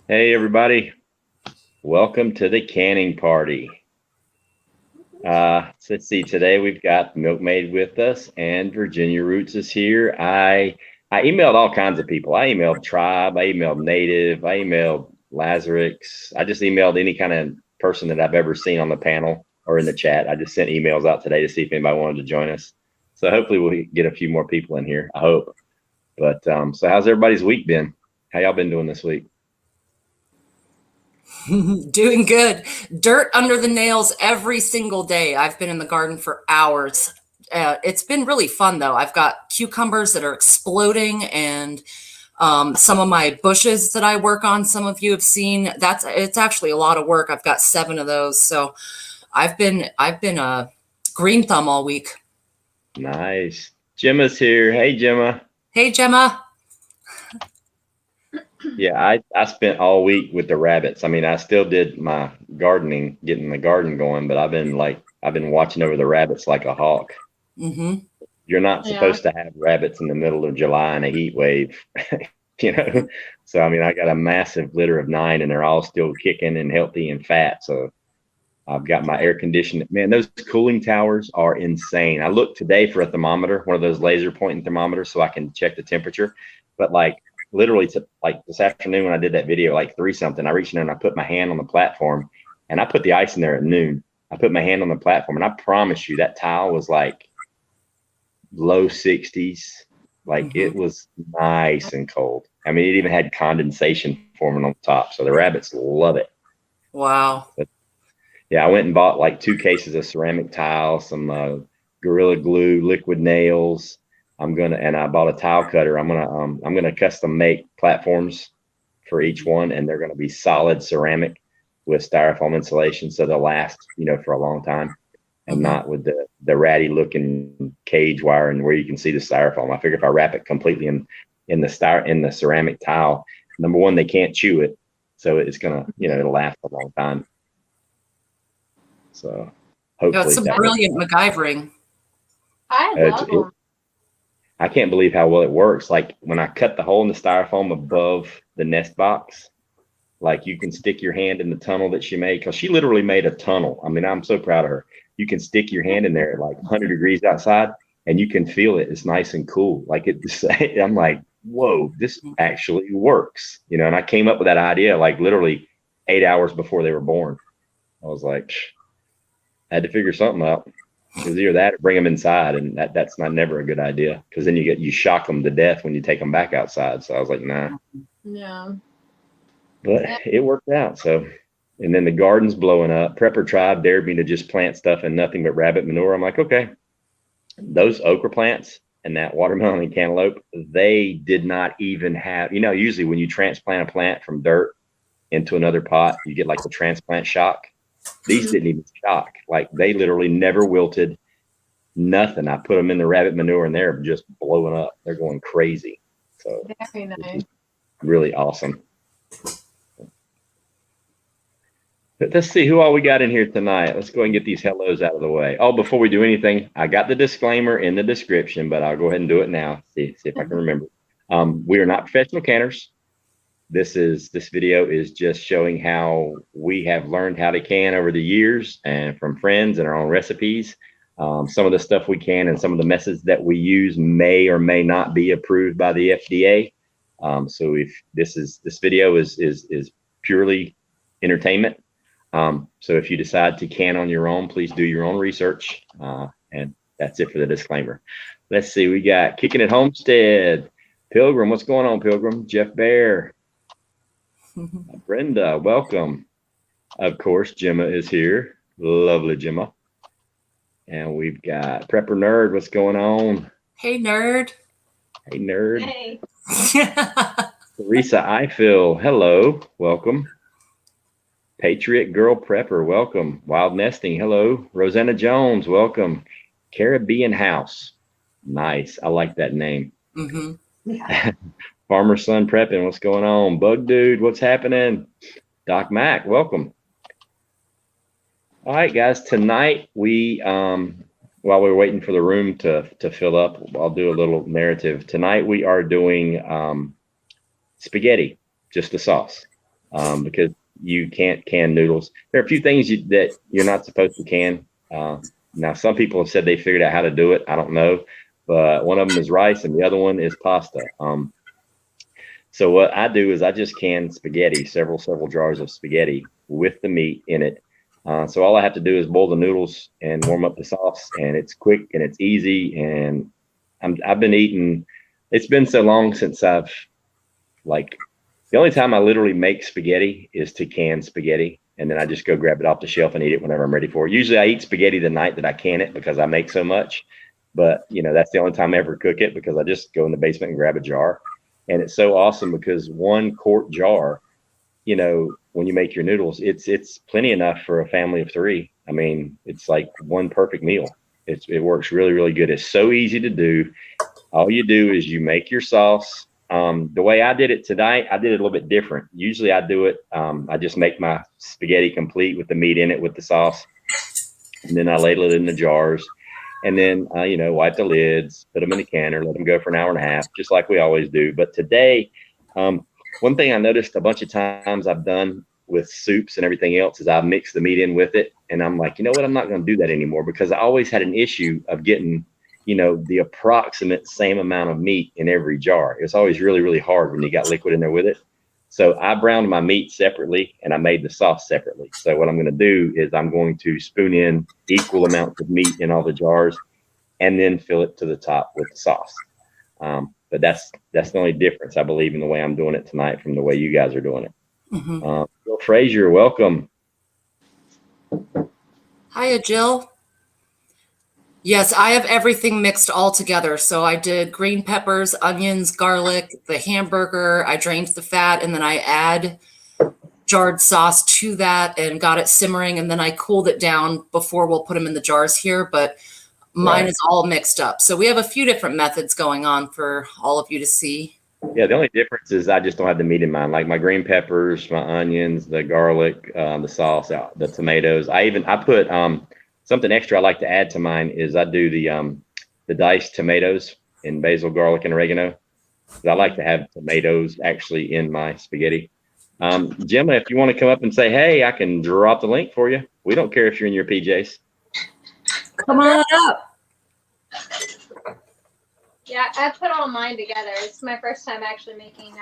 Hey, everybody. Welcome to the canning party. So let's see. Today we've got Milkmaid with us, and Virginia Roots is here. I emailed all kinds of people. I emailed Tribe. I emailed Native. I emailed Lazarix. I just emailed any kind of person that I've ever seen on the panel or in the chat. I just sent emails out today to see if anybody wanted to join us. So hopefully we'll get a few more people in here. I hope. But so how's everybody's week been? How y'all been doing this week? Doing good. Dirt under the nails every single day. I've been in the garden for hours. It's been really fun though. I've got cucumbers that are exploding, and some of my bushes that I work on. Some of you have seen. It's actually a lot of work. I've got 7 of those, so I've been a green thumb all week. Nice. Gemma's here. Hey, Gemma. Hey, Gemma. Yeah, I spent all week with the rabbits. I mean, I still did my gardening, getting the garden going, but I've been watching over the rabbits like a hawk. Hmm. You're not Yeah. supposed to have rabbits in the middle of July in a heat wave, you know. So I mean, I got a massive litter of 9, and they're all still kicking and healthy and fat. So I've got my air conditioning. Man, those cooling towers are insane. I looked today for a thermometer, one of those laser pointing thermometers, so I can check the temperature. But like literally, to like this afternoon when I did that video, like 3 something, I reached in and I put my hand on the platform, and I put the ice in there at noon. I put my hand on the platform, and I promise you that tile was like low 60s. Like Hmm. it was nice and cold. I mean, it even had condensation forming on top, so the rabbits love it. Wow. But yeah, I went and bought like 2 cases of ceramic tile, some Gorilla Glue, liquid nails. And I bought a tile cutter. I'm gonna custom make platforms for each one, and they're gonna be solid ceramic with styrofoam insulation, so they'll last, for a long time, and Hmm. not with the ratty looking cage wire and where you can see the styrofoam. I figure if I wrap it completely in the ceramic tile, number one, they can't chew it, so it's gonna, it'll last a long time. So Yeah, it's hopefully some that works brilliant out. MacGyvering. I It's, love it, them. I can't believe how well it works. Like when I cut the hole in the styrofoam above the nest box, like you can stick your hand in the tunnel that she made, because she literally made a tunnel. I mean, I'm so proud of her. You can stick your hand in there at like 100 degrees outside, and you can feel it. It's nice and cool. Like I'm like, whoa, this actually works. And I came up with that idea like literally 8 hours before they were born. I was like, I had to figure something out. It was either that or bring them inside, and that's not never a good idea, because then you shock them to death when you take them back outside. So I was like, nah, Yeah. but Yeah. it worked out. So, and then the garden's blowing up. Prepper Tribe dared me to just plant stuff and nothing but rabbit manure. I'm like, okay, those okra plants and that watermelon and cantaloupe, they did not even have, usually when you transplant a plant from dirt into another pot, you get like the transplant shock. These Mhm. didn't even shock. Like they literally never wilted. Nothing. I put them in the rabbit manure and they're just blowing up. They're going crazy. So, Very which nice. is really awesome. But let's see who all we got in here tonight. Let's go ahead and get these hellos out of the way. Oh, before we do anything, I got the disclaimer in the description, but I'll go ahead and do it now. See if I can remember. We are not professional canners. This video is just showing how we have learned how to can over the years, and from friends and our own recipes. Some of the stuff we can and some of the methods that we use may or may not be approved by the FDA. So if this video is purely entertainment. So if you decide to can on your own, please do your own research. And that's it for the disclaimer. Let's see, we got Kicking It Homestead. Pilgrim, what's going on, Pilgrim? Jeff Bear. Brenda, welcome. Of course, Gemma is here. Lovely Gemma. And we've got Prepper Nerd. What's going on? Hey, nerd. Hey, nerd. Hey. Teresa Eiffel. Hello. Welcome. Patriot Girl Prepper. Welcome. Wild Nesting. Hello. Rosanna Jones. Welcome. Caribbean House. Nice. I like that name. Hmm. Yeah. Farmer Son Prepping. What's going on? Bug Dude. What's happening? Doc Mac. Welcome. All right, guys. Tonight we while we're waiting for the room to fill up, I'll do a little narrative. Tonight we are doing spaghetti, just the sauce. because you can't can noodles. There are a few things that you're not supposed to can. Now, some people have said they figured out how to do it. I don't know, but one of them is rice and the other one is pasta. So what I do is I just can spaghetti, several jars of spaghetti with the meat in it. So all I have to do is boil the noodles and warm up the sauce, and it's quick and it's easy. And I've been eating. It's been so long since I've the only time I literally make spaghetti is to can spaghetti, and then I just go grab it off the shelf and eat it whenever I'm ready for it. Usually I eat spaghetti the night that I can it because I make so much. But that's the only time I ever cook it because I just go in the basement and grab a jar. And it's so awesome because 1 quart jar, when you make your noodles, it's plenty enough for a family of 3. I mean, it's like one perfect meal. It works really, really good. It's so easy to do. All you do is you make your sauce. The way I did it tonight, I did it a little bit different. Usually I do it, I just make my spaghetti complete with the meat in it with the sauce. And then I ladle it in the jars. And then, wipe the lids, put them in the canner, let them go for an hour and a half, just like we always do. But today, one thing I noticed a bunch of times I've done with soups and everything else is I mix the meat in with it. And I'm like, you know what? I'm not going to do that anymore because I always had an issue of getting, the approximate same amount of meat in every jar. It's always really, really hard when you got liquid in there with it. So I browned my meat separately and I made the sauce separately. So what I'm going to do is I'm going to spoon in equal amounts of meat in all the jars and then fill it to the top with the sauce. But that's the only difference, I believe, in the way I'm doing it tonight from the way you guys are doing it. Mm-hmm. Jill Frazier, welcome. Hiya, Jill. Yes, I have everything mixed all together. So I did green peppers, onions, garlic, the hamburger. I drained the fat, and then I add jarred sauce to that and got it simmering. And then I cooled it down before we'll put them in the jars here. But mine is all mixed up. So we have a few different methods going on for all of you to see. Yeah, the only difference is I just don't have the meat in mine. Like my green peppers, my onions, the garlic, the sauce, the tomatoes. I put something extra I like to add to mine is I do the diced tomatoes in basil, garlic, and oregano. I like to have tomatoes actually in my spaghetti. Gemma, if you want to come up and say, hey, I can drop the link for you. We don't care if you're in your PJs. Come on up. Yeah, I put all mine together. It's my first time actually making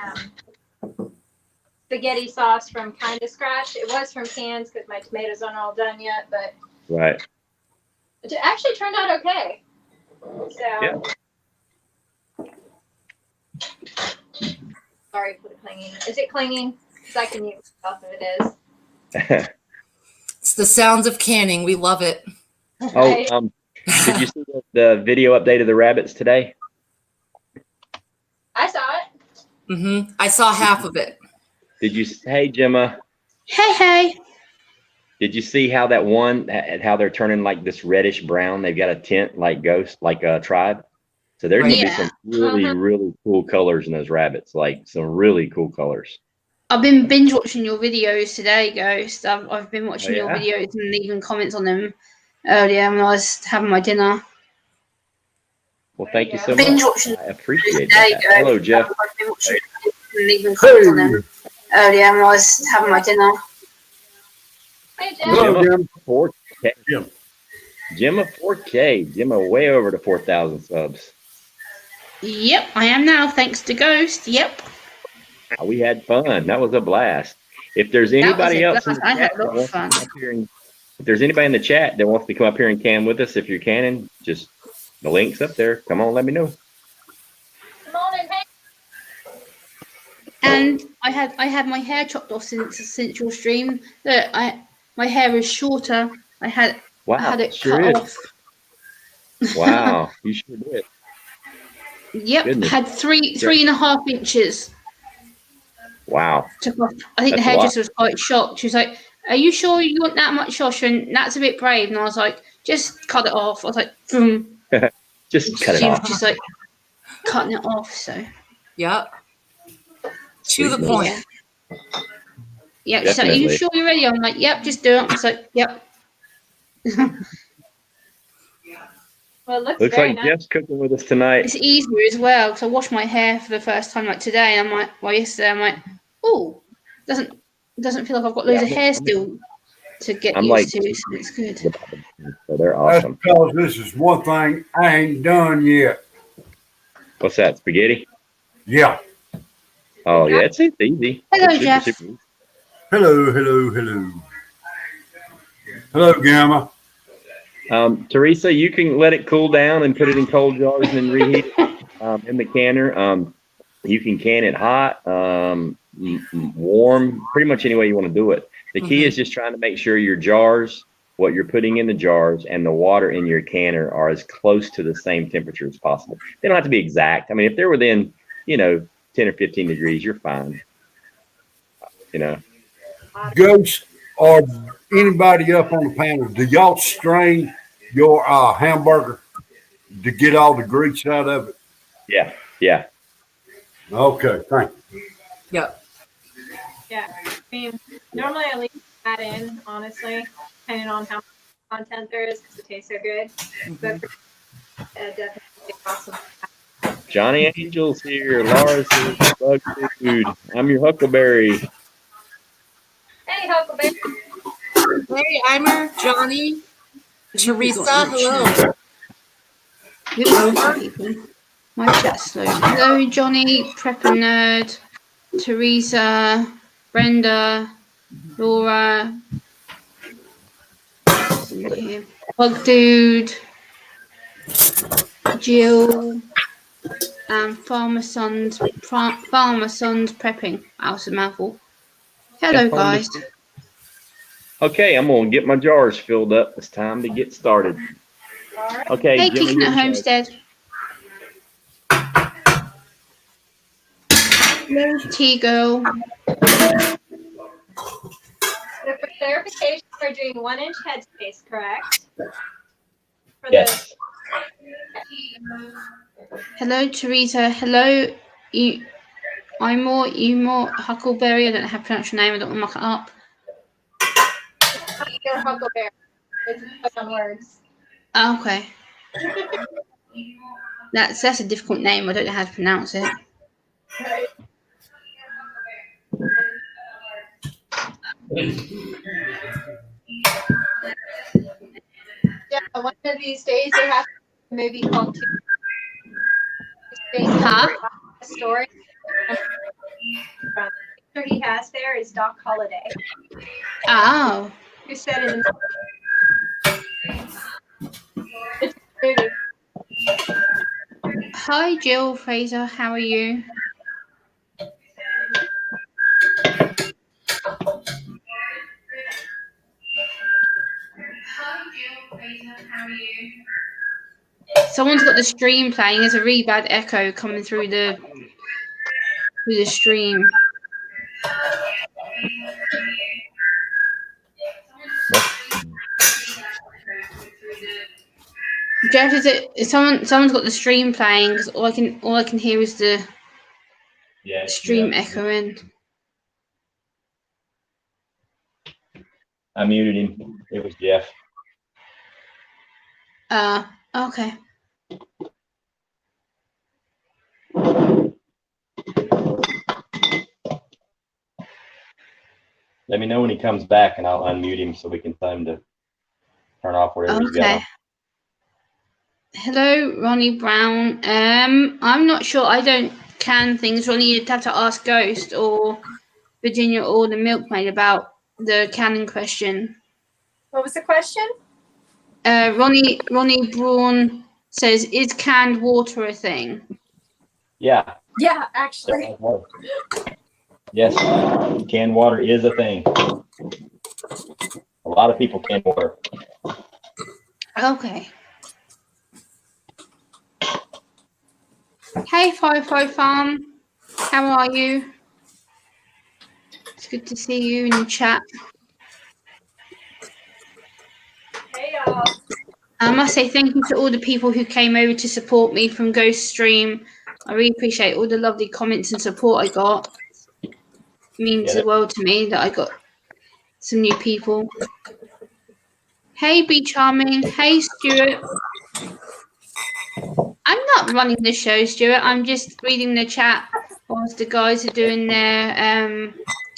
spaghetti sauce from kind of scratch. It was from cans because my tomatoes aren't all done yet, but right. It actually turned out okay. So, yeah. Sorry for the clanging. Is it clanging? Because I can use stuff if it is. It's the sounds of canning. We love it. Right? Oh, did you see the video update of the rabbits today? I saw it. Mm-hmm. I saw half of it. Did you? Hey, Gemma. Hey. Did you see how how they're turning like this reddish brown? They've got a tint like ghost, like a tribe. So there's gonna be some really, really cool colors in those rabbits, like some really cool colors. I've been binge watching your videos today, Ghost. I've been watching your videos and leaving comments on them earlier when I was having my dinner. Well, thank you so much. I appreciate that. Hello, Jeff. I've been watching and leaving comments on them earlier when I was having my dinner. Hey, Gemma, 4K. Gemma 4K. Gemma way over to 4,000 subs. Yep, I am now, thanks to Ghost. Yep. We had fun. That was a blast. If there's anybody else in the chat that wants to come up here and if there's anybody in the chat that wants to come up here and can with us, if you're canning, just the link's up there. Come on, let me know. Come on in, hey. And I had my hair chopped off since your stream. Look, my hair is shorter. I had it cut off. Wow, you sure did. Yep, goodness. Had 3.5 inches. Wow. Took off. I think the hairdresser was quite shocked. She was like, "Are you sure you want that much, Josh? And that's a bit brave." And I was like, "Just cut it off." I was like, "Boom." Just cut it off. She was just like cutting it off. So. Yep. To the point. Yeah. She's like, "Are you sure you're ready?" I'm like, "Yep, just do it." I was like, "Yep." Well, it looks like nice. Jeff's cooking with us tonight. It's easier as well because I washed my hair for the first time like today. And I'm like, yesterday I'm like, oh, doesn't doesn't feel like I've got loads of hair still to get I'm used like, to, so it's good. so they're That's awesome. because this is one thing I ain't done yet. What's that? Spaghetti? Yeah. Oh yeah, it's easy. Hello, It's super, Jeff. super easy. Hello, hello, hello. Hello, Gamma. Teresa, you can let it cool down and put it in cold jars and then reheat it in the canner. You can can it hot, warm, pretty much any way you want to do it. The key is just trying to make sure your jars, what you're putting in the jars, and the water in your canner are as close to the same temperature as possible. They don't have to be exact. I mean, if they're within, 10 or 15 degrees, you're fine. Ghost or anybody up on the panel, do y'all strain your hamburger to get all the grease out of it? Yeah. Okay, thank you. Yep. Yeah. I mean, normally I leave that in, honestly, depending on how much content there is, because it tastes so good. But for, definitely awesome. Johnny Angel's here. Laura's here. Bug food. I'm your Huckleberry. Hey, Huckleberry. Hey, Eimer, Johnny, Teresa, hello. Hello, people. My chat's slow. Hello, Johnny, Prepper Nerd, Teresa, Brenda, Laura, Bug Dude, Jill, and Farmer Son's Prepping. That was a mouthful. Hello, guys. Okay, I'm gonna get my jars filled up. It's time to get started. Okay, Hey, Jimmy, Kicking at Homestead. Hello, T-Girl. So for clarification, we're doing 1-inch headspace, correct? For yes. Hello, Teresa. Hello, Imore, Huckleberry. I don't know how to pronounce your name. I don't want to muck it up. Your Huckleberry. It's on words. Okay. That's a difficult name. I don't know how to pronounce it. Right. Yeah, one of these days there has to be a movie called Huh? A Story. The picture he has there is Doc Holliday, Oh. who said in the movie. Hi, Jill Fraser. How are you? Someone's got the stream playing. There's a really bad echo coming through the stream. Jeff, someone's got the stream playing? Because all I can hear is the stream echoing. I muted him. It was Jeff. Okay. Let me know when he comes back, and I'll unmute him so we can tell him to turn off whatever he's got on. Hello, Ronnie Brown. I'm not sure. I don't can things. Ronnie, you'd have to ask Ghost or Virginia or the Milkmaid about the canning question. What was the question? Ronnie Braun says, "Is canned water a thing?" Yeah. Yeah, actually. Yes, canned water is a thing. A lot of people can water. Okay. Hey, Fi Farm. How are you? It's good to see you in the chat. Hey, y'all. I must say thank you to all the people who came over to support me from Ghost Stream. I really appreciate all the lovely comments and support I got. It means the world to me that I got some new people. Hey, Be Charming. Hey, Stuart. I'm not running the show, Stuart. I'm just reading the chat whilst the guys are doing their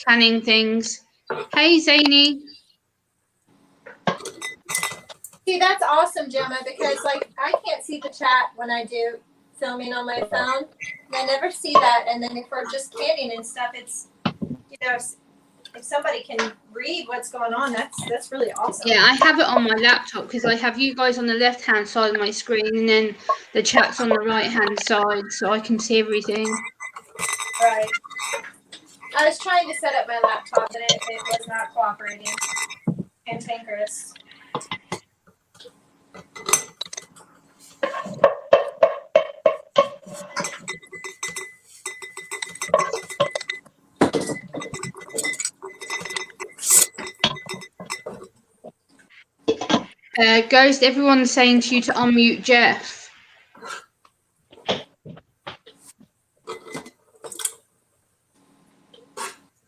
canning things. Hey, Zany. See, that's awesome, Gemma, because like I can't see the chat when I do filming on my phone. And I never see that. And then if we're just canning and stuff, it's if somebody can read what's going on, that's really awesome. Yeah, I have it on my laptop because I have you guys on the left-hand side of my screen and then the chat's on the right-hand side, so I can see everything. Right. I was trying to set up my laptop, but it was not cooperating. Cantankerous. Ghost, everyone's saying to you to unmute Jeff. I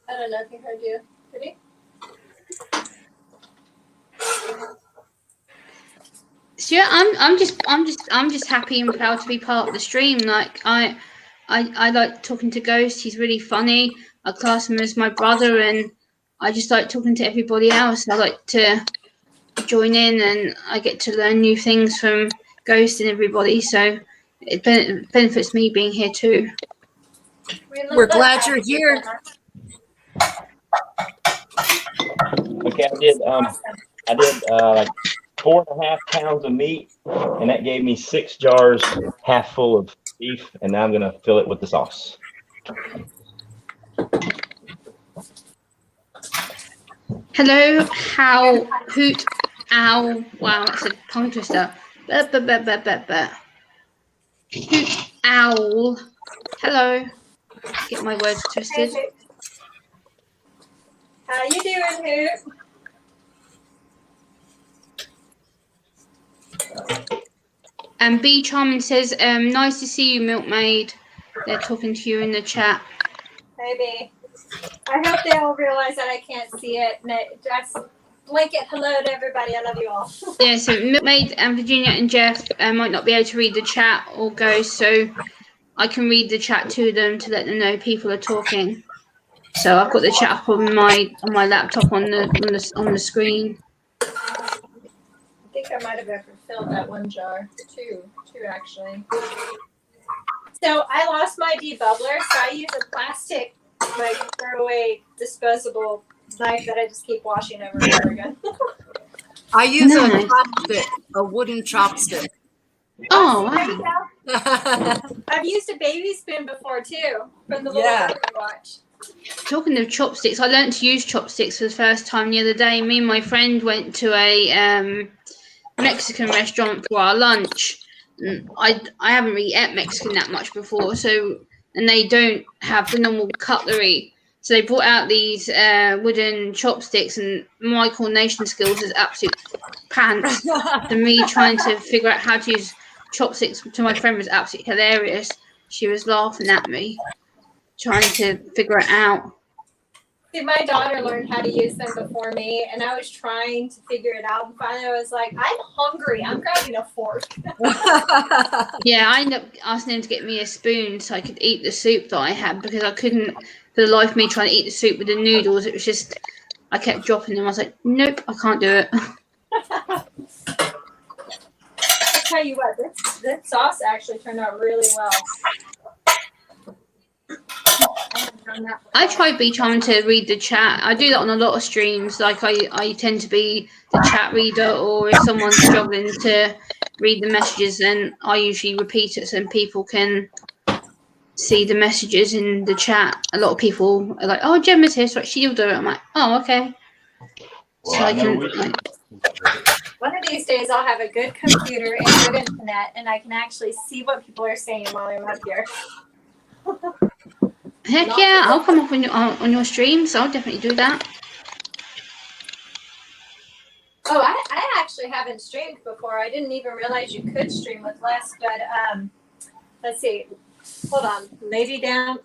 don't know if he heard you. Did he? So yeah, I'm just happy and proud to be part of the stream. Like I like talking to Ghost. He's really funny. I class him as my brother, and I just like talking to everybody else. I like to join in, and I get to learn new things from Ghost and everybody. So it benefits me being here too. We're glad you're here. Okay, I did like 4.5 pounds of meat, and that gave me 6 jars half full of beef, and now I'm gonna fill it with the sauce. Hello, how, hoot, ow. Wow, that's a tongue twister. Hoot, owl. Hello. Get my words twisted. Hey, how you doing, Hoot? And B Charming says, nice to see you, Milkmaid. They're talking to you in the chat. Maybe. I hope they all realize that I can't see it. And just blanket hello to everybody. I love you all. Yeah, so Milkmaid and Virginia and Jeff might not be able to read the chat or go, so I can read the chat to them to let them know people are talking. So I've got the chat up on my laptop on the screen. I think I might have filled that one jar. Two actually. So I lost my debubbler, so I use a plastic, like throwaway disposable knife that I just keep washing over and over again. I use Nice. a chopstick, a wooden chopstick. Oh, There you wow. go. I've used a baby spoon before too, from the little Yeah. baby watch. Talking of chopsticks, I learned to use chopsticks for the first time the other day. Me and my friend went to a Mexican restaurant for our lunch. I haven't really ate Mexican that much before, and they don't have the normal cutlery. So they brought out these wooden chopsticks, and my coordination skills is absolute pants. To me, trying to figure out how to use chopsticks to my friend was absolutely hilarious. She was laughing at me, trying to figure it out. See, my daughter learned how to use them before me, and I was trying to figure it out. And finally, I was like, I'm hungry. I'm grabbing a fork. Yeah, I ended up asking him to get me a spoon so I could eat the soup that I had because I couldn't, for the life of me, trying to eat the soup with the noodles. It was just, I kept dropping them. I was like, nope, I can't do it. I'll tell you what, this sauce actually turned out really well. I try be trying to read the chat. I do that on a lot of streams. Like I tend to be the chat reader, or if someone's struggling to read the messages, then I usually repeat it so people can see the messages in the chat. A lot of people are like, "Oh, Gemma's here, so she'll do it." I'm like, "Oh, okay." Well, So I I know can. One of these days, I'll have a good computer and good internet, and I can actually see what people are saying while I'm up here. Heck yeah, I'll come up on your streams. I'll definitely do that. Oh, I actually haven't streamed before. I didn't even realize you could stream with less. But let's see. Hold on, Lady Dame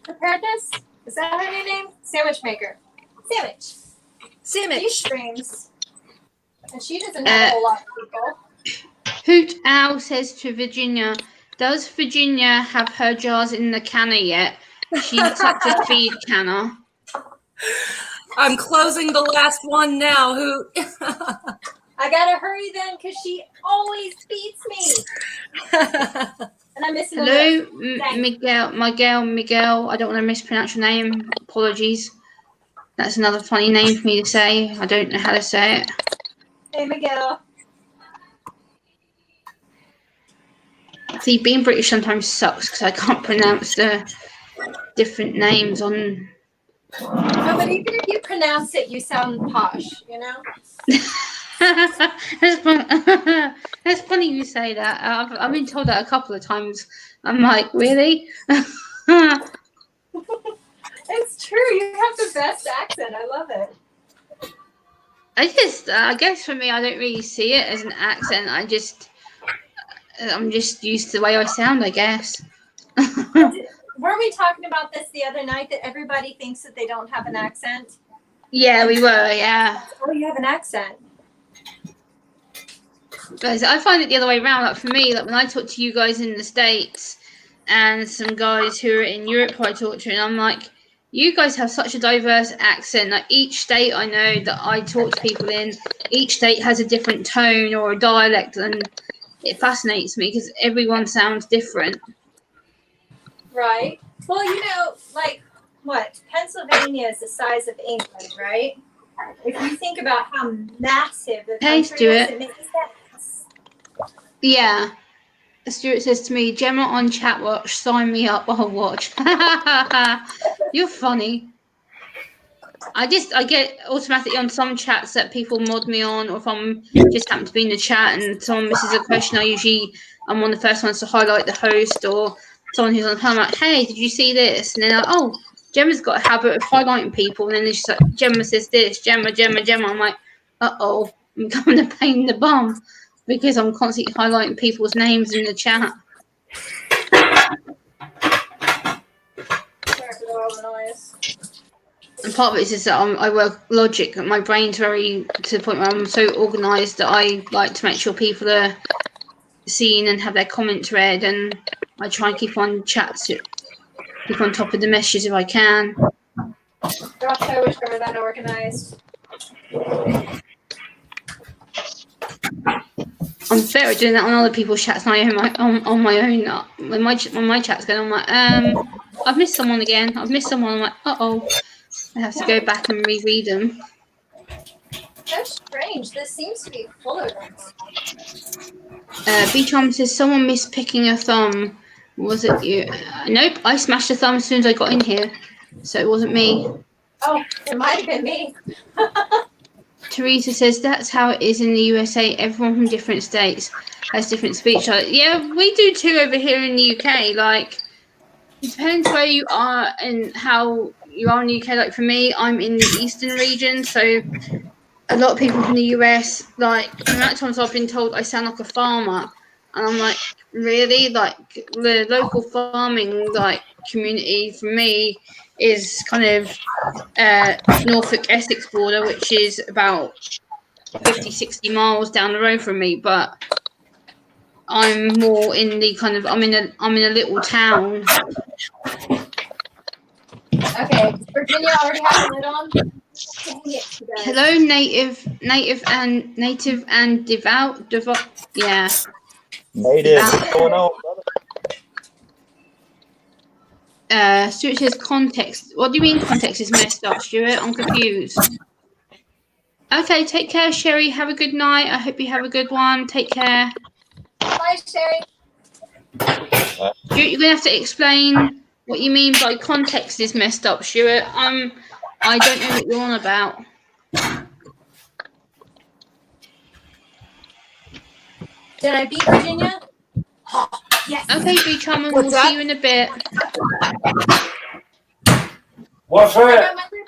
Preparedness. Is that her new name? Sandwich Maker. Sandwich. She Sandwich. streams, and she doesn't have a whole lot of people. Hoot Owl says to Virginia, "Does Virginia have her jars in the canner yet? She's such a feed canner." I'm closing the last one now. Who? I gotta hurry then because she always beats me. And I'm missing a Hello, list. Dang. Miguel. I don't want to mispronounce your name. Apologies. That's another funny name for me to say. I don't know how to say it. Hey, Miguel. See, being British sometimes sucks because I can't pronounce the different names on. No, but even if you pronounce it, you sound posh, you know? That's funny you say that. I've been told that a couple of times. I'm like, really? It's true. You have the best accent. I love it. I guess for me, I don't really see it as an accent. I'm just used to the way I sound, I guess. Were we talking about this the other night that everybody thinks that they don't have an accent? Yeah, we were, yeah. Oh, you have an accent. But I find it the other way around. Like for me, like when I talk to you guys in the States and some guys who are in Europe who I talk to, and I'm like, you guys have such a diverse accent. Like each state I know that I talk to people in, each state has a different tone or a dialect, and it fascinates me because everyone sounds different. Right. Well, you know, like what? Pennsylvania is the size of England, right? If you think about how massive the Hey, country is, Stuart. it makes sense. Yeah. Stuart says to me, Gemma on chat watch, sign me up, I'll watch. You're funny. I get automatically on some chats that people mod me on, or if I'm just happen to be in the chat and someone misses a question, I'm one of the first ones to highlight the host or someone who's on the phone. I'm like, hey, did you see this? And then oh, Gemma's got a habit of highlighting people, and then it's just like Gemma says this, Gemma. I'm like, I'm becoming a pain in the bum because I'm constantly highlighting people's names in the chat. And part of it is just that I work logic. My brain's very to the point where I'm so organised that I like to make sure people are seen and have their comments read, and I try and keep on chats, keep on top of the messages if I can. Gosh, I wish I were that organized. I'm better at doing that on other people's chats than I am on my own. When my chat's going, I'm like, I've missed someone again. I'm like, I have to go back and reread them. That's strange. This seems to be full of them. B-Charm says someone missed picking a thumb. Was it you? Nope, I smashed a thumb as soon as I got in here, so it wasn't me. Oh, it might have been me. Teresa says that's how it is in the USA. Everyone from different states has different speech. Yeah, we do too over here in the UK. Like, it depends where you are and how you are in the UK. Like for me, I'm in the eastern region, so a lot of people from the US, like the amount of times I've been told I sound like a farmer, and I'm like, really? Like the local farming like community for me is kind of Norfolk Essex border, which is about 50-60 miles down the road from me, but I'm more in the kind of I'm in a little town. Okay, Virginia already has a lid on. Hello, native and devout. Yeah. Native, what's going on, brother? Stuart says context. What do you mean context is messed up, Stuart? I'm confused. Okay, take care, Sherry. Have a good night. I hope you have a good one. Take care. Bye, Sherry. Stuart, you're gonna have to explain what you mean by context is messed up, Stuart. I don't know what you're on about. Did I beat Virginia? Oh, yes. Okay, B-Charmer, we'll see you in a bit. What's I that? got my lid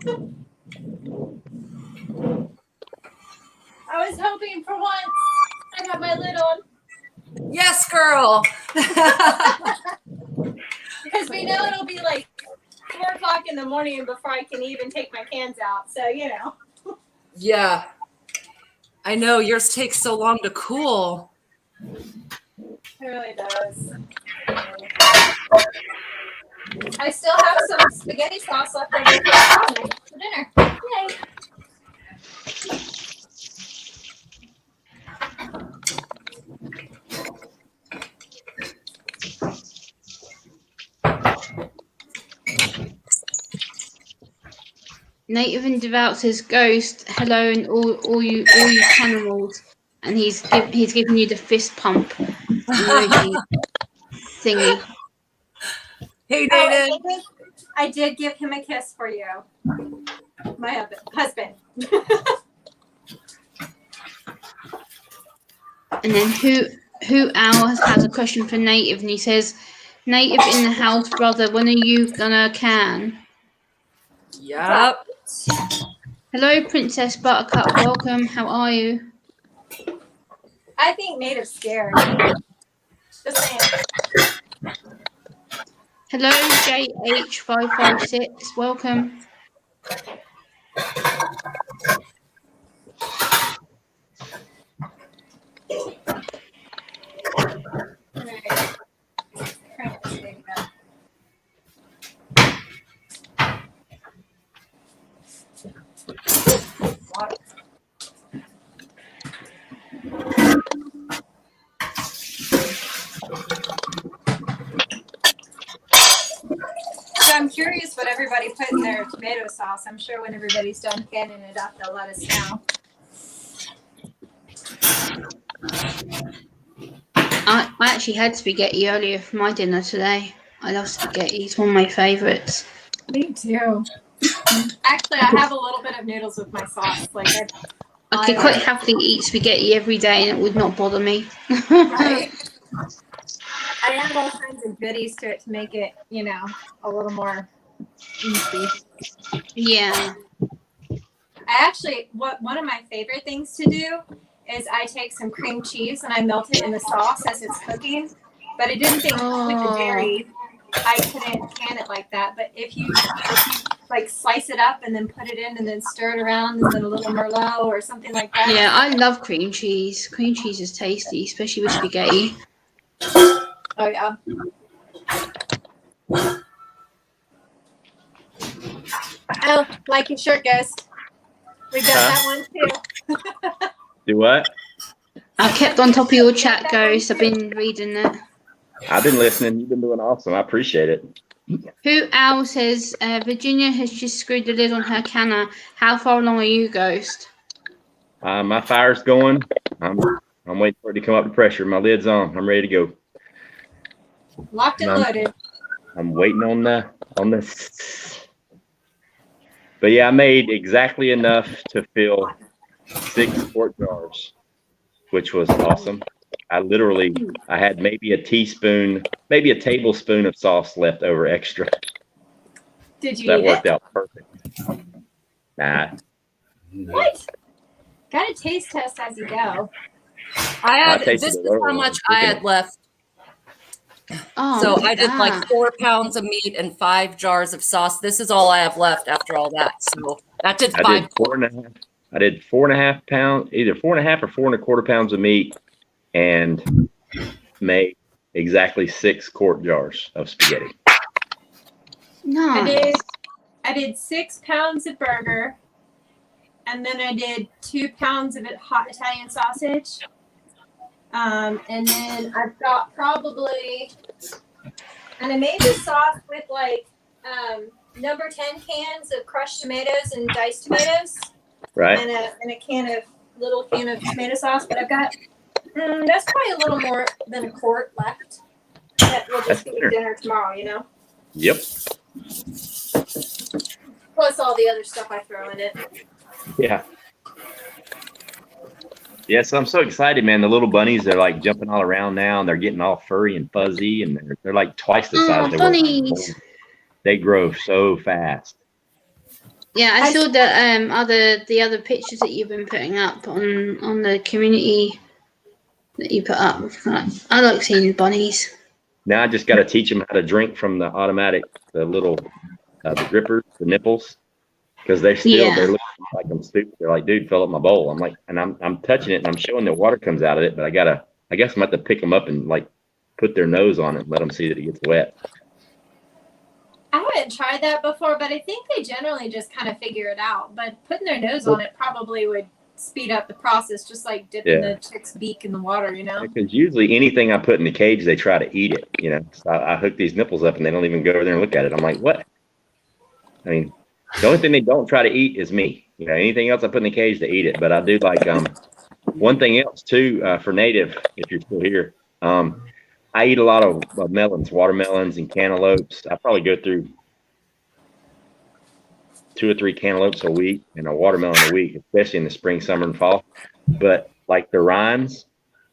on. I was hoping for once. I got my lid on. Yes, girl. Because we know it'll be like 4 o'clock in the morning before I can even take my cans out. So, you know. Yeah. I know yours takes so long to cool. It really does. I still have some spaghetti sauce left over for dinner. Yay! Native and Devout says, "Ghost, hello, and all you Canimals," and he's giving you the fist pump emoji thingy. Hey, Oh, Native. and I did give him a kiss for you, my husband. And then who Al has a question for Native, and he says, "Native in the house, brother. When are you gonna can?" Yep. Hello, Princess Buttercup. Welcome. How are you? I think Native's scared. Just saying. Hello, JH556. Welcome. All right. Crank this baby up. Water. So I'm curious what everybody put in their tomato sauce. I'm sure when everybody's done canning it up, they'll let us know. I actually had spaghetti earlier for my dinner today. I love spaghetti. It's one of my favourites. Me too. Actually, I have a little bit of noodles with my sauce. Like I could quite happily eat spaghetti every day and it would not bother me. right? I add all kinds of goodies to it to make it, a little more easy. Yeah. One of my favorite things to do is I take some cream cheese and I melt it in the sauce as it's cooking. But I didn't think with the dairy I couldn't can it like that. But if you like slice it up and then put it in and then stir it around and then a little Merlot or something like that. Yeah, I love cream cheese. Cream cheese is tasty, especially with spaghetti. Oh yeah. Oh, like your shirt, Ghost. We got that one too. Do what? I kept on top of your chat, Ghost. I've been reading it. I've been listening. You've been doing awesome. I appreciate it. Who Al says Virginia has just screwed the lid on her canner. How far along are you, Ghost? My fire's going. I'm waiting for it to come up to pressure. My lid's on. I'm ready to go. Locked and loaded. I'm waiting on the. But yeah, I made exactly enough to fill 6 quart jars, which was awesome. I had maybe a teaspoon, maybe a tablespoon of sauce left over extra. Did you That eat worked it? out perfect. Nah. What? Got to taste test as you go. This is how much I had left. Oh, so I did like 4 pounds of meat and 5 jars of sauce. This is all I have left after all that. So that did 5. I did 4.5. I did 4.5 pounds, either 4.5 or 4.25 pounds of meat, and made exactly 6 quart jars of spaghetti. Nice. I did 6 pounds of burger, and then I did 2 pounds of hot Italian sausage. And then I've got probably, and I made the sauce with like number 10 cans of crushed tomatoes and diced tomatoes. Right. And a little can of tomato sauce. But I've got, that's probably a little more than a quart left. That will just be dinner tomorrow, Yep. Plus all the other stuff I throw in it. Yeah. Yes, I'm so excited, man. The little bunnies, they're like jumping all around now, and they're getting all furry and fuzzy, and they're like twice the size they were. They grow so fast. Yeah, I saw the other pictures that you've been putting up on the community that you put up. I like seeing bunnies. Now I just got to teach them how to drink from the automatic, the little the grippers, the nipples, because they're looking like I'm stupid. They're like, dude, fill up my bowl. I'm like, and I'm touching it and I'm showing that water comes out of it, but I guess I'm gonna have to pick them up and like put their nose on it and let them see that it gets wet. I haven't tried that before, but I think they generally just kind of figure it out. But putting their nose on it probably would speed up the process, just like dipping the chick's beak in the water, you know? Because usually anything I put in the cage, they try to eat it, you know. So I hook these nipples up and they don't even go over there and look at it. I'm like, what? I mean, the only thing they don't try to eat is me. You know, anything else I put in the cage, they eat it. But I do like one thing else too, for native, if you're still here. I eat a lot of melons, watermelons and cantaloupes. I probably go through 2 or 3 cantaloupes a week and a watermelon a week, especially in the spring, summer, and fall. But like the rinds,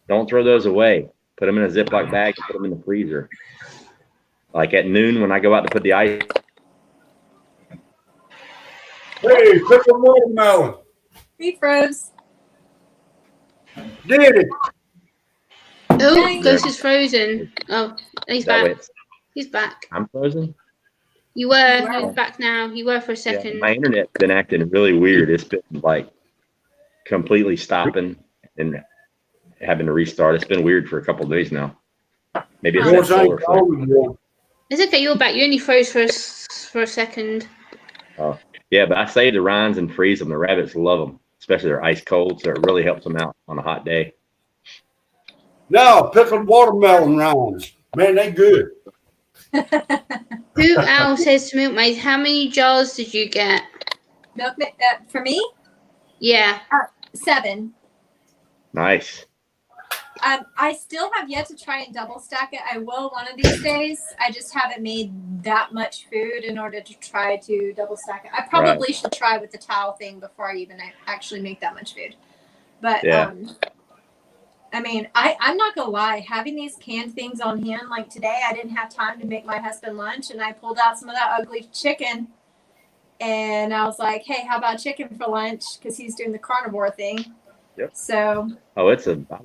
don't throw those away. Put them in a Ziploc bag and put them in the freezer. Like at noon when I go out to put the ice. Hey, pick a watermelon. He froze. Did it? Oh, Ghost is frozen. Oh, he's back. He's back. I'm frozen? You were. He's back now. You were for a second. Yeah, my internet's been acting really weird. It's been like completely stopping and having to restart. It's been weird for a couple of days now. Maybe it's that solar flare. It's okay. You're back. You only froze for a second. Oh, yeah, but I save the rinds and freeze them. The rabbits love them, especially they're ice cold, so it really helps them out on a hot day. No, pickled watermelon rinds. Man, they good. Who else says to Milkmaid, how many jars did you get? For me? Yeah. 7. Nice. I still have yet to try and double stack it. I will one of these days. I just haven't made that much food in order to try to double stack it. I probably should try with the towel thing before I even actually make that much food. But I mean, I'm not gonna lie, having these canned things on hand, like today, I didn't have time to make my husband lunch, and I pulled out some of that ugly chicken, and I was like, hey, how about chicken for lunch? Because he's doing the carnivore thing. Yep. So. Oh, I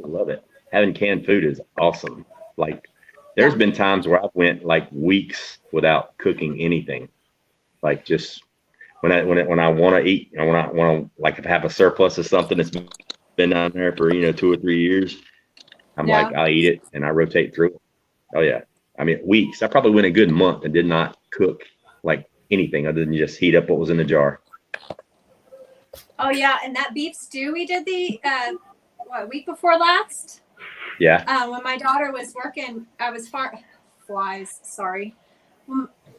love it. Having canned food is awesome. Like, there's been times where I went like weeks without cooking anything. Like just when I want to eat, and when I want to like have a surplus of something that's been down there for 2 or 3 years, I'm like, I'll eat it and I rotate through it. Oh yeah, I mean weeks. I probably went a good month and did not cook like anything other than just heat up what was in the jar. Oh yeah, and that beef stew we did the week before last. Yeah. When my daughter was working,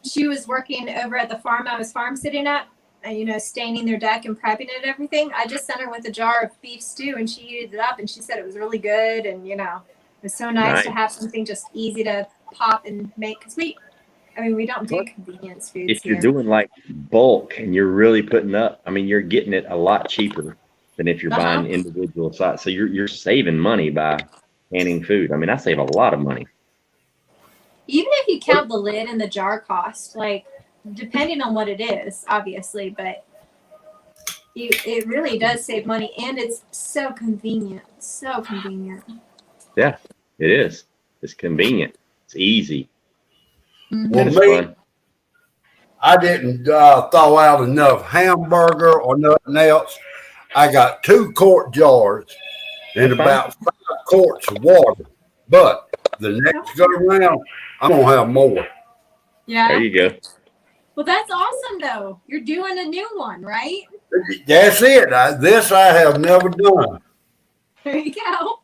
she was working over at the farm I was farm sitting at. Staining their deck and prepping it and everything. I just sent her with a jar of beef stew and she heated it up and she said it was really good. And, it was so nice to have something just easy to pop and make. Because we don't do convenience foods. If you're doing like bulk and you're really putting up, you're getting it a lot cheaper than if you're buying individual size. So you're saving money by canning food. I save a lot of money. Even if you count the lid and the jar cost, like, depending on what it is, obviously, but it really does save money, and it's so convenient. So convenient. Yeah, it is. It's convenient. It's easy. Mm-hmm. Well, fun. I didn't thaw out enough hamburger or nothing else. I got 2 quart jars and about 5 quarts of water. But the next go around, I'm going to have more. Yeah. There you go. Well, that's awesome, though. You're doing a new one, right? That's it. This I have never done. There you go.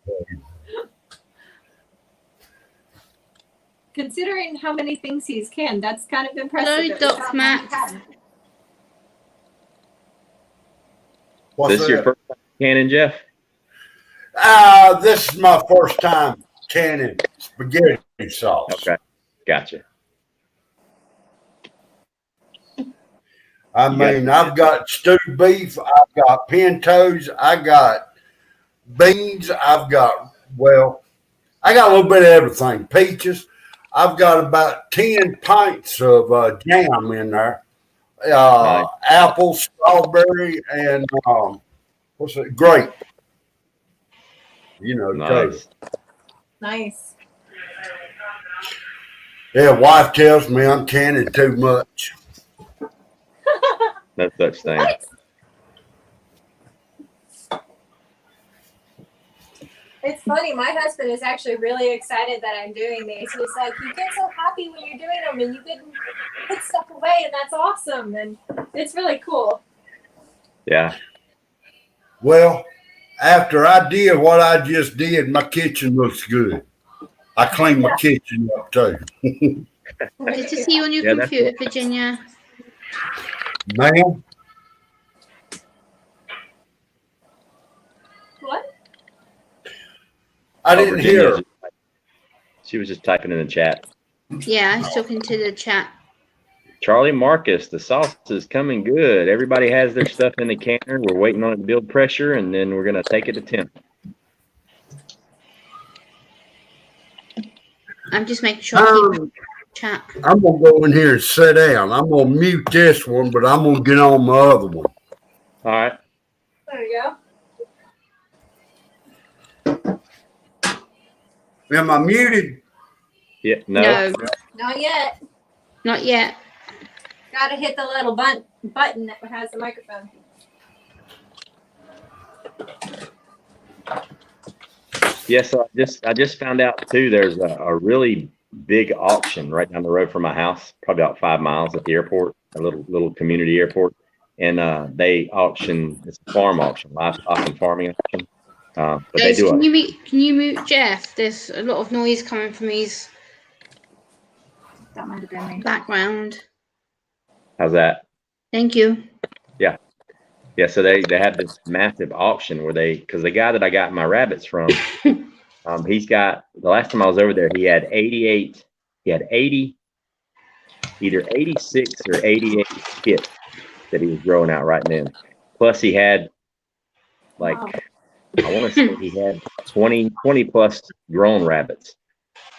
Considering how many things he's canned, that's kind of impressive. Hello, Doc Max. This is your first time canning, Jeff? This is my first time canning spaghetti sauce. Okay, gotcha. I've got stewed beef, I've got pintos, I got beans, I got a little bit of everything. Peaches. I've got about 10 pints of jam in there. Nice. Apple, strawberry, and grape. Nice. Nice. Yeah, wife tells me I'm canning too much. No such thing. What? It's funny. My husband is actually really excited that I'm doing these. He's like, you get so happy when you're doing them, and you can put stuff away, and that's awesome. And it's really cool. Yeah. Well, after I did what I just did, my kitchen looks good. I cleaned my kitchen up too. Good to see you on your Yeah, that's computer, Virginia. Ma'am, What? I didn't Virginia, hear. she was just typing in the chat. Yeah, I was talking to the chat. Charlie Marcus, the sauce is coming good. Everybody has their stuff in the canner. We're waiting on it to build pressure, and then we're going to take it to temp. I'm just making sure I keep chat. I'm gonna go in here and sit down. I'm gonna mute this one, but I'm gonna get on my other one. All right. There you go. Am I muted? Yeah. No. No, Not yet. not yet. Got to hit the little button that has the microphone. Yes. So I just found out too. There's a really big auction right down the road from my house, probably about 5 miles at the airport, a little community airport, and they auction. It's a farm auction, livestock and farming auction. But Guys, they do can you mute Jeff? There's a lot of noise coming from his That might have been me. background. How's that? Thank you. Yeah, so they have this massive auction where because the guy that I got my rabbits from, he's got, the last time I was over there, he had 80, either 86 or 88 kits that he was growing out right then. Plus he had like, Wow. I want to say he had 20 plus grown rabbits.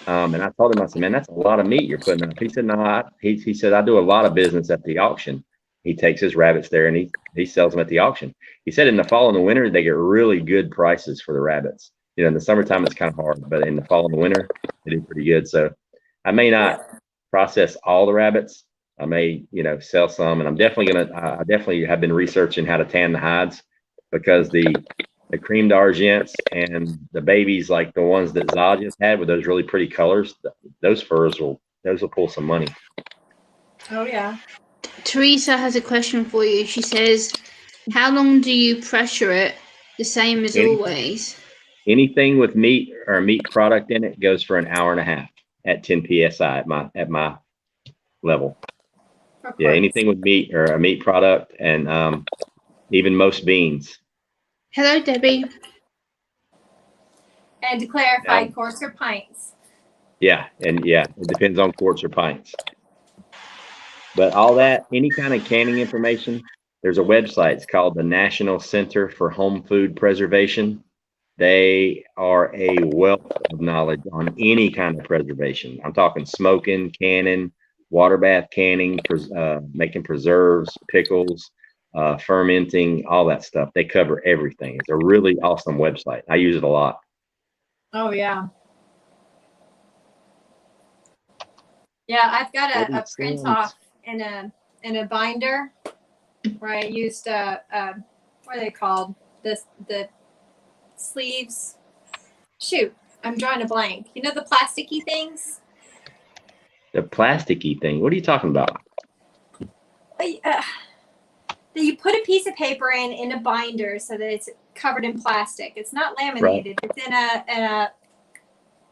And I told him, I said, man, that's a lot of meat you're putting up. He said, no, he said, I do a lot of business at the auction. He takes his rabbits there and he sells them at the auction. He said in the fall and the winter, they get really good prices for the rabbits. You know, in the summertime, it's kind of hard, but in the fall and the winter, they do pretty good. So I may not process all the rabbits. I may, sell some, and I definitely have been researching how to tan the hides, because the cream d'argents and the babies, like the ones that Zah just had with those really pretty colors, those furs will pull some money. Oh, yeah. Teresa has a question for you. She says, how long do you pressure it? The same as always. Anything with meat or a meat product in it goes for an hour and a half at 10 psi at my level. Yeah, anything with meat or a meat product, and even most beans. Hello, Debbie. And to clarify, quarts or pints. Yeah, and it depends on quarts or pints. But all that, any kind of canning information, there's a website. It's called the National Center for Home Food Preservation. They are a wealth of knowledge on any kind of preservation. I'm talking smoking, canning, water bath canning, making preserves, pickles, fermenting, all that stuff. They cover everything. It's a really awesome website. I use it a lot. Oh, yeah. Yeah, I've got a print off in a binder where I used what are they called? The sleeves. Shoot, I'm drawing a blank. You know the plasticky things? The plasticky thing. What are you talking about? That you put a piece of paper in a binder so that it's covered in plastic. It's not laminated. Right. It's in a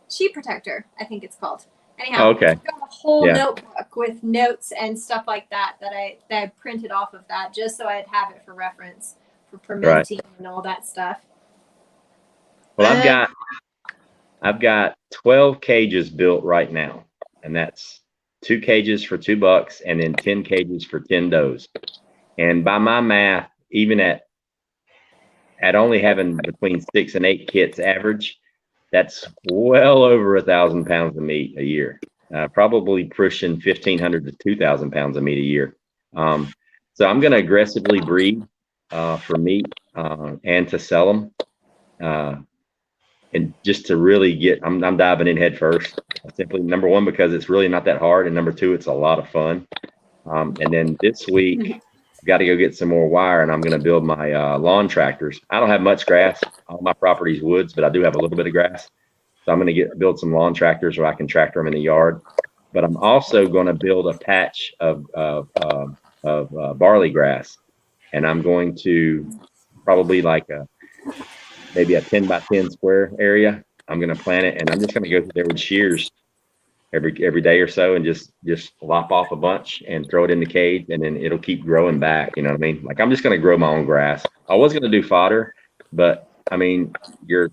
sheet protector, I think it's called. Anyhow, okay. I've got a whole notebook with notes and stuff like that I printed off of that just so I'd have it for reference for fermenting and all that stuff. Well, I've got 12 cages built right now, and that's 2 cages for $2 and then 10 cages for 10 does. And by my math, even at only having between 6 and 8 kits average, that's well over 1,000 pounds of meat a year, probably pushing 1,500 to 2,000 pounds of meat a year. So I'm going to aggressively breed for meat and to sell them. And just to really I'm diving in head first. Simply, number one, because it's really not that hard, and number two, it's a lot of fun. And then this week, got to go get some more wire, and I'm going to build my lawn tractors. I don't have much grass. All my property's woods, but I do have a little bit of grass. So I'm going to build some lawn tractors where I can tractor them in the yard. But I'm also going to build a patch of barley grass, and I'm going to probably like maybe a 10 by 10 square area. I'm going to plant it, and I'm just going to go through there with shears every day or so and just lop off a bunch and throw it in the cage, and then it'll keep growing back. You know what I mean? Like, I'm just going to grow my own grass. I was going to do fodder, but I mean, you're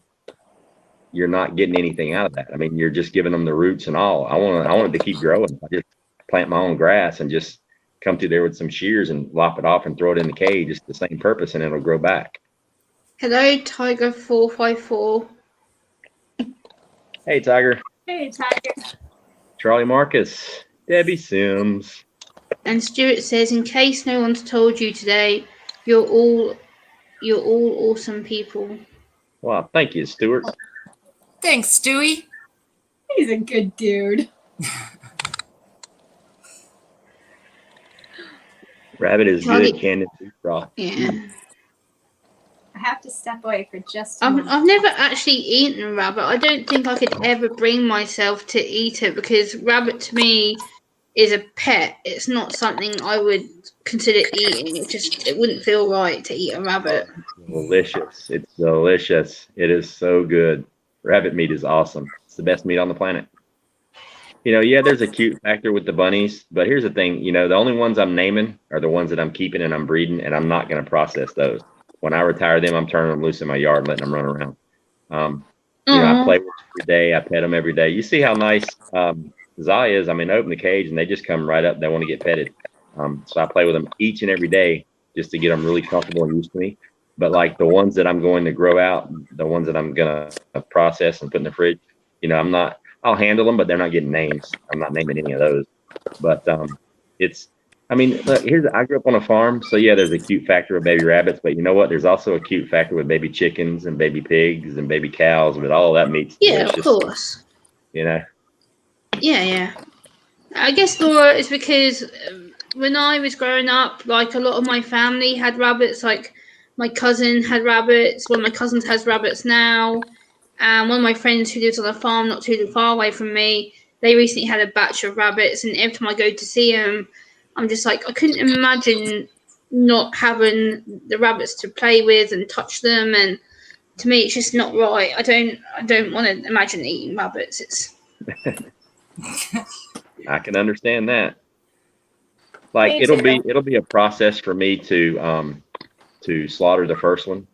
not getting anything out of that. I mean, you're just giving them the roots and all. I want it to keep growing. I just plant my own grass and just come through there with some shears and lop it off and throw it in the cage. It's the same purpose, and it'll grow back. Hello, Tiger454. Hey, Tiger. Hey, Tiger. Charlie Marcus. Debbie Sims. And Stuart says, in case no one's told you today, you're all awesome people. Wow, thank you, Stuart. Thanks, Stewie. He's a good dude. Rabbit is Charlie- good at canned beef broth. Yeah. I have to step away for just a moment. I've never actually eaten a rabbit. I don't think I could ever bring myself to eat it because rabbit to me is a pet. It's not something I would consider eating. It wouldn't feel right to eat a rabbit. Delicious. It's delicious. It is so good. Rabbit meat is awesome. It's the best meat on the planet. You know, yeah, there's a cute factor with the bunnies, but here's the thing, you know, the only ones I'm naming are the ones that I'm keeping and I'm breeding, and I'm not going to process those. When I retire them, I'm turning them loose in my yard and letting them run around. You know, I play with them every day. I pet them every day. You see how nice Zai is. I mean, open the cage and they just come right up. They want to get petted. So I play with them each and every day just to get them really comfortable and used to me. But like the ones that I'm going to grow out, the ones that I'm going to process and put in the fridge, you know, I'll handle them, but they're not getting names. I'm not naming any of those. But I mean, look, I grew up on a farm, so yeah, there's a cute factor of baby rabbits, but you know what? There's also a cute factor with baby chickens and baby pigs and baby cows, but all of that meat's delicious. Of course. You know? Yeah. I guess, Laura, it's because when I was growing up, like a lot of my family had rabbits. Like my cousin had rabbits. One of my cousins has rabbits now. And one of my friends who lives on a farm not too far away from me, they recently had a batch of rabbits. And every time I go to see them, I'm just like, I couldn't imagine not having the rabbits to play with and touch them. And to me, it's just not right. I don't want to imagine eating rabbits. It's I can understand that. Like it'll be a process for me to slaughter the first one.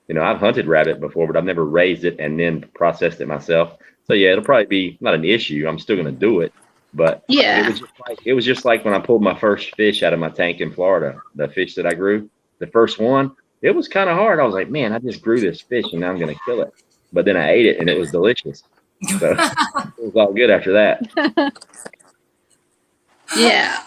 You know, I've hunted rabbit before, but I've never raised it and then processed it myself. So yeah, it'll probably be not an issue. I'm still going to do it. But yeah, it was just like when I pulled my first fish out of my tank in Florida, the fish that I grew, the first one, it was kind of hard. I was like, man, I just grew this fish and now I'm going to kill it. But then I ate it and it was delicious. So it was all good after that. Yeah.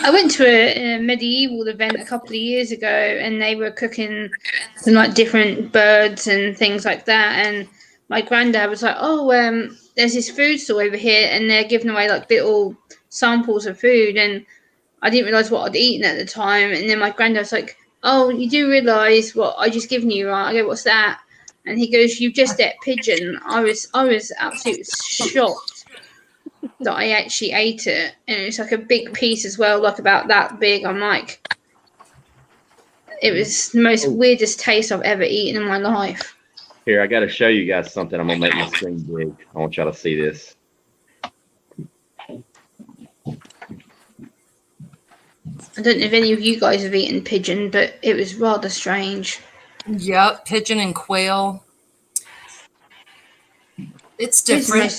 I went to a medieval event a couple of years ago and they were cooking some like different birds and things like that. And my granddad was like, there's this food store over here and they're giving away like little samples of food. And I didn't realize what I'd eaten at the time. And then my granddad was like, oh, you do realize what I just given you, right? I go, what's that? And he goes, you just ate pigeon. I was absolutely shocked that I actually ate it. And it's like a big piece as well, like about that big. I'm like, it was the most weirdest taste I've ever eaten in my life. Here, I got to show you guys something. I'm going to make my screen big. I want y'all to see this. I don't know if any of you guys have eaten pigeon, but it was rather strange. Yep, pigeon and quail. It's different.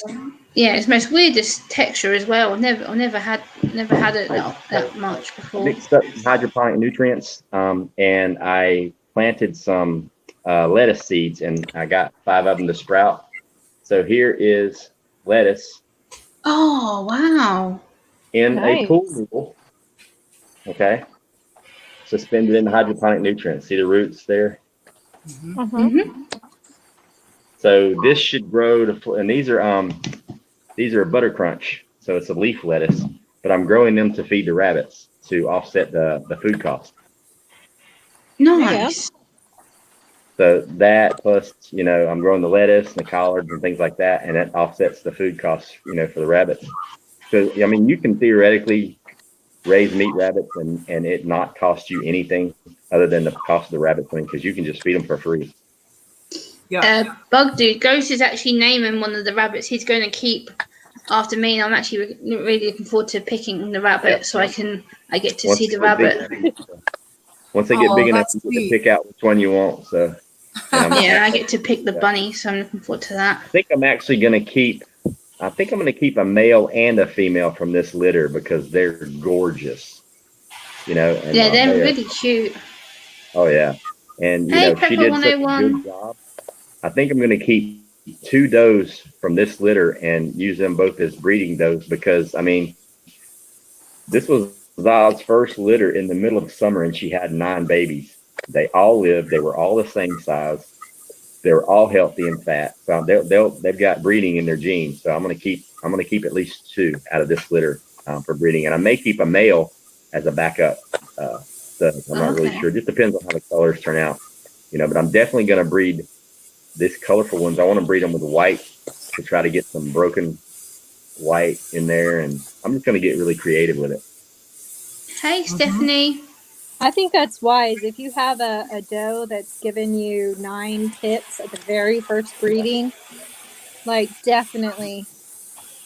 It's the most weirdest texture as well. I've never had it that much before. Mixed up hydroponic nutrients, and I planted some lettuce seeds, and I got 5 of them to sprout. So here is lettuce. Oh, wow. In a pool noodle. Okay. Suspended in the hydroponic nutrients. See the roots there? Mm-hmm. So this should grow to, and these are butter crunch. So it's a leaf lettuce, but I'm growing them to feed the rabbits to offset the food cost. Nice. So that plus, I'm growing the lettuce and the collards and things like that, and that offsets the food costs, for the rabbits. So, I mean, you can theoretically raise meat rabbits and it not cost you anything other than the cost of the rabbit thing because you can just feed them for free. Yeah. Bug Dude Ghost is actually naming one of the rabbits he's going to keep after me, and I'm actually really looking forward to picking the rabbit so I get to see the rabbit. Once they get big enough, that's you get to sweet. pick out which one you want. So Yeah, I get to pick the bunny, so I'm looking forward to that. I think I'm actually going to keep a male and a female from this litter because they're gorgeous, and Yeah, they're they are, really cute. oh yeah. And Hey, she Pepper did such a 101. good job. I think I'm going to keep 2 does from this litter and use them both as breeding does because I mean, this was Zod's first litter in the middle of summer and she had 9 babies. They all lived. They were all the same size. They were all healthy and fat. So they've got breeding in their genes. So I'm going to keep at least 2 out of this litter for breeding. And I may keep a male as a backup. So I'm not really sure. It just depends on how the colors turn out, but I'm definitely going to breed these colorful ones. I want to breed them with white to try to get some broken white in there. And I'm just going to get really creative with it. Hey, Stephanie. I think that's wise. If you have a doe that's given you 9 tits at the very first breeding, like definitely.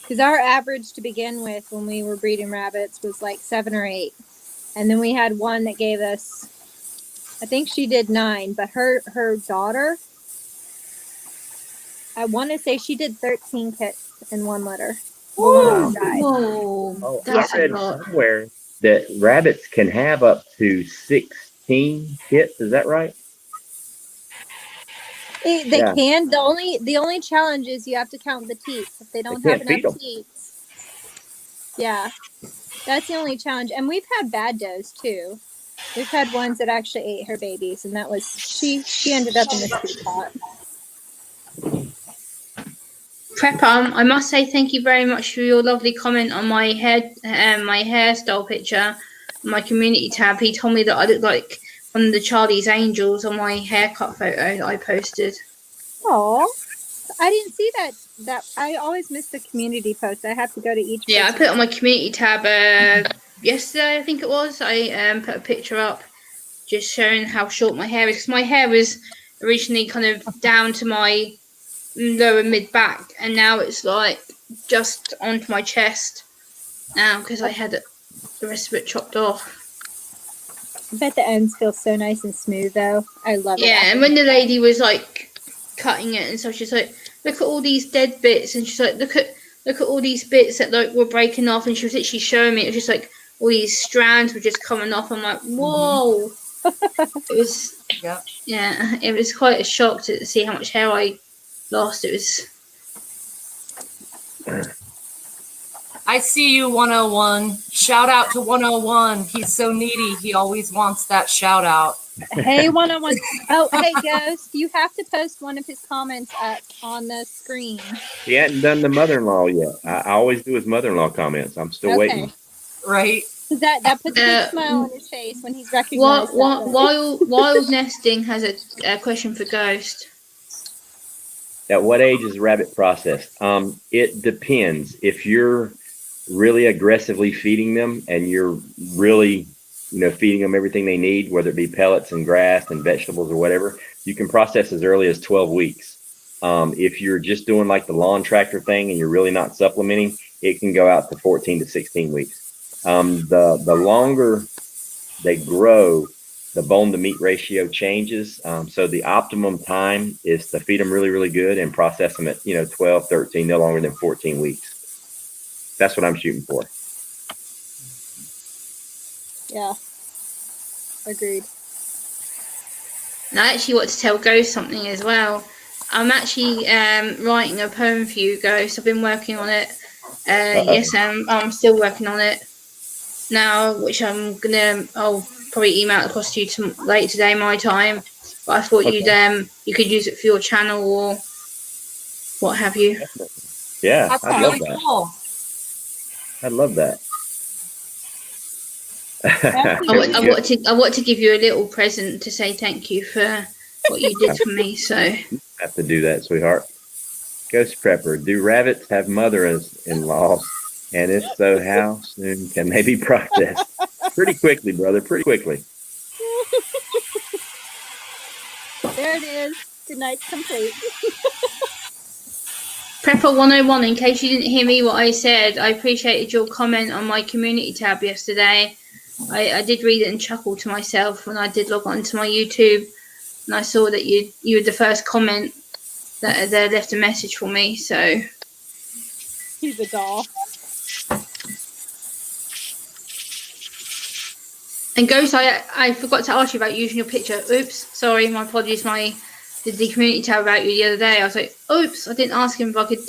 Because our average to begin with when we were breeding rabbits was like 7 or 8. And then we had one that gave us, I think she did 9, but her daughter, I want to say she did 13 kits in one litter. Whoa, I read somewhere that rabbits can have up to 16 kits. Is that right? They can. The only challenge is you have to count the teats. If they don't have enough teats, yeah, that's the only challenge. And we've had bad does too. We've had ones that actually ate her babies, and that was she ended up in the sweet pot. Prepper, I must say thank you very much for your lovely comment on my hairstyle picture, my community tab. He told me that I look like one of the Charlie's Angels on my haircut photo that I posted. Oh, I didn't see that. I always miss the community post. I have to go to each. Yeah, I put it on my community tab yesterday, I think it was. I put a picture up just showing how short my hair is because my hair was originally kind of down to my lower mid back, and now it's like just onto my chest now because I had the rest of it chopped off. I bet the ends feel so nice and smooth though. I love it. Yeah, and when the lady was like cutting it and stuff, she's like, look at all these dead bits, and she's like, look at all these bits that like were breaking off, and she was literally showing me. It was just like all these strands were just coming off. I'm like, whoa. It was yeah, it was quite a shock to see how much hair I lost. It was. I see you, 101. Shout out to 101. He's so needy. He always wants that shout out. Hey, 101. Oh, hey, Ghost. You have to post one of his comments up on the screen. He hadn't done the mother-in-law yet. I always do his mother-in-law comments. I'm still waiting. Right. That puts a big smile on his face when he's recognized. Wild Nesting has a question for Ghost. At what age is rabbit processed? It depends. If you're really aggressively feeding them and you're really, feeding them everything they need, whether it be pellets and grass and vegetables or whatever, you can process as early as 12 weeks. If you're just doing like the lawn tractor thing and you're really not supplementing, it can go out to 14 to 16 weeks. The longer they grow, the bone to meat ratio changes. So the optimum time is to feed them really, really good and process them at, 12, 13, no longer than 14 weeks. That's what I'm shooting for. Yeah. Agreed. And I actually want to tell Ghost something as well. I'm actually writing a poem for you, Ghost. I've been working on it. Yes, I'm still working on it now, which I'll probably email it across to you later today, my time. But I thought you could use it for your channel or what have you. Yeah, That's I'd really love that. cool. I'd love that. I want to give you a little present to say thank you for what you did for me. So Have to do that, sweetheart. Ghost Prepper, do rabbits have mothers-in-laws? And if so, how soon can they be processed? Pretty quickly, brother, pretty quickly. There it is. Tonight's complete. Prepper 101, in case you didn't hear me what I said, I appreciated your comment on my community tab yesterday. I did read it and chuckle to myself when I did log on to my YouTube, and I saw that you were the first comment that they left a message for me. So He's a doll. And Ghost, I forgot to ask you about using your picture. Oops, sorry, my apologies. Did the community tab about you the other day. I was like, oops, I didn't ask him if I could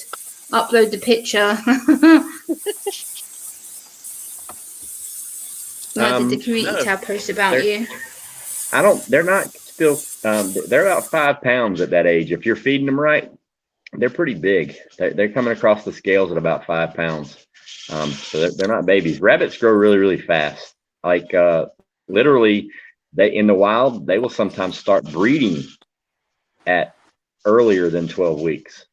upload the picture. I did the community tab post about you. They're not still, they're about 5 pounds at that age. If you're feeding them right, they're pretty big. They're coming across the scales at about 5 pounds. So they're not babies. Rabbits grow really, really fast. Like literally, in the wild, they will sometimes start breeding at earlier than 12 weeks.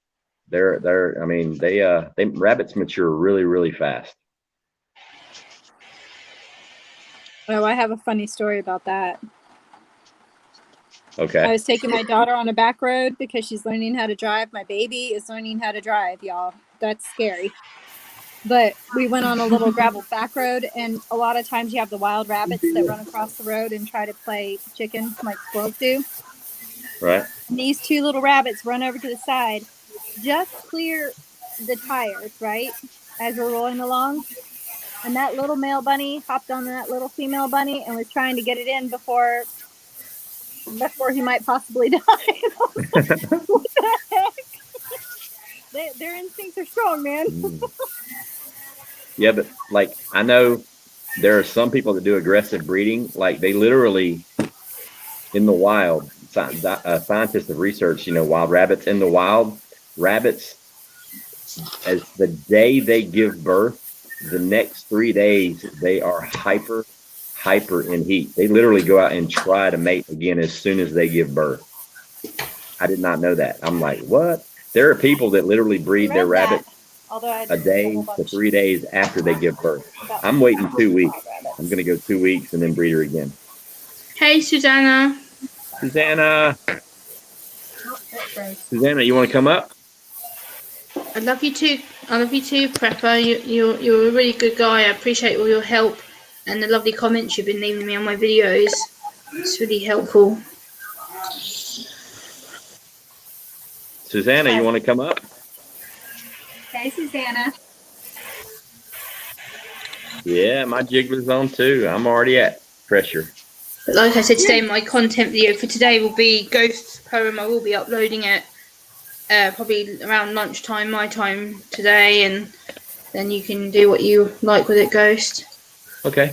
Rabbits mature really, really fast. Oh, I have a funny story about that. Okay. I was taking my daughter on a back road because she's learning how to drive. My baby is learning how to drive, y'all. That's scary. But we went on a little gravel back road, and a lot of times you have the wild rabbits that run across the road and try to play chicken like squirrels do. Right. And these two little rabbits run over to the side, just clear the tires, right, as we're rolling along. And that little male bunny hopped on that little female bunny and was trying to get it in before he might possibly die. What the heck? Their instincts are strong, man. Yeah, but like I know there are some people that do aggressive breeding. Like they literally, in the wild, scientists have researched, wild rabbits in the wild. Rabbits, as the day they give birth, the next 3 days, they are hyper in heat. They literally go out and try to mate again as soon as they give birth. I did not know that. I'm like, what? There are people that literally breed their rabbits a day to 3 days after they give birth. I'm waiting 2 weeks. I'm going to go 2 weeks and then breed her again. Hey, Susanna, you want to come up? I love you too. Prepper. You're a really good guy. I appreciate all your help and the lovely comments you've been leaving me on my videos. It's really helpful. Susanna, you want to come up? Hey, Susanna. Yeah, my jiggler's on too. I'm already at pressure. But like I said today, my content video for today will be Ghost Poem. I will be uploading it probably around lunchtime, my time today, and then you can do what you like with it, Ghost. Okay.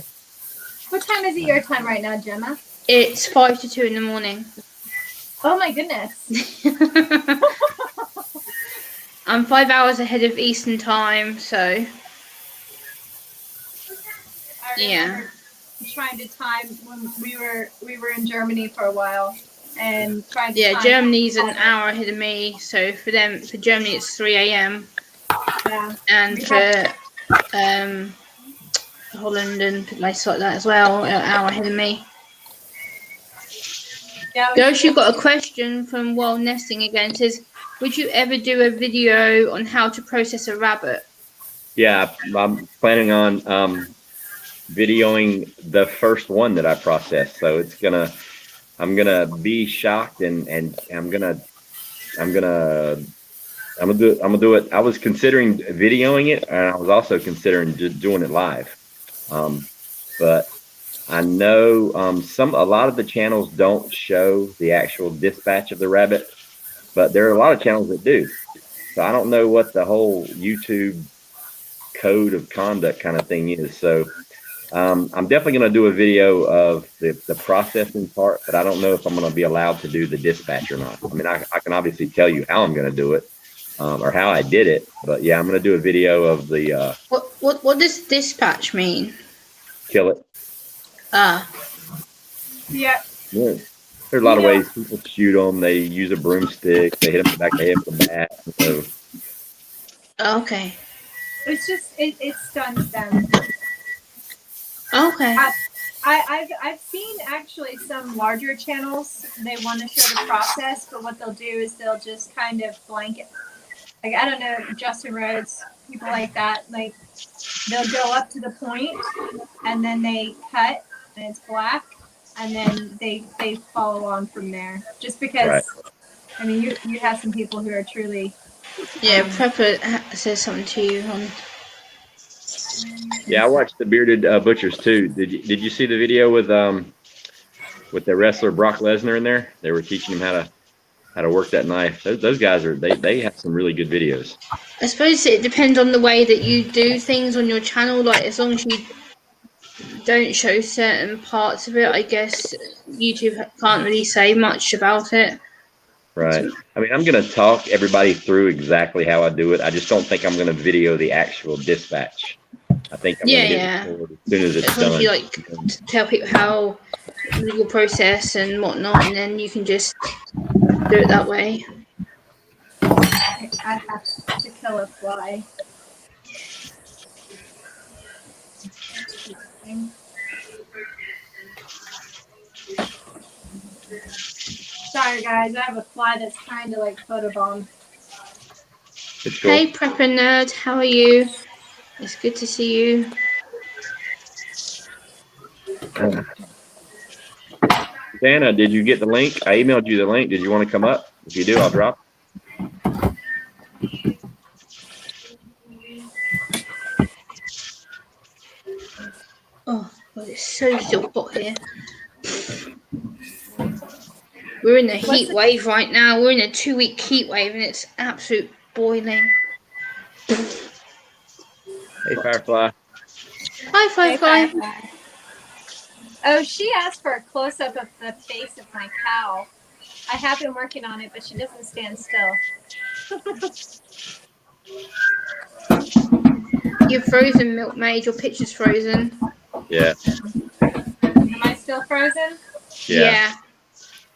What time is it your time right now, Gemma? It's 1 to 2 in the morning. Oh my goodness. I'm 5 hours ahead of Eastern time, so yeah. Trying to time when we were in Germany for a while, and trying to time Germany's an hour ahead of me, so for Germany it's 3 a.m. Yeah. And for Holland and places like that as well, an hour ahead of me. Yeah, Ghost, you've got a question from Wild Nesting again. It says, would you ever do a video on how to process a rabbit? Yeah, I'm planning on videoing the first one that I processed. So I'm gonna be shocked and I'm gonna do it. I was considering videoing it, and I was also considering just doing it live. But I know a lot of the channels don't show the actual dispatch of the rabbit, but there are a lot of channels that do. So I don't know what the whole YouTube code of conduct kind of thing is. So I'm definitely going to do a video of the processing part, but I don't know if I'm going to be allowed to do the dispatch or not. I mean, I can obviously tell you how I'm going to do it or how I did it, but yeah, I'm going to do a video of the. What does dispatch mean? Kill it. Yeah. Yeah. There's a lot of ways people shoot them. They use a broomstick. They hit them in the back of the head with a bat. So, Okay. It's just it stuns them. Okay. I've seen actually some larger channels. They want to show the process, but what they'll do is they'll just kind of blanket. Like I don't know, Justin Rhodes, people like that. Like they'll go up to the point, and then they cut, and it's black, and then they follow on from there. Just because, right. I mean, you have some people who are truly. Yeah, Prepper says something to you on. Yeah, I watched the bearded butchers too. Did you see the video with the wrestler Brock Lesnar in there? They were teaching him how to work that knife. Those guys they have some really good videos. I suppose it depends on the way that you do things on your channel. Like as long as you don't show certain parts of it, I guess YouTube can't really say much about it. Right. I mean, I'm going to talk everybody through exactly how I do it. I just don't think I'm going to video the actual dispatch. I think I'm going to hit record as soon as it's as long done. as you like tell people how your process and whatnot, and then you can just do it that way. I have to kill a fly. Sorry guys, I have a fly that's trying to like photobomb. It's cool. Hey Prepper Nerd, how are you? It's good to see you. Susanna, did you get the link? I emailed you the link. Did you want to come up? If you do, I'll drop. Oh, God, it's so still hot here. We're in a heat wave right now. We're in a 2-week heat wave, and it's absolute boiling. Hey, Firefly. Hi, Firefly. Firefly. Oh, she asked for a close-up of the face of my cow. I have been working on it, but she doesn't stand still. You're frozen, Milkmaid. Your picture's frozen. Yeah. Am I still frozen? Yeah.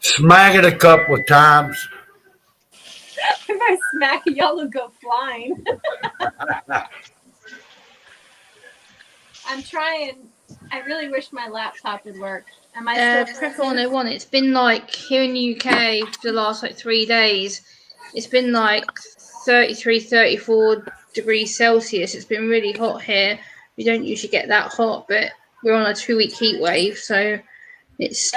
Smack it a couple of times. If I smack it, y'all will go flying. I'm trying. I really wish my laptop would work. Am I still Prepper 101, it's been like, here in the UK for the last like 3 days, it's been like 33, 34 degrees Celsius. It's been really hot here. We don't usually get that hot, but we're on a 2-week heat wave, so it's...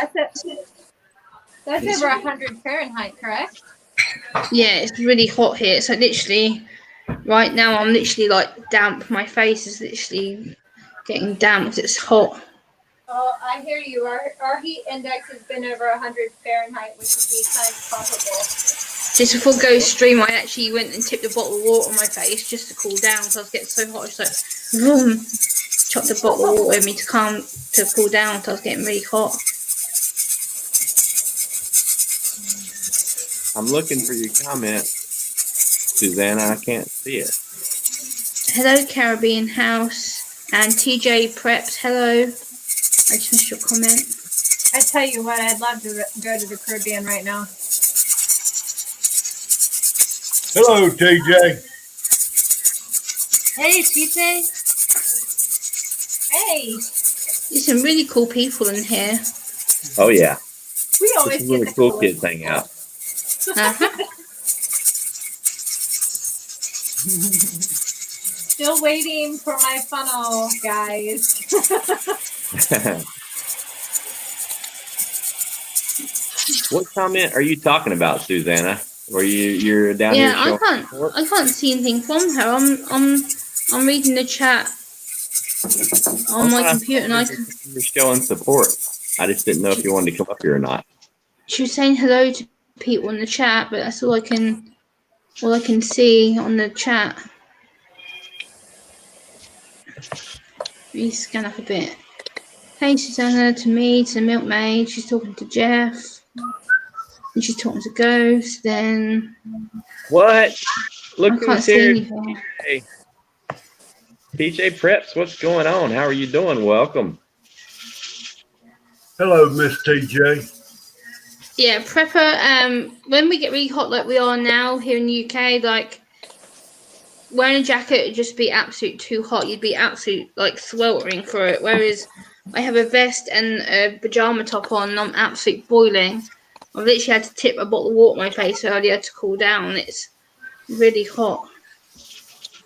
That's over 100 Fahrenheit, correct? Yeah, it's really hot here. So literally, right now I'm literally like damp. My face is literally getting damp because it's hot. Oh, I hear you. Our heat index has been over 100 Fahrenheit, which would be kind of comparable. Just before Ghost Stream, I actually went and tipped a bottle of water on my face just to cool down because I was getting so hot. I was like, vroom, chucked a bottle of water in me to cool down because I was getting really hot. I'm looking for your comment, Susanna. I can't see it. Hello, Caribbean House and TJ Preps. Hello. I just missed your comment. I tell you what, I'd love to go to the Caribbean right now. Hello, TJ. Hey, TJ. Hey, There's some really cool people in here. Oh yeah. we always Some get really the cool coolest kids hang out. Uh-huh. Still waiting for my funnel, guys. What comment are you talking about, Susanna? Were you're down here? Yeah, I can't see anything from her. I'm reading the chat on my computer, and You're showing support. I just didn't know if you wanted to come up here or not. she was saying hello to people in the chat, but that's all I can see on the chat. Let me scan up a bit. Hey, Susanna, to me, to the Milkmaid. She's talking to Jeff. And she's talking to Ghost. Then What? Look I can't who's see here. anything. Hey, PJ Preps, what's going on? How are you doing? Welcome. Hello, Miss TJ. Yeah, prepper. When we get really hot like we are now here in the UK, like wearing a jacket would just be absolute too hot. You'd be absolute like sweltering for it. Whereas I have a vest and a pajama top on, and I'm absolute boiling. I literally had to tip a bottle of water on my face earlier to cool down. It's really hot.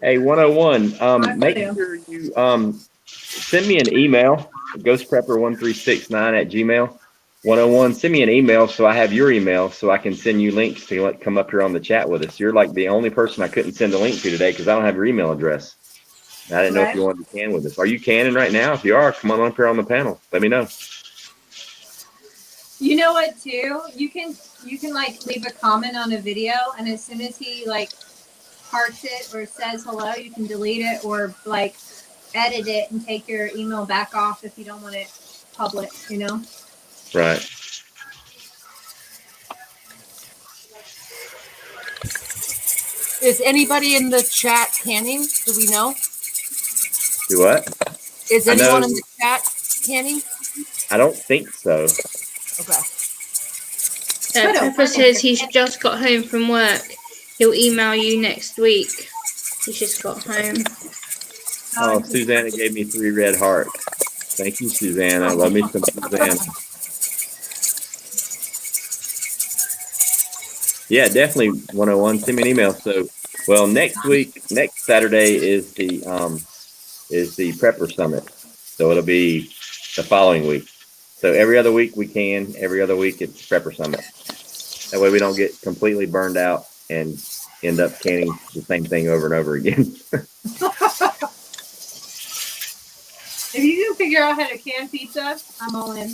Hey, 101. I Make feel you. sure you send me an email, ghostprepper1369 at Gmail. 101, send me an email so I have your email so I can send you links to like come up here on the chat with us. You're like the only person I couldn't send a link to today because I don't have your email address. And I didn't know if Right. you wanted to can with us. Are you canning right now? If you are, come on up here on the panel. Let me know. You know what too? You can like leave a comment on a video, and as soon as he like hearts it or says hello, you can delete it or like edit it and take your email back off if you don't want it public, you know? Right. Is anybody in the chat canning? Do we know? Do what? Is I anyone know. in the chat canning? I don't think so. Okay. Pepper says he's just got home from work. He'll email you next week. He's just got home. Oh, Susanna gave me 3 red hearts. Thank you, Susanna. Love me some Susanna. Yeah, definitely 101. Send me an email. So, well, next Saturday is the Prepper Summit. So it'll be the following week. So every other week we can. Every other week it's Prepper Summit. That way we don't get completely burned out and end up canning the same thing over and over again. If you can figure out how to can pizza, I'm all in.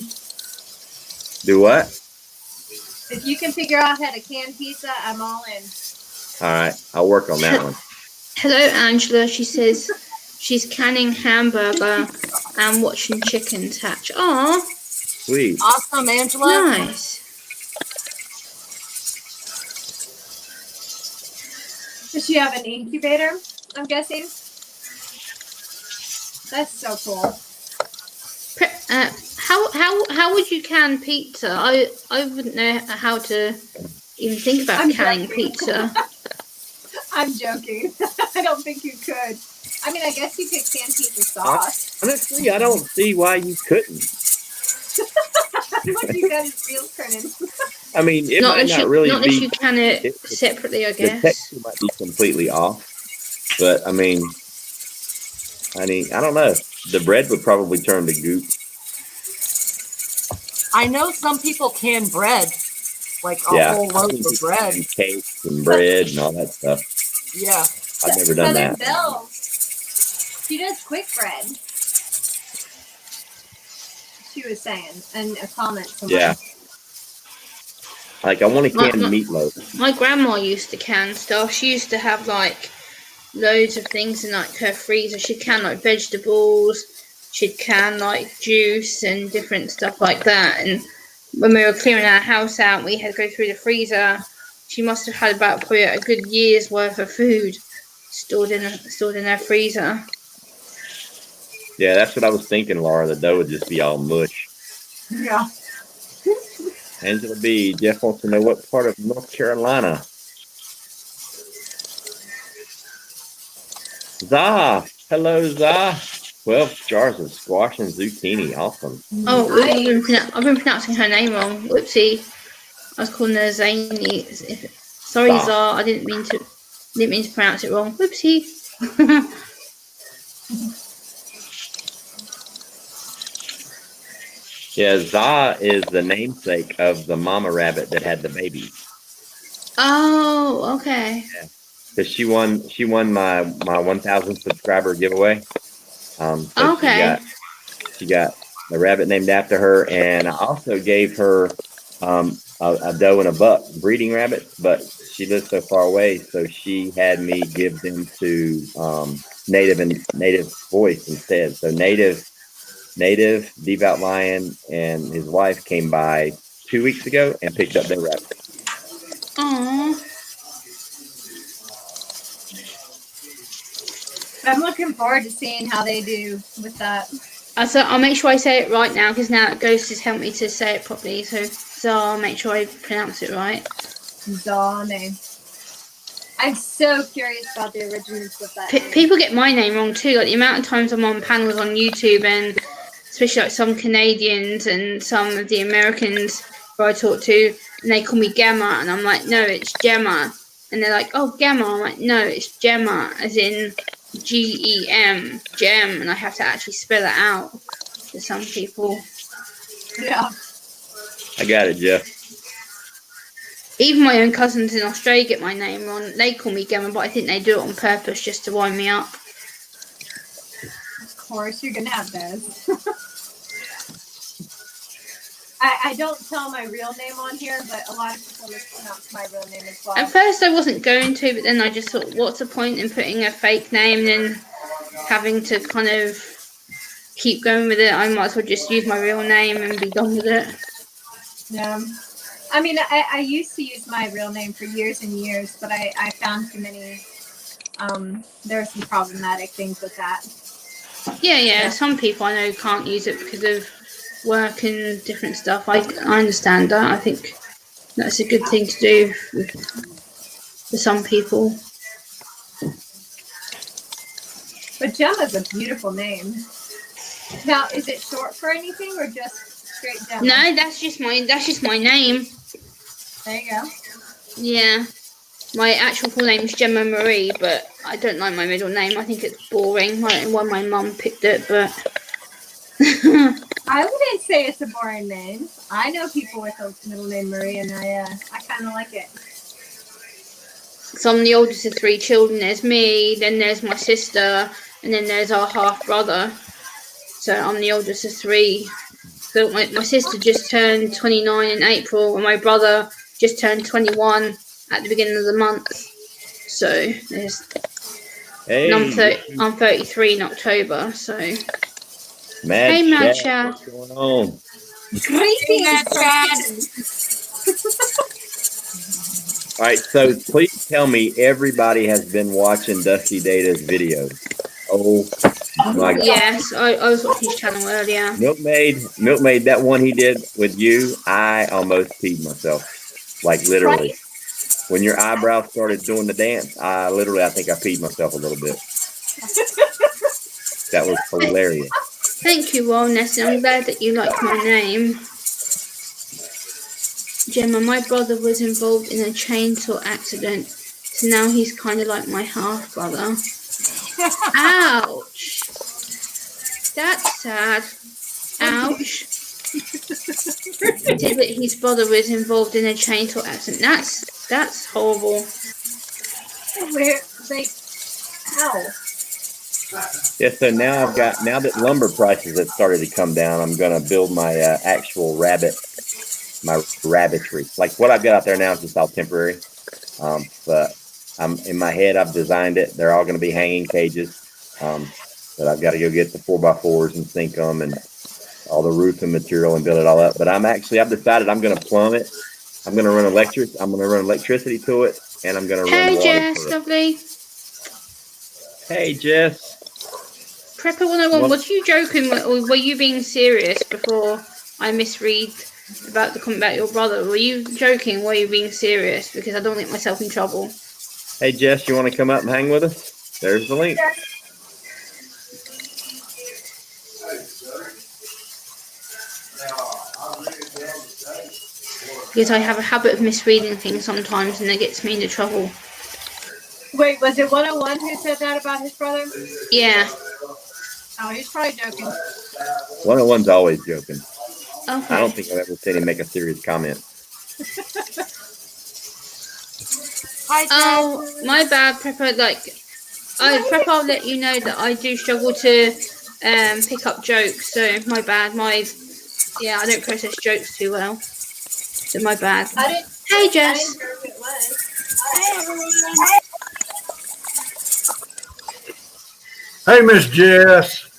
Do what? If you can figure out how to can pizza, I'm all in. All right, I'll work on that one. Hello, Angela. She says she's canning hamburger and watching chickens hatch. Aw, Sweet. Awesome, Angela. nice. Does she have an incubator? I'm guessing. That's so cool. How would you can pizza? I wouldn't know how to even think about canning pizza. I'm joking. I don't think you could. I mean, I guess you could can pizza sauce. Honestly, I don't see why you couldn't. What you got is real turning. I mean, it Not might unless not you, really not be. unless you can it separately, I The guess. texture might be completely off, but I mean, I don't know. The bread would probably turn to goop. I know some people can bread, like a Yeah, whole loaf of bread. And cakes and bread and all that stuff. Yeah. I've never done Southern that. Belle, she does quick bread. She was saying in a comment somewhere. Yeah. Like I want to can meatloaf. My grandma used to can stuff. She used to have like loads of things in like her freezer. She'd can like vegetables. She'd can like juice and different stuff like that. And when we were clearing our house out, we had to go through the freezer. She must have had about probably a good year's worth of food stored in her freezer. Yeah, that's what I was thinking, Laura. The dough would just be all mush. Yeah. Angela B. Jeff wants to know what part of North Carolina. Zah. Hello, Zah. 12 jars of squash and zucchini. Awesome. Oh, I've been pronouncing her name wrong. Whoopsie. I was calling her Zany. Sorry, Zah. I didn't mean to pronounce it wrong. Whoopsie. Yeah, Zah is the namesake of the mama rabbit that had the baby. Oh, okay. Yeah, because she won my 1,000 subscriber giveaway. So okay. She got a rabbit named after her, and I also gave her a doe and a buck breeding rabbits, but she lives so far away, so she had me give them to Native Voice instead. So Native, Devout Lion, and his wife came by 2 weeks ago and picked up their rabbit. Aww. I'm looking forward to seeing how they do with that. So I'll make sure I say it right now because now Ghost has helped me to say it properly. So I'll make sure I pronounce it right. Zane. I'm so curious about the origins of that name. People get my name wrong too. Like the amount of times I'm on panels on YouTube, and especially like some Canadians and some of the Americans who I talk to, and they call me Gemma, and I'm like, no, it's Gemma. And they're like, oh, Gemma. I'm like, no, it's Gemma, as in Gem, gem, and I have to actually spell it out to some people. Yeah. I got it, Jeff. Even my own cousins in Australia get my name wrong. They call me Gemma, but I think they do it on purpose just to wind me up. Of course, you're gonna have those. I don't tell my real name on here, but a lot of people mispronounce my real name as well. At first I wasn't going to, but then I just thought, what's the point in putting a fake name and then having to kind of keep going with it? I might as well just use my real name and be done with it. Yeah. I mean, I used to use my real name for years and years, but I found too many, there are some problematic things with that. Yeah. Some people I know can't use it because of work and different stuff. I understand that. I think that's a good thing to do for some people. But Gemma's a beautiful name. Now, is it short for anything or just straight Gemma? No, that's just my name. There you go. Yeah. My actual full name is Gemma Marie, but I don't like my middle name. I think it's boring. Well, my mum picked it, but I wouldn't say it's a boring name. I know people with a middle name Marie, and I kind of like it. So I'm the oldest of 3 children. There's me, then there's my sister, and then there's our half brother. So I'm the oldest of 3. So my sister just turned 29 in April, and my brother just turned 21 at the beginning of the month. So there's. Hey, And I'm 33 in October. So. Mad Hey, Mad Chat, Chat. what's going on? All right, so please tell me everybody has been watching Dusty Data's videos. Oh my God. Yes, I was watching his channel earlier. Milkmaid, that one he did with you, I almost peed myself. Like literally. Right? When your eyebrows started doing the dance, I think I peed myself a little bit. That was hilarious. Thank you, Wellness. I'm glad that you like my name. Gemma, my brother was involved in a chainsaw accident, so now he's kind of like my half brother. Ouch! That's sad. Ouch! Did that his brother was involved in a chainsaw accident? That's horrible. Ow. Yeah, so now now that lumber prices have started to come down, I'm gonna build my actual my rabbitry. Like what I've got out there now is just all temporary. But I'm in my head, I've designed it. They're all gonna be hanging cages. But I've got to go get the 4x4s and sink them and all the roofing material and build it all up. But I've decided I'm gonna plumb it. I'm gonna run electricity to it, and I'm gonna run water Jess, to it. lovely. Hey, Jess. Prepper 101, was you joking or were you being serious before I misread about the comment about your brother? Were you joking or were you being serious? Because I don't want to get myself in trouble. Hey, Jess, you want to come up and hang with us? There's the link. Because I have a habit of misreading things sometimes and it gets me into trouble. Wait, was it 101 who said that about his brother? Yeah. Oh, he's probably joking. 101's always joking. Okay. I don't think I've ever seen him make a serious comment. Oh, my bad, Prepper. Prepper, I'll let you know that I do struggle to pick up jokes. So my bad. I don't process jokes too well. So my bad. Hey, Jess. I didn't hear who it was. Hey, Miss Jess.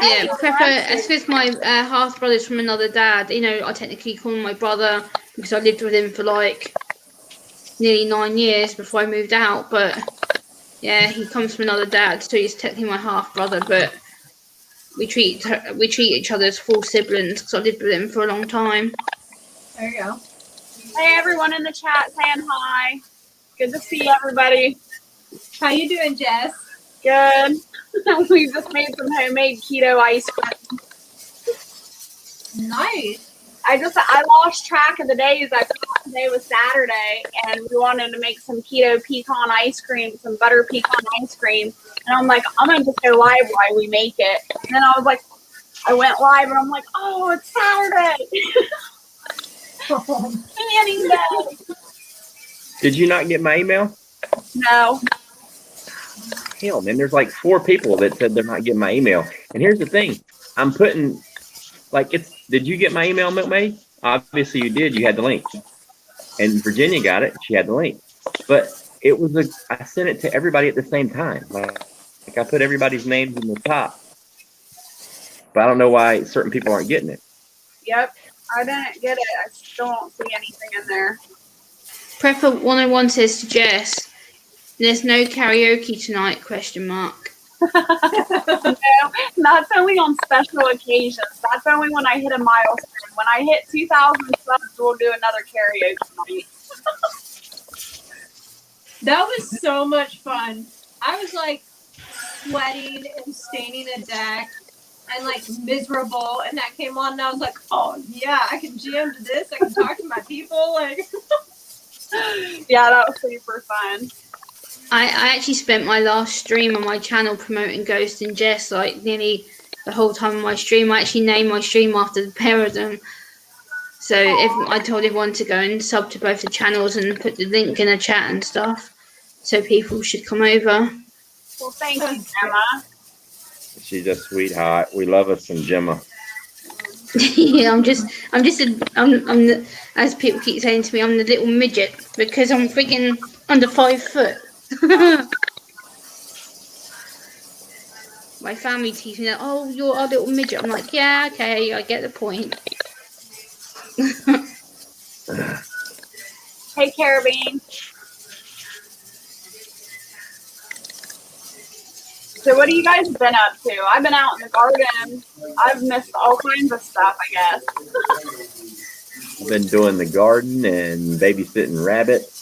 Yeah, Prepper, as with my half brother's from another dad, I technically call him my brother because I lived with him for nearly 9 years before I moved out. But yeah, he comes from another dad, so he's technically my half brother. But we treat each other as full siblings because I lived with them for a long time. There you go. Hey, everyone in the chat saying hi. Good to see everybody. How you doing, Jess? Good. We just made some homemade keto ice cream. Nice. I lost track of the days. I thought today was Saturday, and we wanted to make some keto pecan ice cream, some butter pecan ice cream. And I'm like, I'm gonna just go live while we make it. And then I was like, I went live, and I'm like, oh, it's Saturday. Canning day. Did you not get my email? No. Hell, man, there's like 4 people that said they're not getting my email. And here's the thing. I'm putting, like, did you get my email, Milk Maid? Obviously you did. You had the link. And Virginia got it. She had the link. But it was I sent it to everybody at the same time. Like I put everybody's names in the top. But I don't know why certain people aren't getting it. Yep. I didn't get it. I still don't see anything in there. Prepper 101 says to Jess, "There's no karaoke tonight?" ? No, that's only on special occasions. That's only when I hit a milestone. When I hit 2,000 subs, we'll do another karaoke night. That was so much fun. I was like sweating and staining a deck and like miserable, and that came on, and I was like, oh yeah, I can jam to this. I can talk to my people. Like, Yeah, that was super fun. I actually spent my last stream on my channel promoting Ghost and Jess, like nearly the whole time on my stream. I actually named my stream after the pair of them. So I told everyone to go and sub to both the channels and put the link in the chat and stuff. So people should come over. Well, thank you, Gemma. She's a sweetheart. We love us some Gemma. Yeah, I'm the, as people keep saying to me, I'm the little midget because I'm freaking under 5 foot. My family teases me, oh, you're a little midget. I'm like, yeah, okay, I get the point. Hey, Carabine. So what have you guys been up to? I've been out in the garden. I've missed all kinds of stuff, I guess. I've been doing the garden and babysitting rabbits.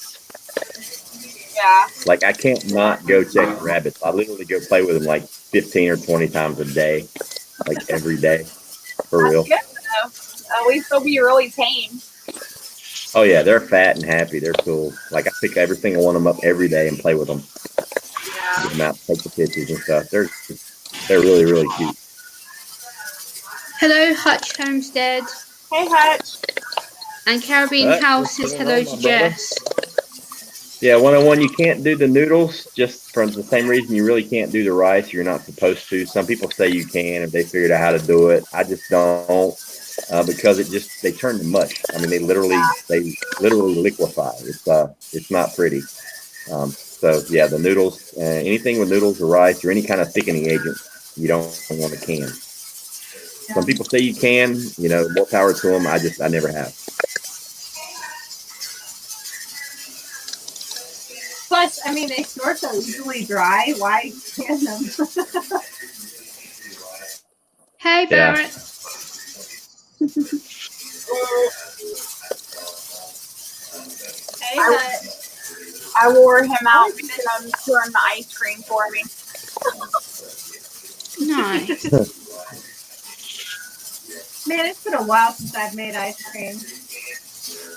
Yeah. Like, I can't not go check rabbits. I literally go play with them like 15 or 20 times a day, like every day, for real. That's good, though. At least they'll be really tame. Oh, yeah, they're fat and happy. They're cool. Like, I pick every single one of them up every day and play with them. Yeah. Get them out, take the pictures and stuff. They're really, really cute. Hello, Hutch Homestead. Hey, Hutch. And Caribbean House says hello to Jess. Yeah, 101, you can't do the noodles just for the same reason you really can't do the rice. You're not supposed to. Some people say you can if they figured out how to do it. I just don't because they turn to mush. I mean, they literally liquefy. It's not pretty. So yeah, the noodles, anything with noodles or rice or any kind of thickening agent, you don't want to can. Some people say you can, more power to them. I never have. plus, I mean, they store so easily dry. Why can them? Hey, Barrett. Hey, Hut. I wore him out because I'm pouring the ice cream for me. Nice. Man, it's been a while since I've made ice cream.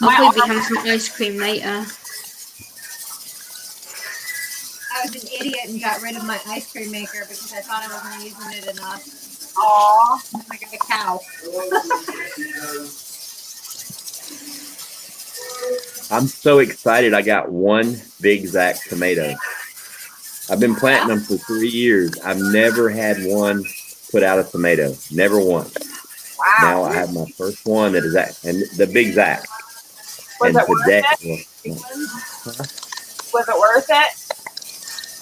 I'll probably be having some ice cream later. I was an idiot and got rid of my ice cream maker because I thought I wasn't using it enough. Aww. Like a cow. I'm so excited. I got one big Zack tomato. I've been planting them for 3 years. I've never had one put out a tomato. Never once. Wow. Now I have my first one that is that, and the big Zack. Was and it worth today, Was it worth it?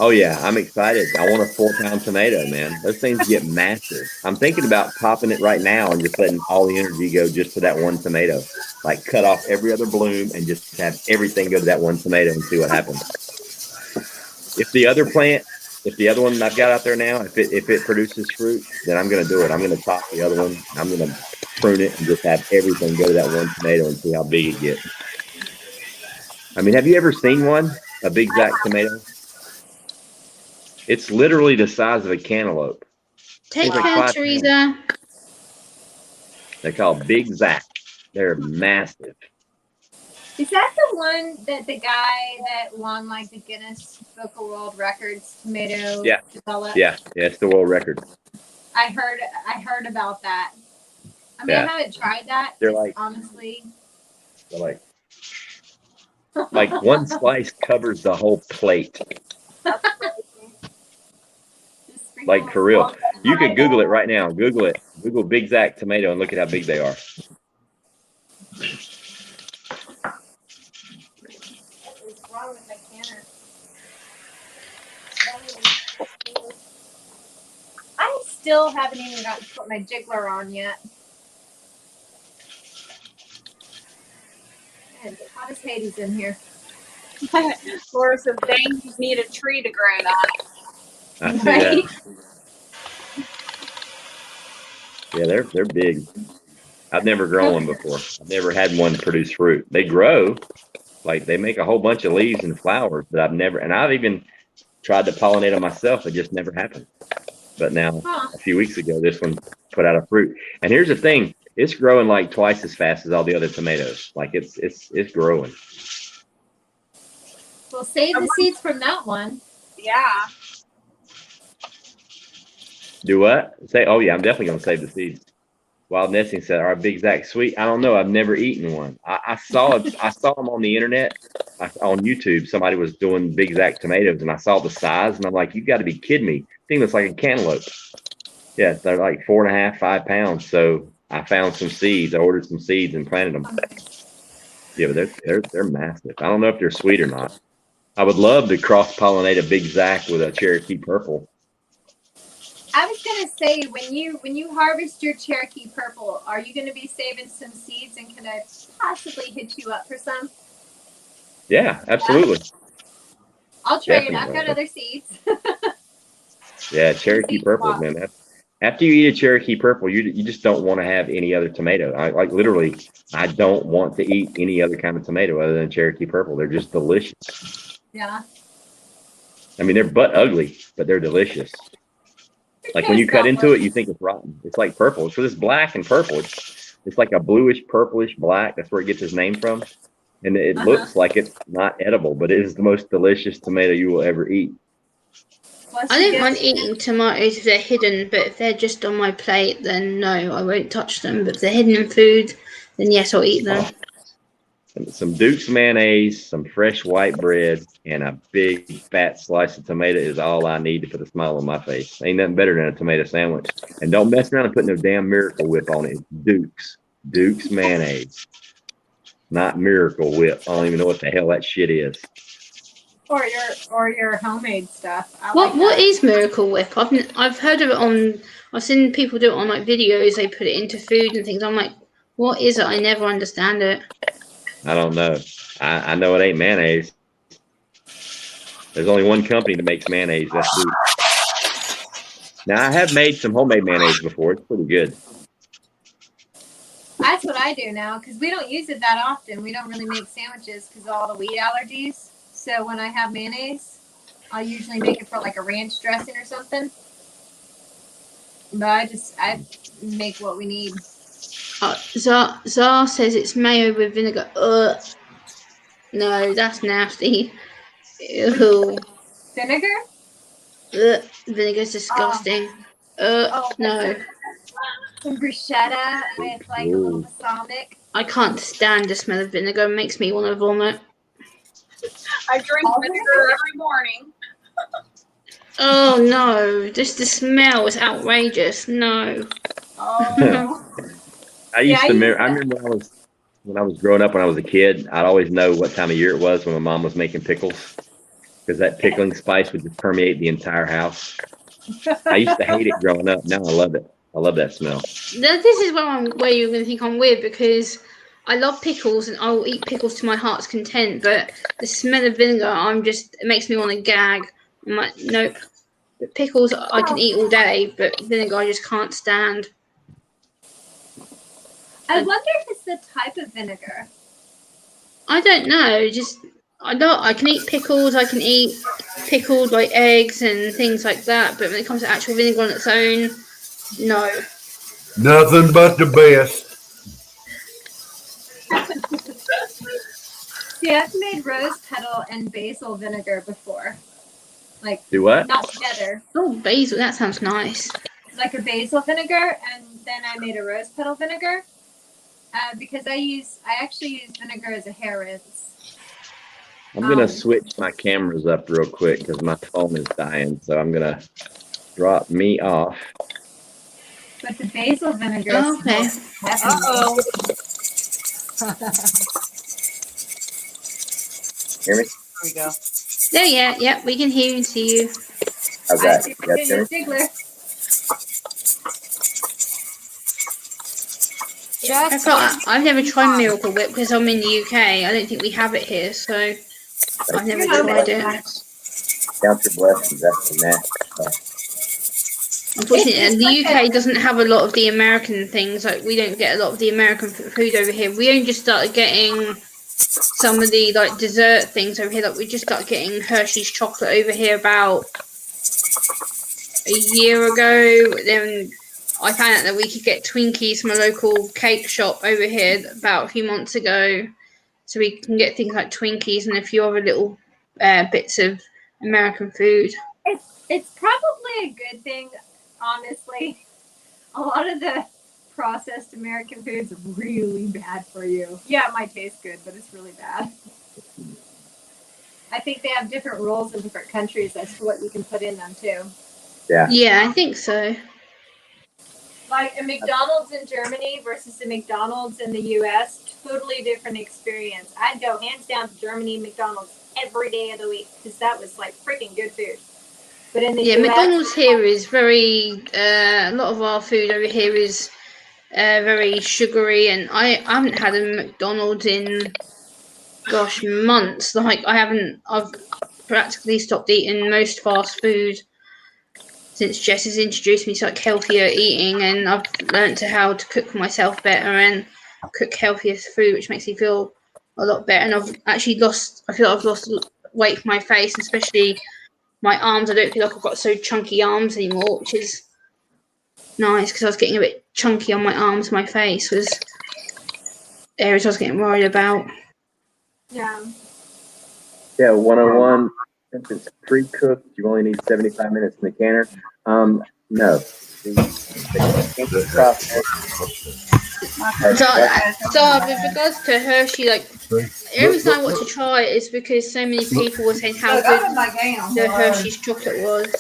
oh yeah, I'm excited. I want a 4-pound tomato, man. Those things get massive. I'm thinking about popping it right now and just letting all the energy go just to that one tomato. Like cut off every other bloom and just have everything go to that one tomato and see what happens. If the other plant if the other one I've got out there now, if it produces fruit, then I'm gonna do it. I'm gonna top the other one. I'm gonna prune it and just have everything go to that one tomato and see how big it gets. I mean, have you ever seen one? A Big Zack tomato? It's literally the size of a cantaloupe. Take It's like care, 5 pounds. Teresa. They're called Big Zack. They're massive. Is that the one that the guy that won like the Guinness Book of World Records tomato developed? Yeah, it's the world record. I heard about that. I mean, I haven't tried that. They're like, honestly. They're like one slice covers the whole plate. Like for real. You could Google it right now. Google it. Google Big Zack tomato and look at how big they are. Wrong with my canner. I still haven't even gotten to put my jiggler on yet. Man, it's hot as Hades in here. Laura says, dang, you need a tree to grow that. I see that. Yeah, they're big. I've never grown one before. I've never had one produce fruit. They grow, like they make a whole bunch of leaves and flowers, but I've even tried to pollinate them myself. It just never happened. But now, a few weeks ago, this one put out a fruit. And here's the thing: it's growing like twice as fast as all the other tomatoes. Like it's growing. Well, save the seeds from that one. Yeah. Do what? Say, oh yeah, I'm definitely gonna save the seeds. Wild Nesting said, "Are Big Zack sweet?" I don't know. I've never eaten one. I saw it. I saw them on the internet, on YouTube. Somebody was doing Big Zack tomatoes, and I saw the size, and I'm like, "You got to be kidding me!" Thing looks like a cantaloupe. Yeah, they're like 4.5, 5 pounds. So I found some seeds. I ordered some seeds and planted them. Yeah, but they're massive. I don't know if they're sweet or not. I would love to cross pollinate a Big Zack with a Cherokee Purple. I was gonna say when you harvest your Cherokee Purple, are you gonna be saving some seeds, and can I possibly hit you up for some? Yeah, absolutely. I'll trade. Definitely. I've got other seeds. Yeah, Cherokee Purple, man. After you eat a Cherokee Purple, you just don't want to have any other tomato. Literally, I don't want to eat any other kind of tomato other than Cherokee Purple. They're just delicious. Yeah. I mean, they're butt ugly, but they're delicious. Like when you cut into it, you think it's rotten. It's like purple. So it's black and purple. It's like a bluish, purplish black. That's where it gets its name from. And it looks like it's not edible, but it is the most delicious tomato you will ever eat. I don't mind eating tomatoes if they're hidden, but if they're just on my plate, then no, I won't touch them. But if they're hidden in food, then yes, I'll eat them. Some Duke's mayonnaise, some fresh white bread, and a big fat slice of tomato is all I need to put a smile on my face. Ain't nothing better than a tomato sandwich. And don't mess around and put no damn Miracle Whip on it. It's Duke's mayonnaise, not Miracle Whip. I don't even know what the hell that shit is. Or your homemade stuff. What is Miracle Whip? I've heard of it on. I've seen people do it on like videos. They put it into food and things. I'm like, what is it? I never understand it. I don't know. I know it ain't mayonnaise. There's only one company that makes mayonnaise. That's Duke. Now I have made some homemade mayonnaise before. It's pretty good. That's what I do now because we don't use it that often. We don't really make sandwiches because of all the wheat allergies. So when I have mayonnaise, I'll usually make it for like a ranch dressing or something. But I make what we need. Zar says it's mayo with vinegar. No, that's nasty. Ew. Vinegar? Vinegar's disgusting. No. Some bruschetta with like a little balsamic. I can't stand the smell of vinegar. It makes me want to vomit. I drink vinegar every morning. Oh no, just the smell is outrageous. No. Oh. I remember when I was growing up, when I was a kid, I'd always know what time of year it was when my mom was making pickles, because that pickling spice would just permeate the entire house. I used to hate it growing up. Now I love it. I love that smell. This is where you're going to think I'm weird, because I love pickles and I'll eat pickles to my heart's content, but the smell of vinegar, it makes me want to gag. I'm like, nope. Pickles I can eat all day, but vinegar I just can't stand. I wonder if it's the type of vinegar. I don't know. Just I can eat pickles. I can eat pickled like eggs and things like that. But when it comes to actual vinegar on its own, no. Nothing but the best. See, I've made rose petal and basil vinegar before. Like, Do what? not together. Oh, basil. That sounds nice. Like a basil vinegar, and then I made a rose petal vinegar. Because I actually use vinegar as a hair rinse. I'm gonna switch my cameras up real quick because my phone is dying. So I'm gonna drop me off. But the basil vinegar Oh, okay. is definitely. Hear me? There we go. Yeah. We can hear you and see you. How's I that? see You guys hear me? Ziegler. Just I've never tried Miracle Whip because I'm in the UK. I don't think we have it here, so I've never tried it. Count your blessings. That's the nasty. Unfortunately, the UK doesn't have a lot of the American things. Like, we don't get a lot of the American food over here. We only just started getting some of the like dessert things over here. Like, we just started getting Hershey's chocolate over here about a year ago. Then I found out that we could get Twinkies from a local cake shop over here about a few months ago. So we can get things like Twinkies and a few other little bits of American food. It's probably a good thing, honestly. A lot of the processed American foods are really bad for you. Yeah, it might taste good, but it's really bad. I think they have different rules in different countries as to what you can put in them too. Yeah, I think so. Like a McDonald's in Germany versus a McDonald's in the US, totally different experience. I'd go hands down to Germany McDonald's every day of the week because that was like freaking good food. But in the US, McDonald's here is very. A lot of our food over here is very sugary, and I haven't had a McDonald's in months. Like, I've practically stopped eating most fast food since Jess has introduced me to like healthier eating, and I've learned how to cook myself better and cook healthier food, which makes me feel a lot better. And I've actually I feel like I've lost weight from my face, especially my arms. I don't feel like I've got so chunky arms anymore, which is nice because I was getting a bit chunky on my arms. My face was areas I was getting worried about. yeah. 101. Since it's pre-cooked, you only need 75 minutes in the canner. No. So with regards to Hershey, like, every reason I want to try it is because so many people were saying how good the Hershey's chocolate was.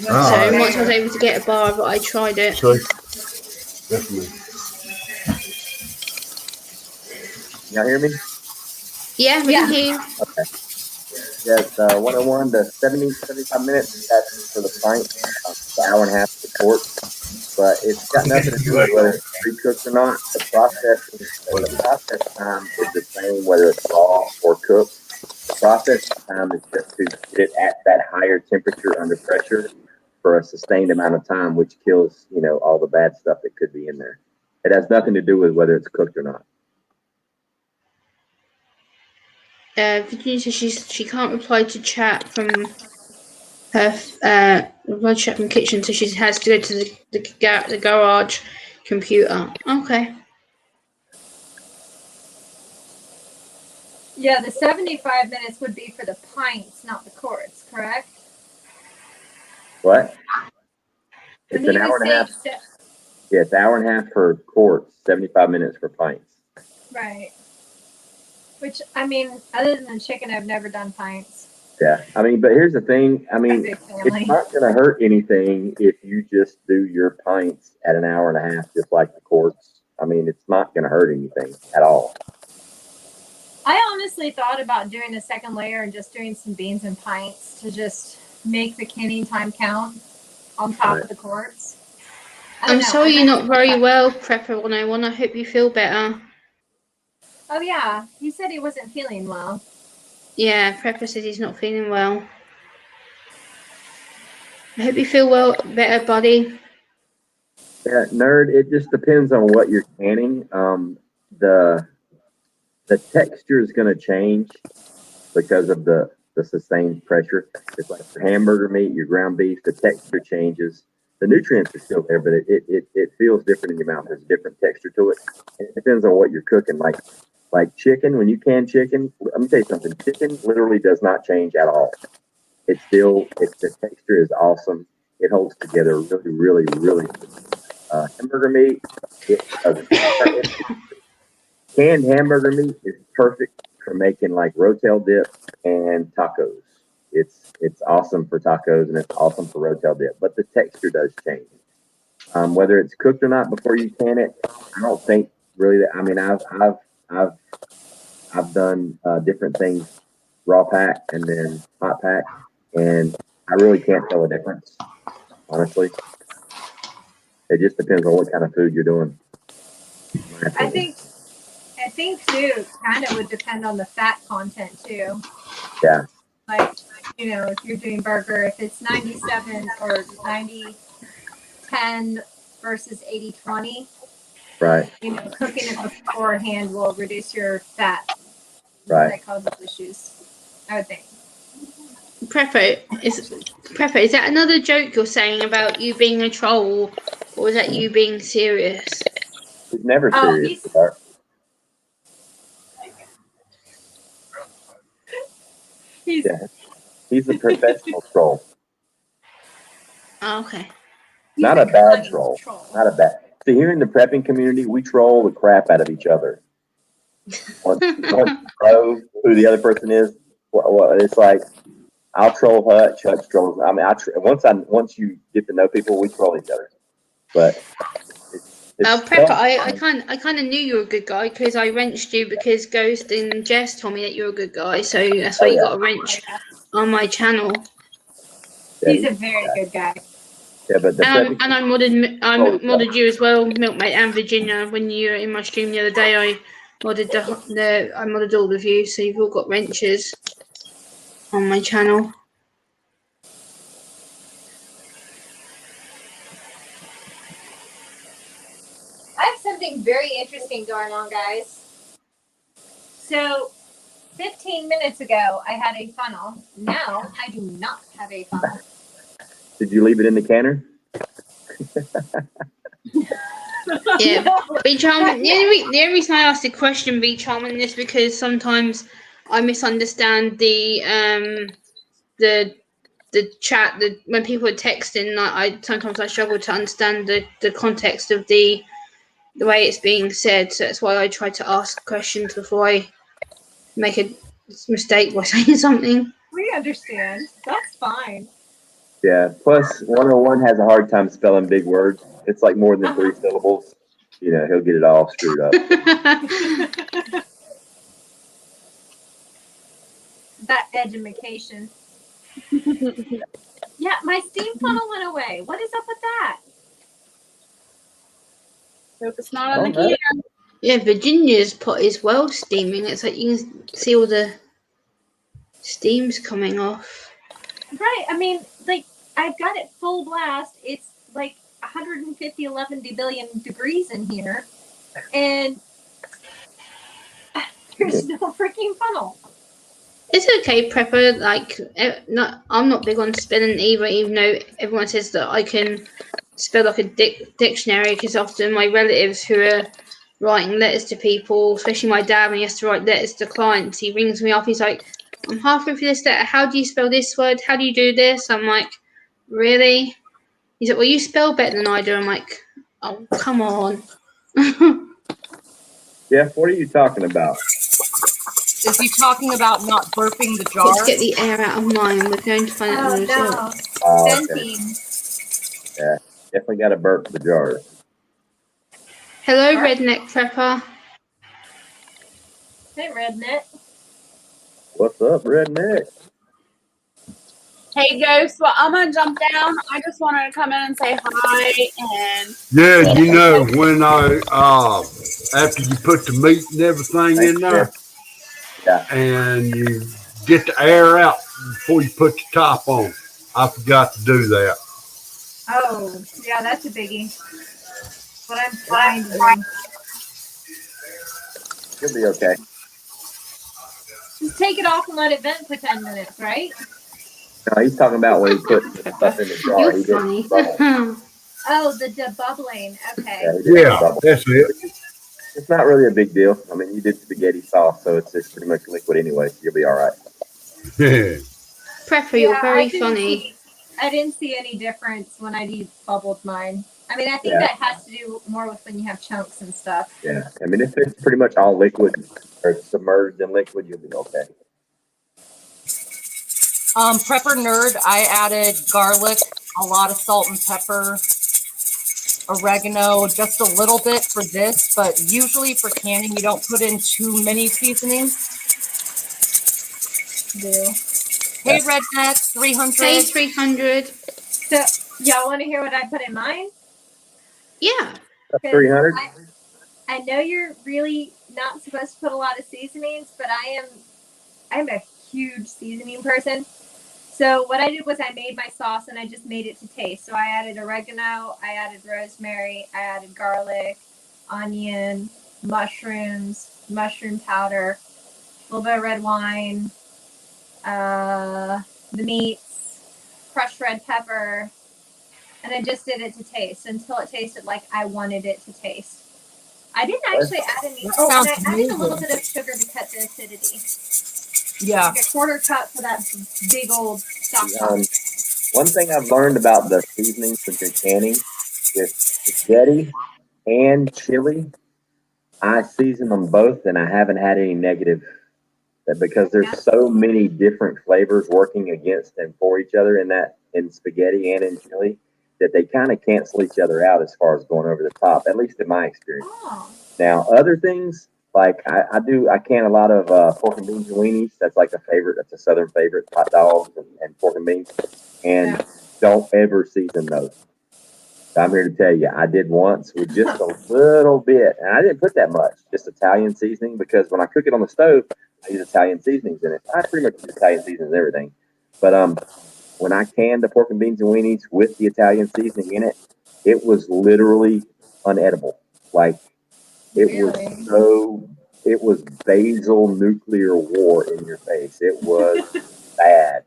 So once I was able to get a bar, but I tried it. Definitely. Y'all hear me? Yeah, we can hear you. Okay. Yes, 101 to 75 minutes. That's for the pint. The hour and a half for the quart. But it's got nothing to do with whether it's pre-cooked or not. The process time is the same whether it's raw or cooked. The process time is just to get it at that higher temperature under pressure for a sustained amount of time, which kills, all the bad stuff that could be in there. It has nothing to do with whether it's cooked or not. Virginia says she can't reply to chat from her reply to chat from kitchen, so she has to go to the garage computer. Okay. Yeah, the 75 minutes would be for the pints, not the quarts, correct? What? It's an hour and a half. Yeah, it's an hour and a half for quarts, 75 minutes for pints. Right. Which, I mean, other than chicken, I've never done pints. Yeah, but here's the thing. It's not going to hurt anything if you just do your pints at an hour and a half, just like the quarts. It's not going to hurt anything at all. I honestly thought about doing a second layer and just doing some beans and pints to just make the canning time count on top of the quarts. I'm sorry you're not very well, Prepper 101. I hope you feel better. Oh, yeah. He said he wasn't feeling well. Yeah, Prepper says he's not feeling well. I hope you feel better, buddy. Yeah, nerd. It just depends on what you're canning. The the texture is going to change because of the sustained pressure. It's like your hamburger meat, your ground beef. The texture changes. The nutrients are still there, but it feels different in your mouth. There's a different texture to it. And it depends on what you're cooking. Like chicken, when you can chicken, let me tell you something. Chicken literally does not change at all. The texture is awesome. It holds together really, really, really. Hamburger meat, it doesn't. Canned hamburger meat is perfect for making like rotel dip and tacos. It's awesome for tacos and it's awesome for rotel dip, but the texture does change. Whether it's cooked or not before you can it, I don't think really that. I mean, I've done different things, raw pack and then hot pack, and I really can't tell a difference. Honestly, it just depends on what kind of food you're doing. I think too, kind of would depend on the fat content too. Yeah. Like, if you're doing burger, if it's 97 or 90-10 versus 80-20, Right. Cooking it beforehand will reduce your fat. Right. That causes issues, I would think. Prepper, is that another joke you're saying about you being a troll, or is that you being serious? He's never serious. He's a professional troll. Oh, okay. Not a bad troll. Not a bad. See, here in the prepping community, we troll the crap out of each other. Once you know who the other person is, it's like I'll troll Hutch. Hutch trolls. I mean, once you get to know people, we troll each other. But Prepper, I kind of knew you were a good guy because I wrenched you because Ghost and Jess told me that you're a good guy, so that's why you got a wrench on my channel. He's a very good guy. Yeah, but I modded you as well, Milkmate and Virginia. When you were in my stream the other day, I modded I modded all of you, so you've all got wrenches on my channel. I have something very interesting going on, guys. So, 15 minutes ago, I had a funnel. Now, I do not have a funnel. Did you leave it in the canner? Yeah, Be Charming. The only reason I asked the question, Be Charming, is because sometimes I misunderstand the chat. When people are texting, sometimes I struggle to understand the context of the way it's being said. So that's why I try to ask questions before I make a mistake by saying something. We understand. That's fine. Yeah. Plus, 101 has a hard time spelling big words. It's like more than 3 syllables. He'll get it all screwed up. That education. Yeah, my Steam funnel went away. What is up with that? Hope it's not on the key. Yeah, Virginia's pot is well steaming. It's like you can see all the steam's coming off. Right. I mean, like, I've got it full blast. It's like 11 billion degrees in here. And there's no freaking funnel. It's okay, Prepper. Like, I'm not big on spelling either, even though everyone says that I can spell like a dictionary, because often my relatives who are writing letters to people, especially my dad, when he has to write letters to clients, he rings me up. He's like, I'm halfway through this letter. How do you spell this word? How do you do this? I'm like, really? He's like, well, you spell better than I do. I'm like, oh, come on. Jeff, what are you talking about? Is he talking about not burping the jar? Let's get the air out of mine. We're going to find out the result. Okay. Yeah, definitely got to burp the jar. Hello, Redneck Prepper. Hey, Redneck. What's up, Redneck? Hey, Ghost. Well, I'm going to jump down. I just wanted to come in and say hi. And Yeah, when after you put the meat and everything in there, and you get the air out before you put the top on. I forgot to do that. Oh, yeah, that's a biggie. What I'm trying to do. You'll be okay. Just take it off and let it vent for 10 minutes, right? No, he's talking about when he put stuff in the jar. You're He funny. didn't bubble. Oh, the debubbling. Okay. Yeah, he didn't Yeah, bubble. that's it. It's not really a big deal. I mean, you did spaghetti sauce, so it's pretty much liquid anyway, so you'll be all right. Prepper, you're Yeah, very funny. I didn't see any difference when I debubbled mine. I mean, I think Yeah. that has to do more with when you have chunks and stuff. Yeah. I mean, if it's pretty much all liquid or submerged in liquid, you'll be okay. Prepper nerd, I added garlic, a lot of salt and pepper, oregano, just a little bit for this, but usually for canning, you don't put in too many seasonings. Do. Hey, Redneck, 300. Say 300. So, y'all want to hear what I put in mine? Yeah. 300. I know you're really not supposed to put a lot of seasonings, but I'm a huge seasoning person. So what I did was I made my sauce and I just made it to taste. So I added oregano, I added rosemary, I added garlic, onion, mushrooms, mushroom powder, a little bit of red wine, the meats, crushed red pepper, and I just did it to taste until it tasted like I wanted it to taste. I didn't actually add any. That Oh, and sounds I added a little amazing. bit of sugar to cut the acidity. Yeah. Like a quarter cup for that big old stock pot. One thing I've learned about the seasonings when you're canning with spaghetti and chili, I season them both, and I haven't had any negative. That because there's so many different flavors working against and for each other in spaghetti and in chili that they kind of cancel each other out as far as going over the top. At least in my experience. Oh. Now, other things like I can a lot of pork and beans and weenies. That's like a favorite. That's a southern favorite. Hot dogs and pork and beans. And don't ever season those. I'm here to tell you, I did once with just a little bit, and I didn't put that much, just Italian seasoning, because when I cook it on the stove, I use Italian seasonings in it. I pretty much use Italian seasonings and everything. But when I canned the pork and beans and weenies with the Italian seasoning in it, it was literally unedible. Like it was basil nuclear war in your face. It was bad.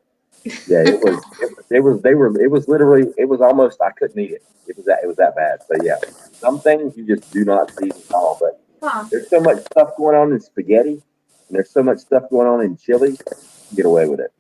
Yeah, it was literally, it was almost, I couldn't eat it. It was that bad. So yeah, some things you just do not season at all, but there's so much stuff going on in spaghetti and there's so much stuff going on in chili, get away with it.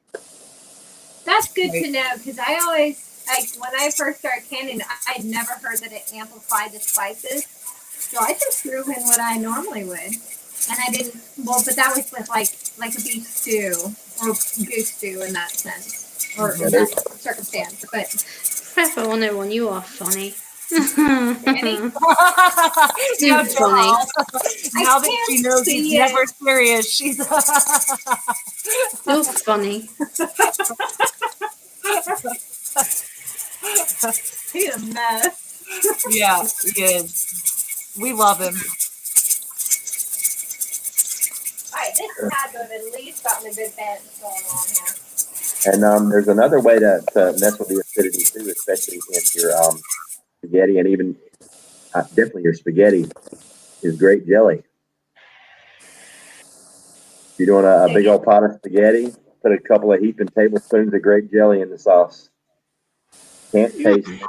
That's good to know, because I always, like, when I first started canning, I'd never heard that it amplified the spices. So I just threw in what I normally would. And I didn't, but that was with like a beef stew or goose stew in that sense. Or in that circumstance. But Prepper 101, you are funny. Annie? Now, funny. now that she knows he's never serious, she's You're funny. He's a mess. Yeah, he is. We love him. Alright, this tab would have at least gotten a good balance going on here. And there's another way to mess with the acidity too, especially in your spaghetti and even definitely your spaghetti, is grape jelly. If you're doing a big old pot of spaghetti, put a couple of heaping tablespoons of grape jelly in the sauce. Can't taste it.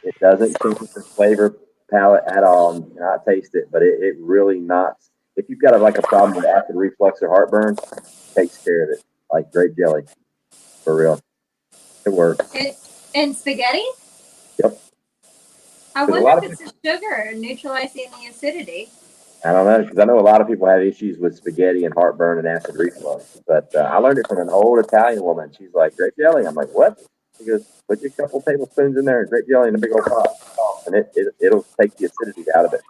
It doesn't change the flavor palette at all. You cannot taste it, but it really knocks. If you've got a problem with acid reflux or heartburn, it takes care of it. Like grape jelly, for real. It works. And spaghetti? Yep. I wonder if it's the sugar neutralizing the acidity. I don't know, because I know a lot of people have issues with spaghetti and heartburn and acid reflux. But I learned it from an old Italian woman. She's like, grape jelly? I'm like, what? She goes, put your couple tablespoons in there and grape jelly in a big old pot. And it'll take the acidity out of it.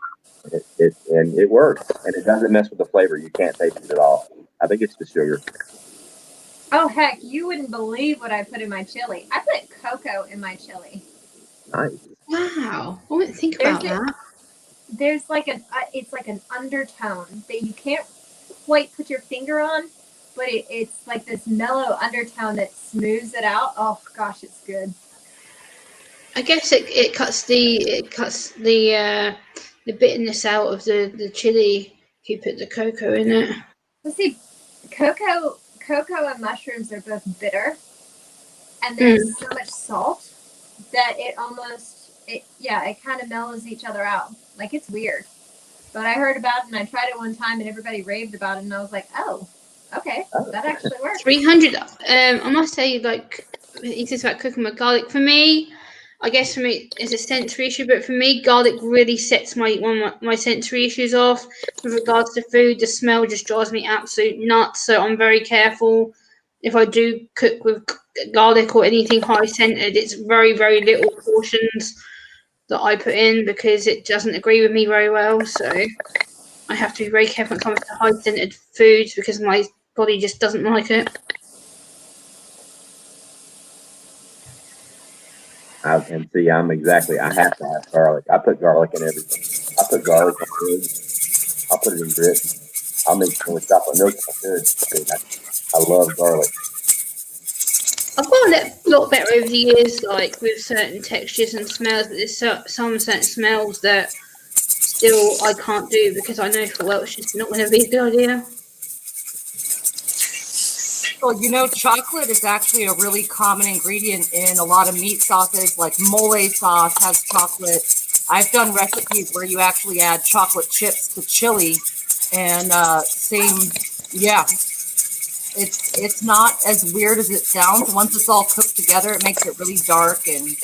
And it works. And it doesn't mess with the flavor. You can't taste it at all. I think it's the sugar. Oh, heck, you wouldn't believe what I put in my chili. I put cocoa in my chili. Nice. Wow. I wouldn't think about that. There's it's like an undertone that you can't quite put your finger on, but it's like this mellow undertone that smooths it out. Oh, gosh, it's good. I guess it cuts the bitterness out of the chili if you put the cocoa in it. Well, see, cocoa and mushrooms are both bitter, and there's so much salt that it kind of mellows each other out. Like, it's weird. But I heard about it and I tried it one time and everybody raved about it and I was like, oh, okay, that actually works. 300. I must say, like, he says about cooking with garlic. For me, I guess for me it's a sensory issue, but for me, garlic really sets my sensory issues off with regards to food. The smell just drives me absolute nuts. So I'm very careful if I do cook with garlic or anything high scented. It's very, very little portions that I put in because it doesn't agree with me very well. So I have to be very careful when it comes to high scented foods because my body just doesn't like it. And see, I have to have garlic. I put garlic in everything. I put garlic in eggs. I'll put it in grits. I'll make it with chocolate milk if I could. I love garlic. I've gotten a lot better over the years, like with certain textures and smells, but there's some certain smells that still I can't do because I know for well it's just not going to be a good idea. Well, chocolate is actually a really common ingredient in a lot of meat sauces, like mole sauce has chocolate. I've done recipes where you actually add chocolate chips to chili, and it's not as weird as it sounds. Once it's all cooked together, it makes it really dark and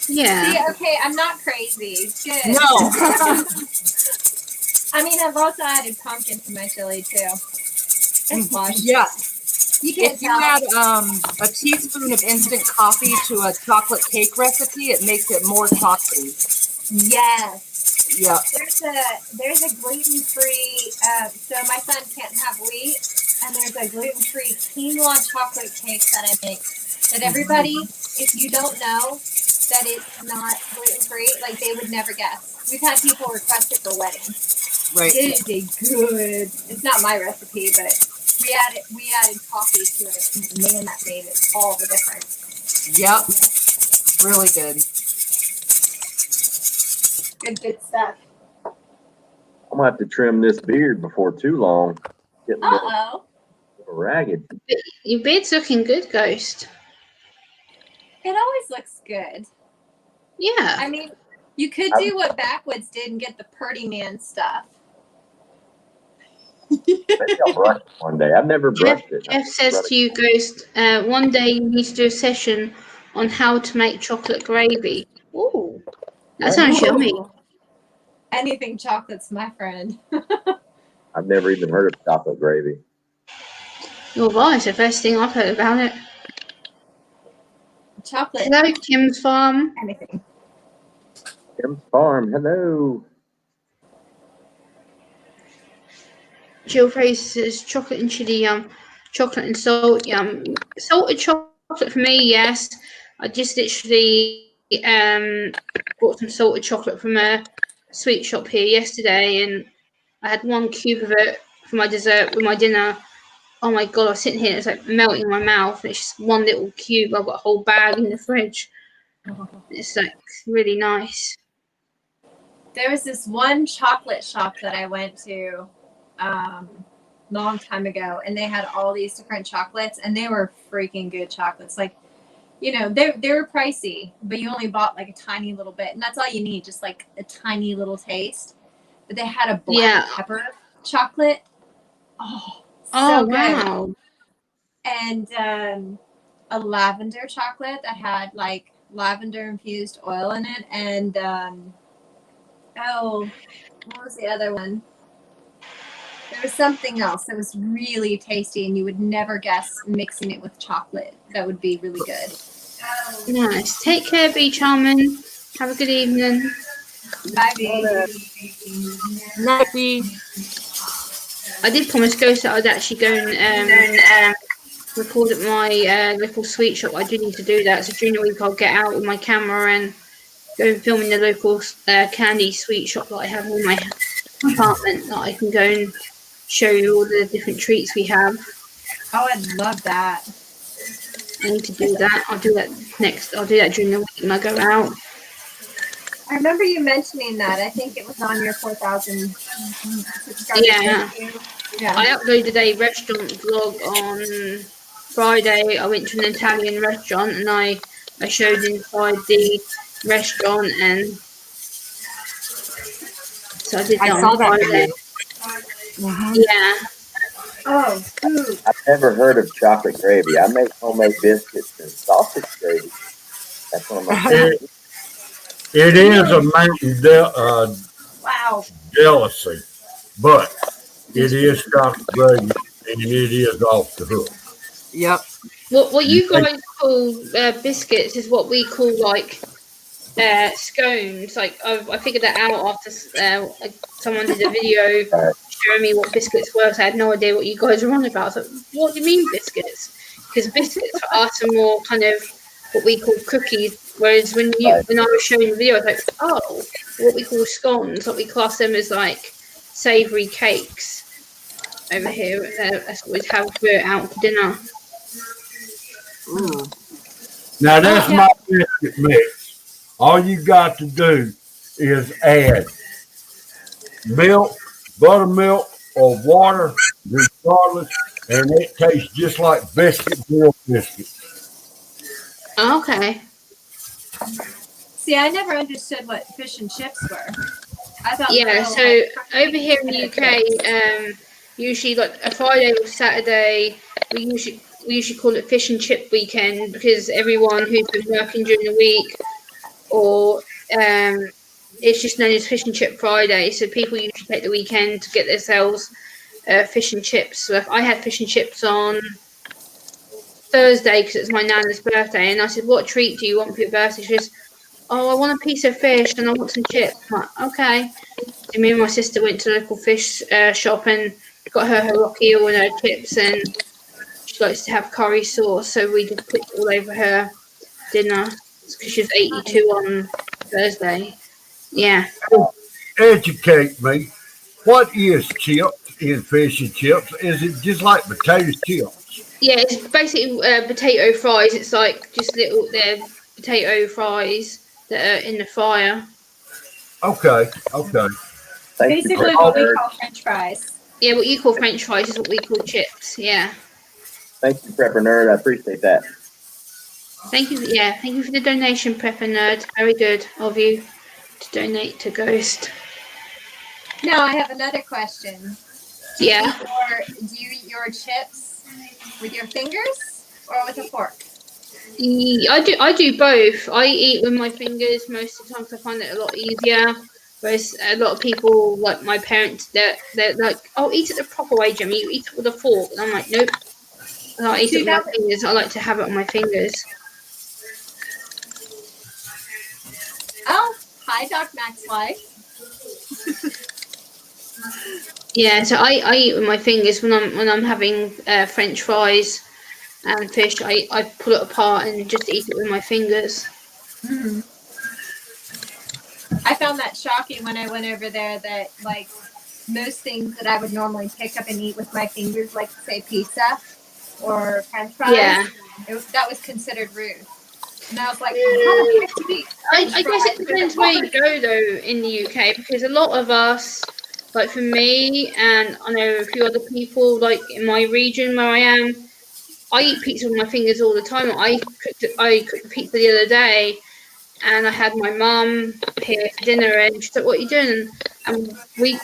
See, okay, I'm not crazy. Good. No. I mean, I've also added pumpkin to my chili too. It's fun. Yeah. You can't If you add a teaspoon of instant coffee to a chocolate cake recipe, it makes it more chocolatey. Yes. Yeah. There's a gluten-free. So my son can't have wheat, and there's a gluten-free quinoa chocolate cake that I make. That everybody, if you don't know that it's not gluten-free, like they would never guess. We've had people request it for weddings. Right. It is a good. It's not my recipe, but we added coffee to it. Man, that made it all the difference. Yep. Really good. Good stuff. I'm gonna have to trim this beard before too long. Getting a little ragged. Your beard's looking good, Ghost. It always looks good. Yeah. I mean, you could do what Backwoods did and get the Purdy Man stuff. Maybe I'll brush it one day. I've never brushed it. Jeff says to you, Ghost, one day you need to do a session on how to make chocolate gravy. Ooh, that sounds yummy. Anything chocolate's my friend. I've never even heard of chocolate gravy. Well, well, it's the first thing I've heard about it. Chocolate. Hello, Kim's Farm. Anything. Kim's Farm, hello. Jill Fraser says chocolate and chili yum, chocolate and salt yum. Salted chocolate for me, yes. I just literally bought some salted chocolate from a sweet shop here yesterday, and I had 1 cube of it for my dessert with my dinner. Oh my god, I was sitting here, it's like melting in my mouth. It's just 1 little cube. I've got a whole bag in the fridge. It's like really nice. There was this one chocolate shop that I went to long time ago, and they had all these different chocolates, and they were freaking good chocolates. Like, they were pricey, but you only bought like a tiny little bit, and that's all you need, just like a tiny little taste. But they had a black pepper chocolate. So good. Wow. And a lavender chocolate that had like lavender infused oil in it, and what was the other one? There was something else that was really tasty, and you would never guess mixing it with chocolate. That would be really good. Nice. Take care, B Charmin. Have a good evening. Bye, baby. Night, B. I did promise Ghost that I'd actually go and record at my local sweet shop. I do need to do that. So during the week, I'll get out with my camera and go and film in the local candy sweet shop that I have in my apartment, that I can go and show you all the different treats we have. Oh, I'd love that. I need to do that. I'll do that next. I'll do that during the week when I go out. I remember you mentioning that. I think it was on your 4,000 subscribers. Yeah. Yeah. I uploaded a restaurant vlog on Friday. I went to an Italian restaurant and I showed inside the restaurant, and so I did that on Friday. Yeah. Oh, food. I've never heard of chocolate gravy. I make homemade biscuits and sausage gravy. That's one of my favorites. It is a mountain Wow. jealousy, but it is chocolate gravy and it is off the hook. Yep. What you guys call biscuits is what we call like scones. Like I figured that out after someone did a video showing me what biscuits were. So I had no idea what you guys were on about. So what do you mean biscuits? Because biscuits for us are more kind of what we call cookies. Whereas when I was showing the video, I was like, oh, what we call scones, what we class them as like savoury cakes over here. That's what we have out for dinner. Now that's my biscuit mix. All you got to do is add milk, buttermilk, or water, regardless, and it tastes just like real biscuits. Okay. See, I never understood what fish and chips were. I thought. Yeah. So over here in the UK, usually like a Friday or Saturday, we usually call it fish and chip weekend because everyone who's been working during the week, or it's just known as Fish and Chip Friday. So people usually take the weekend to get themselves fish and chips. So if I had fish and chips on Thursday because it's my nana's birthday, and I said, "What treat do you want for your birthday?" She goes, "Oh, I want a piece of fish and I want some chips." I'm like, okay. So me and my sister went to the local fish shop and got her rock eel and her chips, and she likes to have curry sauce, so we just put it all over her dinner because she was 82 on Thursday. Yeah. Educate me. What is chips in fish and chips? Is it just like potato chips? Yeah, it's basically potato fries. It's like just little potato fries that are in the fryer. Okay. Basically what we call French fries. Yeah, what you call French fries is what we call chips. Yeah. Thank you, Prepper Nerd. I appreciate that. Thank you. Yeah, thank you for the donation, Prepper Nerd. Very good of you to donate to Ghost. Now I have another question. Do you eat your chips with your fingers or with a fork? I do both. I eat with my fingers most of the time because I find it a lot easier. Whereas a lot of people, like my parents, they're like, "Oh, eat it the proper way, Jimmy. You eat it with a fork." And I'm like, "Nope. I don't eat it with my fingers. I like to have it on my fingers." Oh, hi, Doc Maxfly. Yeah, so I eat with my fingers when I'm having French fries and fish. I pull it apart and just eat it with my fingers. Mm-hmm. I found that shocking when I went over there that like most things that I would normally pick up and eat with my fingers, like say pizza or French fries, that was considered rude. And I was like, how the heck do you eat? I guess it depends where you go though in the UK, because a lot of us, like for me and I know a few other people, like in my region where I am, I eat pizza with my fingers all the time. I cooked pizza the other day, and I had my mum here for dinner, and she's like, "What are you doing?" And we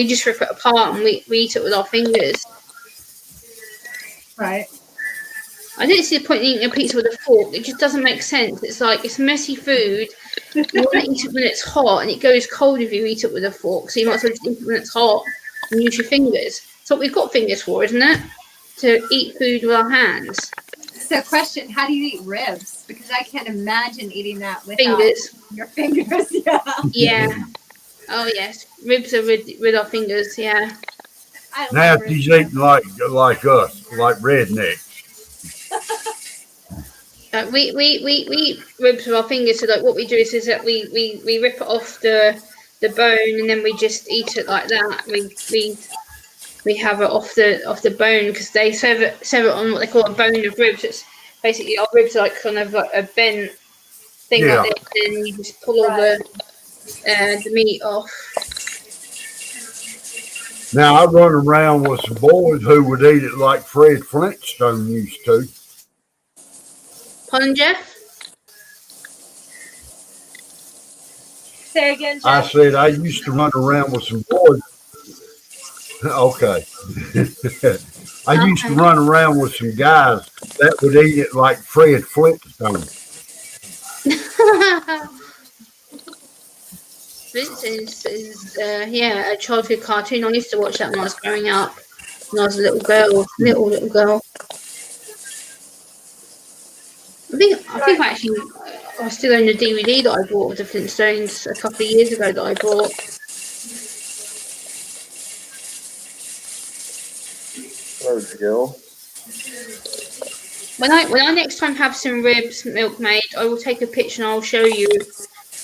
just rip it apart and we eat it with our fingers. Right. I don't see the point in eating a pizza with a fork. It just doesn't make sense. It's like it's messy food. You want to eat it when it's hot, and it goes cold if you eat it with a fork. So you might as well just eat it when it's hot and use your fingers. That's what we've got fingers for, isn't it? To eat food with our hands. So, question: how do you eat ribs? Because I can't imagine eating that without Fingers. your fingers. Yeah. Yeah. Oh yes, ribs are with our fingers. Yeah. Now she's eating like us, like rednecks. We eat ribs with our fingers. So like what we do is that we rip it off the bone and then we just eat it like that. We have it off the bone because they serve it on what they call a bone of ribs. It's basically our ribs are like kind of like a bent thing Yeah. like this, and you just pull all the meat off. Now I run around with some boys who would eat it like Fred Flintstone used to. Pardon, Jeff? Say again, I Jeff. said I used to run around with some boys. Okay. I used to run around with some guys that would eat it like Fred Flintstone. This is a childhood cartoon. I used to watch that when I was growing up, when I was a little girl. I think actually I still own the DVD that I bought of the Flintstones a couple of years ago that I bought. Hello, Jill. When I next time have some ribs, milkmaid, I will take a picture and I'll show you,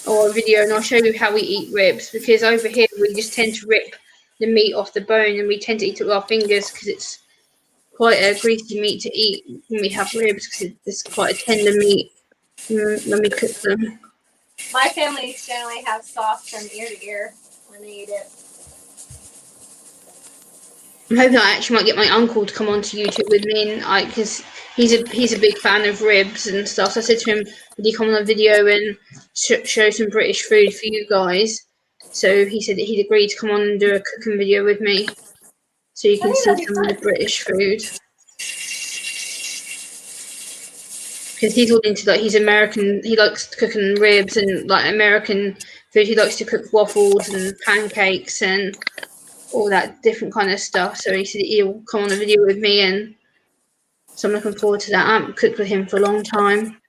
or a video, and I'll show you how we eat ribs, because over here we just tend to rip the meat off the bone and we tend to eat it with our fingers because it's quite a greasy meat to eat when we have ribs, because it's quite a tender meat when we cook them. My family generally have sauce from ear to ear when they eat it. I'm hoping I actually might get my uncle to come onto YouTube with me, and because he's a big fan of ribs and stuff. So I said to him, would he come on a video and show some British food for you guys? So he said that he'd agreed to come on and do a cooking video with me, so you can see some of the British food. Because he's all into he's American. He likes cooking ribs and like American food. He likes to cook waffles and pancakes and all that different kind of stuff. So he said he'll come on a video with me, and so I'm looking forward to that. I haven't cooked with him for a long time.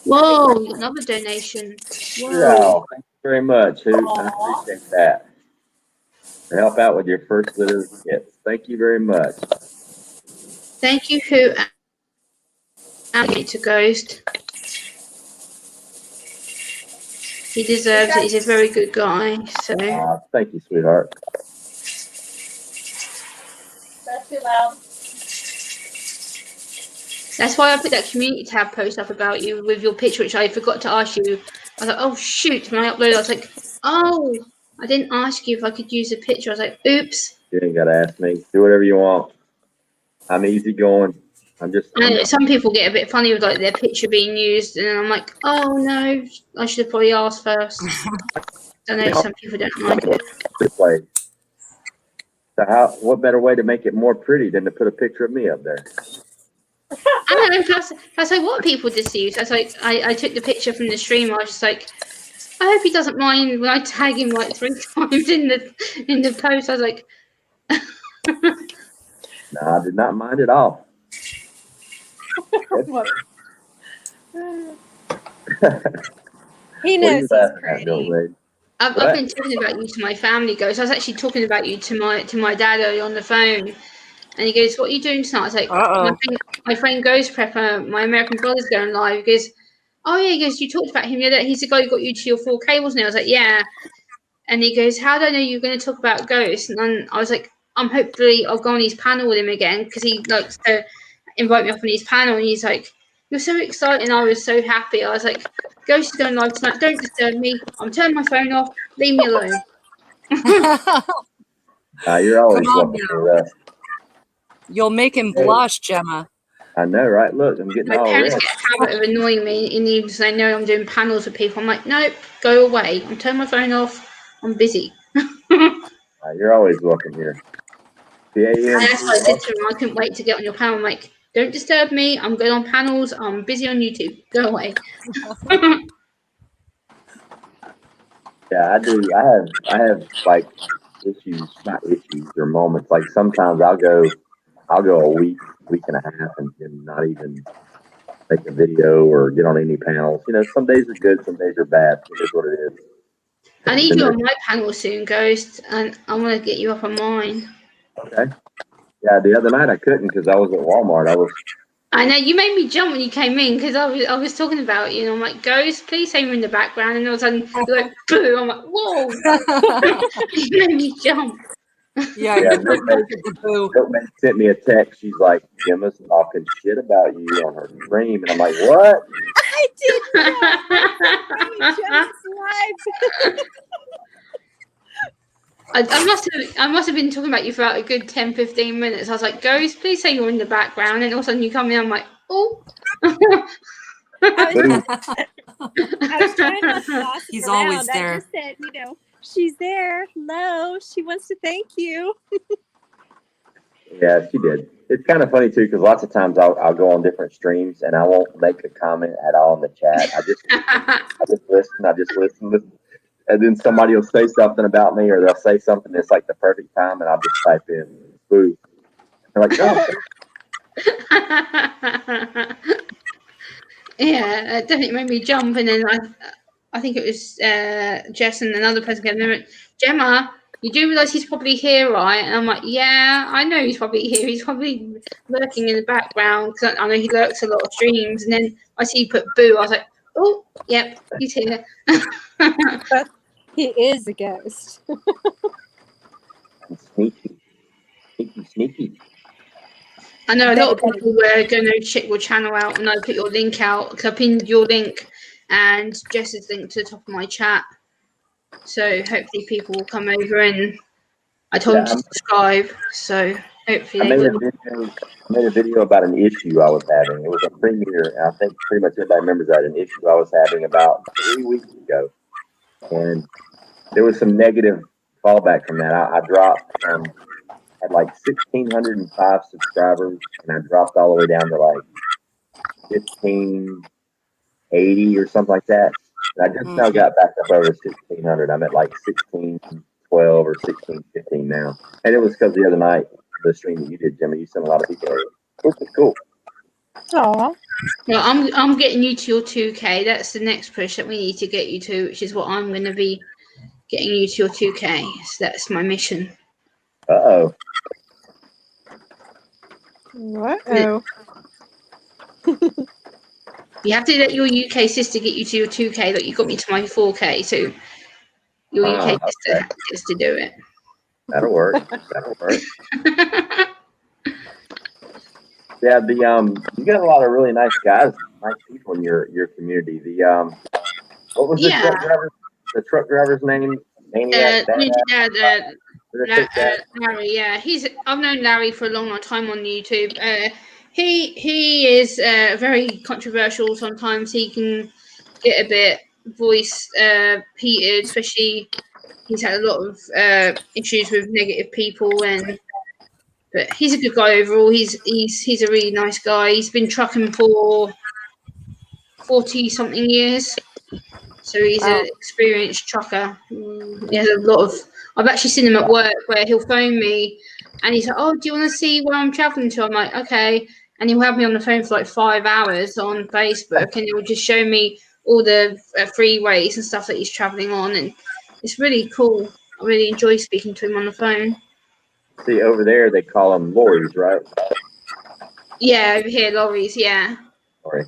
Whoa, another donation. Wow, thank you very much. I appreciate that. To help out with your first litter of kits. Thank you very much. Thank you, who Alligator Ghost. He deserves it. He's a very good guy. So thank you, sweetheart. That's too loud. That's why I put that community tab post up about you with your picture, which I forgot to ask you. I was like, oh shoot, when I uploaded, I was like, oh, I didn't ask you if I could use a picture. I was like, oops. You ain't gotta ask me. Do whatever you want. I'm easy going. Some people get a bit funny with like their picture being used, and I'm like, oh no, I should have probably asked first. I know some people don't like it. So what better way to make it more pretty than to put a picture of me up there? I know, that's like what people deceive. That's like I took the picture from the stream. I was just like, I hope he doesn't mind when I tag him like 3 times in the post. I was like, no, I did not mind at all. He knows he's pretty. I've been talking about you to my family, Ghost. I was actually talking about you to my dad earlier on the phone, and he goes, "What are you doing tonight?" I was like, my friend Ghost Prepper, my American brother's going live." He goes, "Oh yeah," he goes, "You talked about him the other day. He's the guy who got you to your 4K, wasn't he?" I was like, "Yeah." And he goes, "How do I know you're going to talk about Ghost?" And then I was like, I'll go on his panel with him again, because he likes to invite me up on his panel, and he's like, "You're so exciting." I was so happy. I was like, "Ghost is going live tonight. Don't disturb me. I'm turning my phone off. Leave me alone." You're always welcome to You'll make him blush, Gemma. I know, right? Look, I'm getting my all parents red. get a habit of annoying me in the evenings. They know I'm doing panels with people. I'm like, nope, go away. I'm turning my phone off. I'm busy. You're always welcome here. That's what I said to him. I couldn't wait to get on your panel. I'm like, don't disturb me. I'm going on panels. I'm busy on YouTube. Go away. Yeah, I do. I have like issues, not issues or moments. Like sometimes I'll go a week and a half and not even make a video or get on any panels. You know, some days are good, some days are bad. It is what it is. I need you on my panel soon, Ghost, and I want to get you up on mine. Okay. Yeah, the other night I couldn't because I was at Walmart. I know, you made me jump when you came in because I was talking about you, and I'm like, Ghost, please say you're in the background, and all of a sudden you're like, boo! I'm like, whoa! You made me jump. Yeah, Yeah, you're the boo. Milkman sent me a text. She's like, Gemma's talking shit about you on her stream. And I'm like, what? I did not. Gemma's live. I must have been talking about you for about a good 10-15 minutes. I was like, Ghost, please say you're in the background, and all of a sudden you come in, I'm like, oh. I was trying not to boss He's around. always there. I just said, she's there. Hello. She wants to thank you. Yeah, she did. It's kind of funny too, because lots of times I'll go on different streams and I won't make a comment at all in the chat. I just listen, and then somebody will say something about me, or they'll say something that's like the perfect time, and I'll just type in boo. They're like, no. Yeah, it definitely made me jump, and then I think it was Jess and another person came in. Gemma, you do realise he's probably here, right? And I'm like, yeah, I know he's probably here. He's probably lurking in the background because I know he lurks a lot of streams. And then I see you put boo. I was like, oh, yep, he's here. He is a ghost. Sneaky. I know a lot of people were going to check your channel out, and I put your link out because I pinned your link and Jess's link to the top of my chat. So hopefully people will come over, and I told them to subscribe. So hopefully they will. I made a video about an issue I was having. It was a premiere, and I think pretty much everybody remembers that, an issue I was having about 3 weeks ago. And there was some negative fallback from that. I dropped had like 1,605 subscribers, and I dropped all the way down to like 1,580 or something like that. And I just now got back up over 1,600. I'm at like 1,612 or 1,615 now. And it was because the other night, the stream that you did, Jimmy, you sent a lot of people over, which was cool. Aw. Well, I'm getting you to your 2K. That's the next push that we need to get you to, which is what I'm going to be getting you to your 2K. So that's my mission. Uh-oh. Uh-oh. You have to let your UK sister get you to your 2K. Like, you got me to my 4K, so your UK sister has to do it. That'll work. Yeah, you got a lot of really nice guys, nice people in your community. What was the truck driver's name? Maniac Larry, yeah, I've known Larry for a long time on YouTube. He is very controversial. Sometimes he can get a bit voice heated, especially he's had a lot of issues with negative people, but he's a good guy overall. He's a really nice guy. He's been trucking for 40-something years. So he's an experienced trucker. He has a lot of. I've actually seen him at work where he'll phone me, and he's like, "Oh, do you want to see where I'm traveling to?" I'm like, "Okay," and he'll have me on the phone for like 5 hours on Facebook, and he'll just show me all the freeways and stuff that he's traveling on, and it's really cool. I really enjoy speaking to him on the phone. See, over there they call them lorries, right? Yeah, over here lorries. Yeah. Lorry.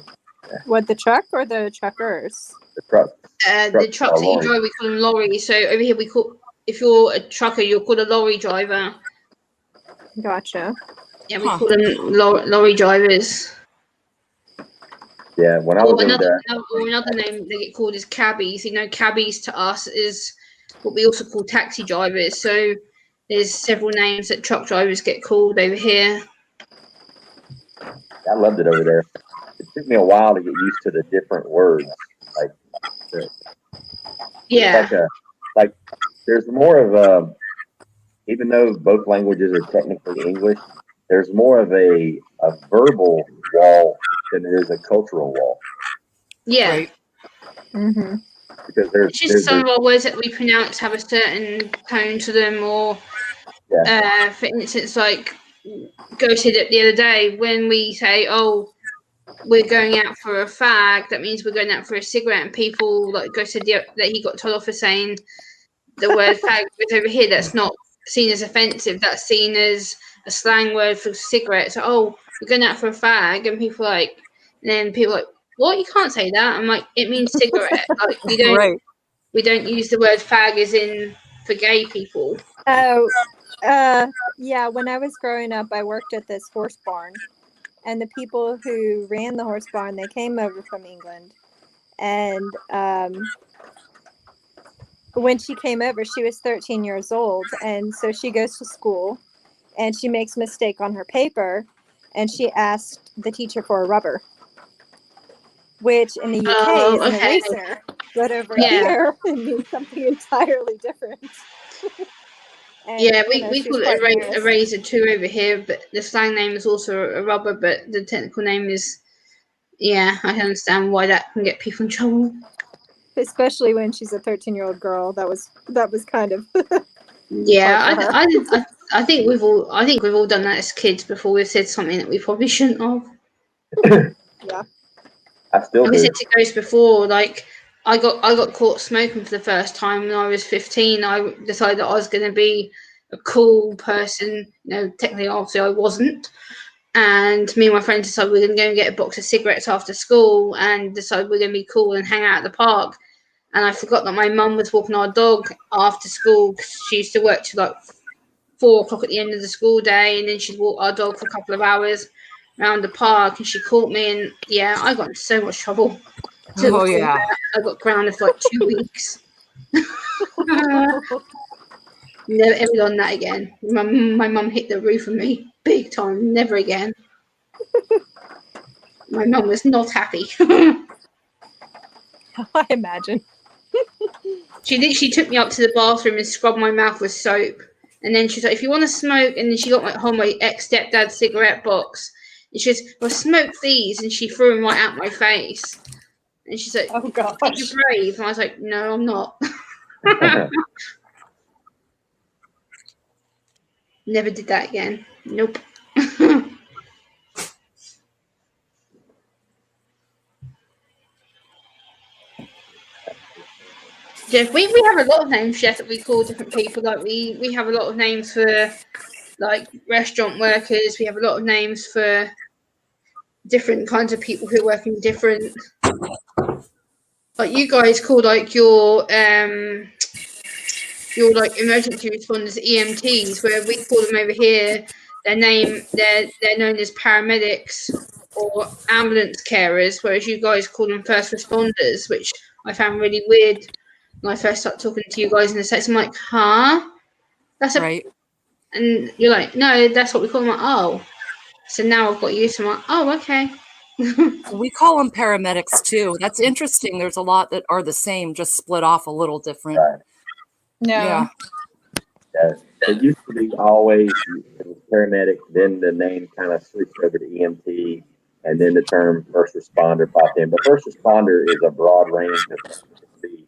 Yeah. What, the truck or the truckers? The truck. The trucks that you drive, we call them lorries. So over here, if you're a trucker, you're called a lorry driver. Gotcha. Yeah, we call them lorry drivers. Yeah, when I was another name they get called is cabbies. You know, cabbies to us is what we also call taxi drivers. So there's several names that truck drivers get called over here. I loved it over there. It took me a while to get used to the different words. Like there's more of a, even though both languages are technically English, there's more of a verbal wall than there is a cultural wall. Yeah. Right. Mm-hmm. Because it's just some of our words that we pronounce have a certain tone to them, or for instance, like Go said it the other day, when we say, "Oh, we're going out for a fag," that means we're going out for a cigarette, and people like Go said that he got told off for saying the word fag. But over here, that's not seen as offensive. That's seen as a slang word for cigarettes. So, "Oh, we're going out for a fag," and people like, and then people like, "What? You can't say that." I'm like, it means cigarette. Like we don't use the word fag as in for gay people. Oh, Yeah, when I was growing up, I worked at this horse barn, and the people who ran the horse barn, they came over from England, and when she came over, she was 13 years old, and so she goes to school, and she makes a mistake on her paper, and she asked the teacher for a rubber, which in the UK is an okay. eraser, but over Yeah. here it means something entirely different. And, Yeah, you know, we she was call quite it embarrassed. eraser too over here, but the slang name is also a rubber, but the technical name is, yeah, I can understand why that can get people in trouble. Especially when she's a 13-year-old girl. That was kind of Yeah, hard for her. I think we've all done that as kids before. We've said something that we probably shouldn't have. Yeah. I still Like I do. said to Ghost before, like I got caught smoking for the first time when I was 15. I decided that I was going to be a cool person. You know, technically, obviously, I wasn't. And me and my friends decided we were going to go and get a box of cigarettes after school and decided we are going to be cool and hang out at the park. And I forgot that my mum was walking our dog after school because she used to work till like 4 o'clock at the end of the school day, and then she'd walk our dog for a couple of hours around the park. And she caught me, and yeah, I got in so much trouble. Oh yeah. I got grounded for like 2 weeks. Never ever done that again. My mum hit the roof of me big time. Never again. My mum was not happy. I imagine. She took me up to the bathroom and scrubbed my mouth with soap. And then she's like, if you want to smoke, and then she got my ex-stepdad's cigarette box. And she goes, well, smoke these. And she threw them right at my face. And she's like, Oh gosh. I think you're brave. And I was like, no, I'm not. Never did that again. Nope. Jeff, we have a lot of names, Jeff, that we call different people. Like we have a lot of names for like restaurant workers. We have a lot of names for different kinds of people who work in different. Like you guys call like your like emergency responders EMTs, where we call them over here. They're known as paramedics or ambulance carers, whereas you guys call them first responders, which I found really weird when I first started talking to you guys in the States. I'm like, huh? That's Right. and you're like, no, that's what we call them. I'm like, oh. So now I've got used to them. I'm like, oh, okay. We call them paramedics too. That's interesting. There's a lot that are the same, just split off a little different. Right. Yeah. It used to be always it was paramedic, then the name kind of switched over to EMT, and then the term first responder popped in. But first responder is a broad range of things. It could be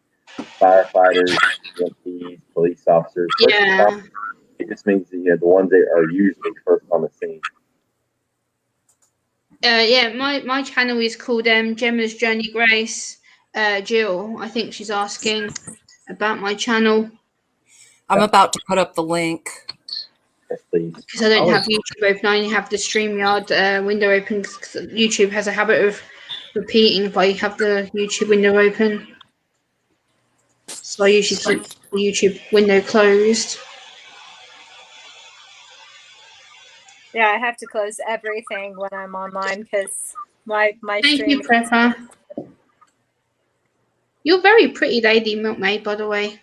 firefighters, EMTs, police officers. First Yeah. responder, it just means that, the ones that are usually first on the scene. Yeah, my channel is called Gemma's Journey Grace. Jill, I think she's asking about my channel. I'm about to put up the link. Yes, please. Because I don't have YouTube open, I only have the StreamYard window open because YouTube has a habit of repeating if I have the YouTube window open. So I usually keep the YouTube window closed. Yeah, I have to close everything when I'm online because my Thank stream. you, Prepper. You're very pretty, Lady Milkmaid, by the way.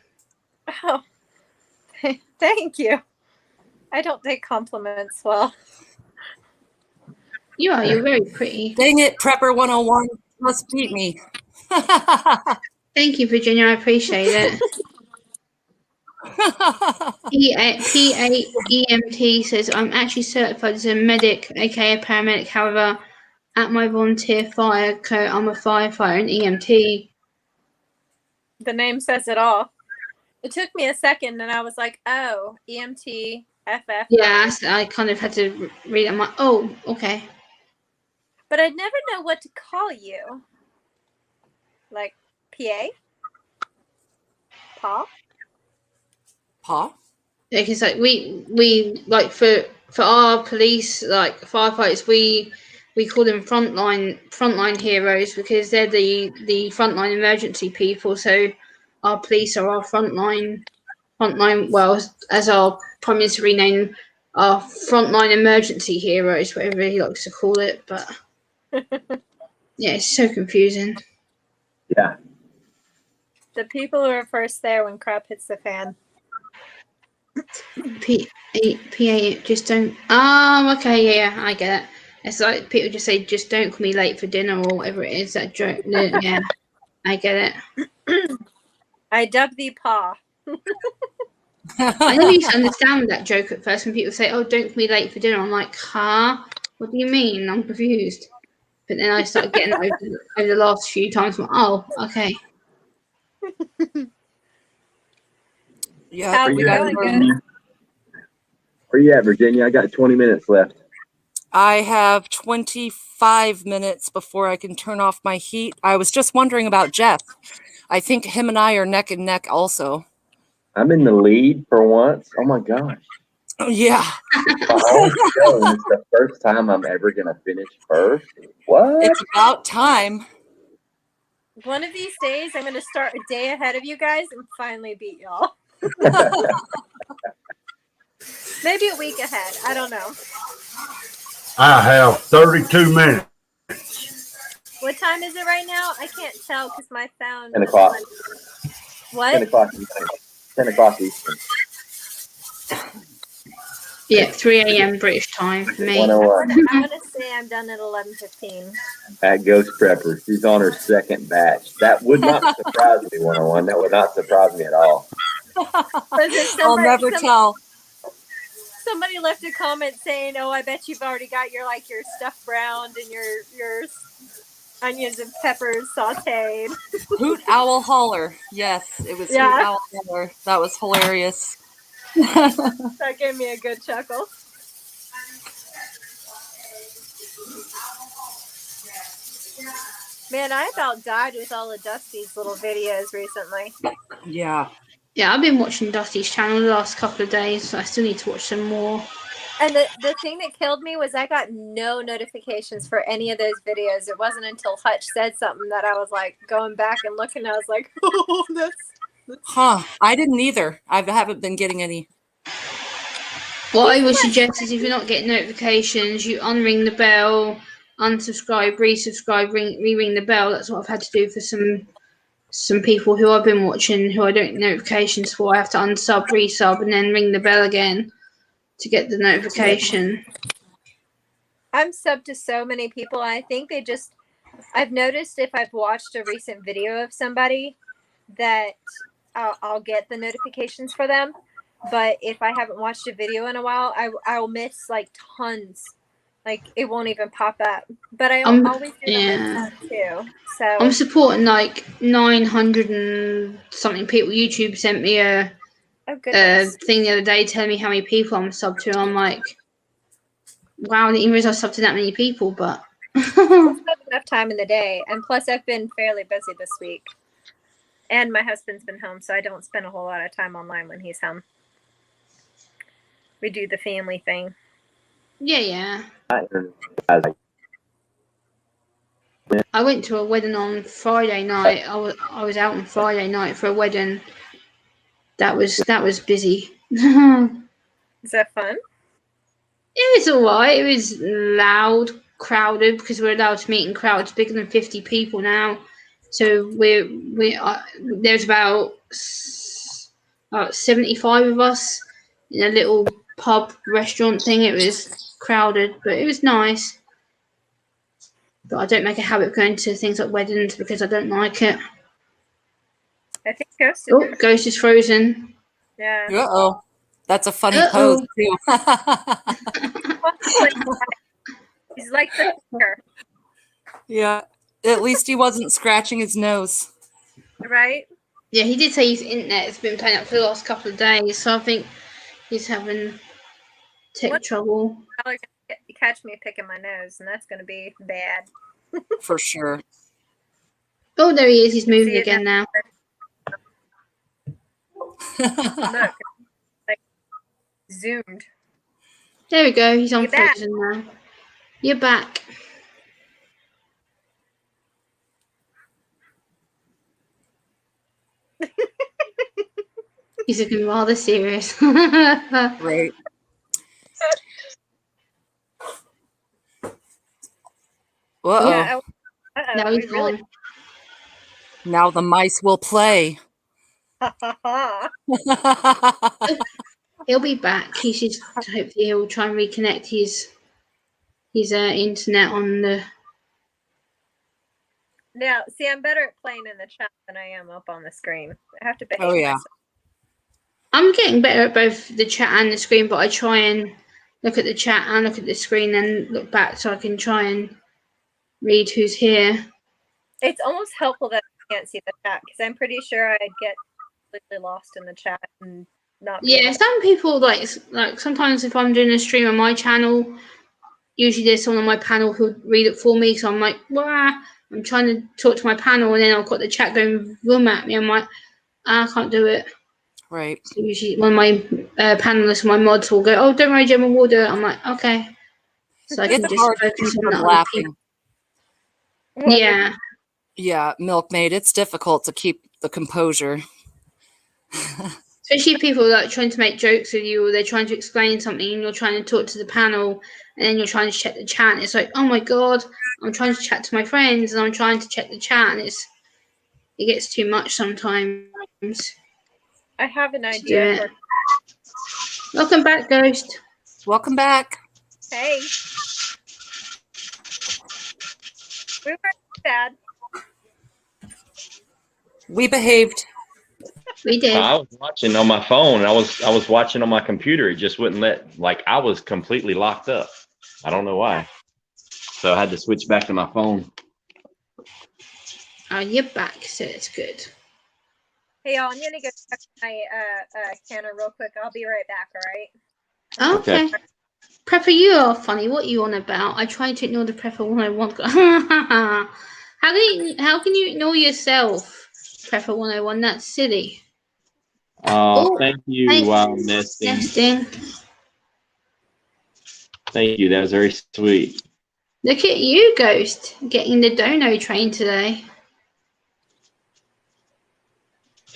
Oh, thank you. I don't take compliments well. You're very pretty. Dang it, Prepper 101 must beat me. Thank you, Virginia. I appreciate it. P8EMT says, I'm actually certified as a medic, aka paramedic. However, at my volunteer fire coat, I'm a firefighter and EMT. The name says it all. It took me a second and I was like, oh, EMT, FF. Yeah, I kind of had to read it. I'm like, oh, okay. But I'd never know what to call you. Like PA? Pa? Paw? Because like we like for our police, like firefighters, we call them frontline heroes because they're the frontline emergency people. So our police are our frontline frontline, well, as our Prime Minister renamed our frontline emergency heroes, whatever he likes to call it. But yeah, it's so confusing. Yeah. The people who are first there when crap hits the fan. PA just don't. Okay, yeah, I get it. It's like people just say, just don't call me late for dinner or whatever it is. That joke. Yeah, I get it. I dub thee Pa. I never used to understand that joke at first when people say, "Oh, don't call me late for dinner." I'm like, "Huh? What do you mean?" I'm confused. But then I started getting it over the last few times. I'm like, oh, okay. Yeah, How's we it got going, your- guys? Where you at, Virginia? I got 20 minutes left. I have 25 minutes before I can turn off my heat. I was just wondering about Jeff. I think him and I are neck and neck also. I'm in the lead for once. Oh my gosh. Oh, yeah. My own show, and it's the first time I'm ever gonna finish first. What? It's about time. One of these days, I'm going to start a day ahead of you guys and finally beat y'all. Maybe a week ahead. I don't know. I have 32 minutes. What time is it right now? I can't tell because my phone. 10 o'clock. What? 10 o'clock Eastern. 10 o'clock Eastern. Yeah, 3 a.m. British time for me. 101. I want to say I'm done at 11:15. At Ghost Prepper. She's on her second batch. That would not surprise me, 101. That would not surprise me at all. I'll never tell. Somebody left a comment saying, "Oh, I bet you've already got your stuffed browned and your onions and peppers sautéed." Hoot Owl Holler. Yes, it was Yeah. Hoot Owl Holler. That was hilarious. That gave me a good chuckle. Man, I about died with all of Dusty's little videos recently. Yeah. Yeah, I've been watching Dusty's channel the last couple of days, so I still need to watch some more. And the thing that killed me was I got no notifications for any of those videos. It wasn't until Hutch said something that I was like going back and looking. I was like, oh, that's Huh. I didn't either. I haven't been getting any. What I would suggest is if you're not getting notifications, you unring the bell, unsubscribe, resubscribe, re-ring the bell. That's what I've had to do for some people who I've been watching who I don't get notifications for. I have to unsub, resub, and then ring the bell again to get the notification. I'm subbed to so many people. I think I've noticed if I've watched a recent video of somebody that I'll get the notifications for them. But if I haven't watched a video in a while, I'll miss like tons. Like it won't even pop up. But I always do the link too. So I'm supporting like 900 and something people. YouTube sent me a thing the other day telling me how many people I'm subbed to. I'm like, wow, I didn't even realize I subbed to that many people, but it's not enough time in the day. And plus I've been fairly busy this week. And my husband's been home, so I don't spend a whole lot of time online when he's home. We do the family thing. yeah. I went to a wedding on Friday night. I was out on Friday night for a wedding. That was busy. Is that fun? It was alright. It was loud, crowded because we're allowed to meet in crowds bigger than 50 people now. So there's about 75 of us in a little pub restaurant thing. It was crowded, but it was nice. But I don't make a habit of going to things like weddings because I don't like it. I think Ghost is. Oh, Ghost is frozen. Yeah. Uh-oh. That's a funny pose, too. He's like the finger. Yeah. At least he wasn't scratching his nose. Right? Yeah, he did say his internet has been playing up for the last couple of days, so I think he's having tech trouble. Probably gonna catch me picking my nose, and that's going to be bad. For sure. Oh, there he is. He's moving again now. Look, like zoomed. There we go. He's on You're back. frozen now. You're back. He's looking rather serious. Right. Uh-oh. Yeah. Now We he's really. gone. Now the mice will play. He'll be back. He's just hopefully he'll try and reconnect his internet on the. Now, see, I'm better at playing in the chat than I am up on the screen. I have to behave Oh, yeah. myself. I'm getting better at both the chat and the screen, but I try and look at the chat and look at the screen, and look back so I can try and read who's here. It's almost helpful that I can't see the chat because I'm pretty sure I'd get completely lost in the chat and not be Yeah, able to. some people like sometimes if I'm doing a stream on my channel, usually there's someone on my panel who'll read it for me. So I'm like, wah, I'm trying to talk to my panel, and then I've got the chat going boom at me. I'm like, I can't do it. Right. So usually one of my panelists, my mods will go, oh, don't worry, Gemma, we'll do it. I'm like, okay. So I can It's just hard to focus keep on the from other people. laughing. Yeah. Yeah, Milkmaid, it's difficult to keep the composure. Especially people like trying to make jokes with you, or they're trying to explain something and you're trying to talk to the panel, and then you're trying to check the chat. And it's like, oh my God, I'm trying to chat to my friends and I'm trying to check the chat, and it gets too much sometimes. I have an To do idea it. for. Welcome back, Ghost. Welcome back. Hey. We weren't bad. We behaved. We did. I was watching on my phone. I was watching on my computer. It just wouldn't let. Like I was completely locked up. I don't know why. So I had to switch back to my phone. Oh, you're back, so it's good. Hey, y'all, I'm going to go check my canner real quick. I'll be right back, all right? Okay. Prepper, you are funny. What are you on about? I tried to ignore the Prepper 101. How can you ignore yourself, Prepper 101? That's silly. Oh, thank you, thanks. Wild Nesting. Nesting. Thank you. That was very sweet. Look at you, Ghost, getting the dono train today.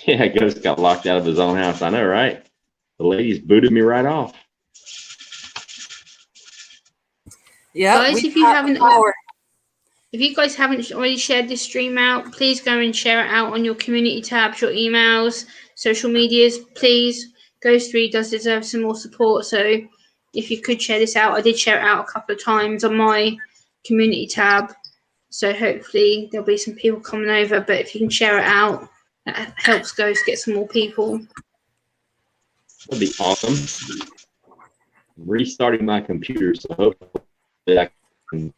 Yeah, Ghost got locked out of his own house. I know, right? The ladies booted me right off. Yeah, Guys, if you guys haven't already shared this stream out, please go and share it out on your community tabs, your emails, social medias. Please, Ghost 3 does deserve some more support. So if you could share this out, I did share it out a couple of times on my community tab. So hopefully there'll be some people coming over. But if you can share it out, that helps Ghost get some more people. That'd be awesome. I'm restarting my computer, so hopefully I can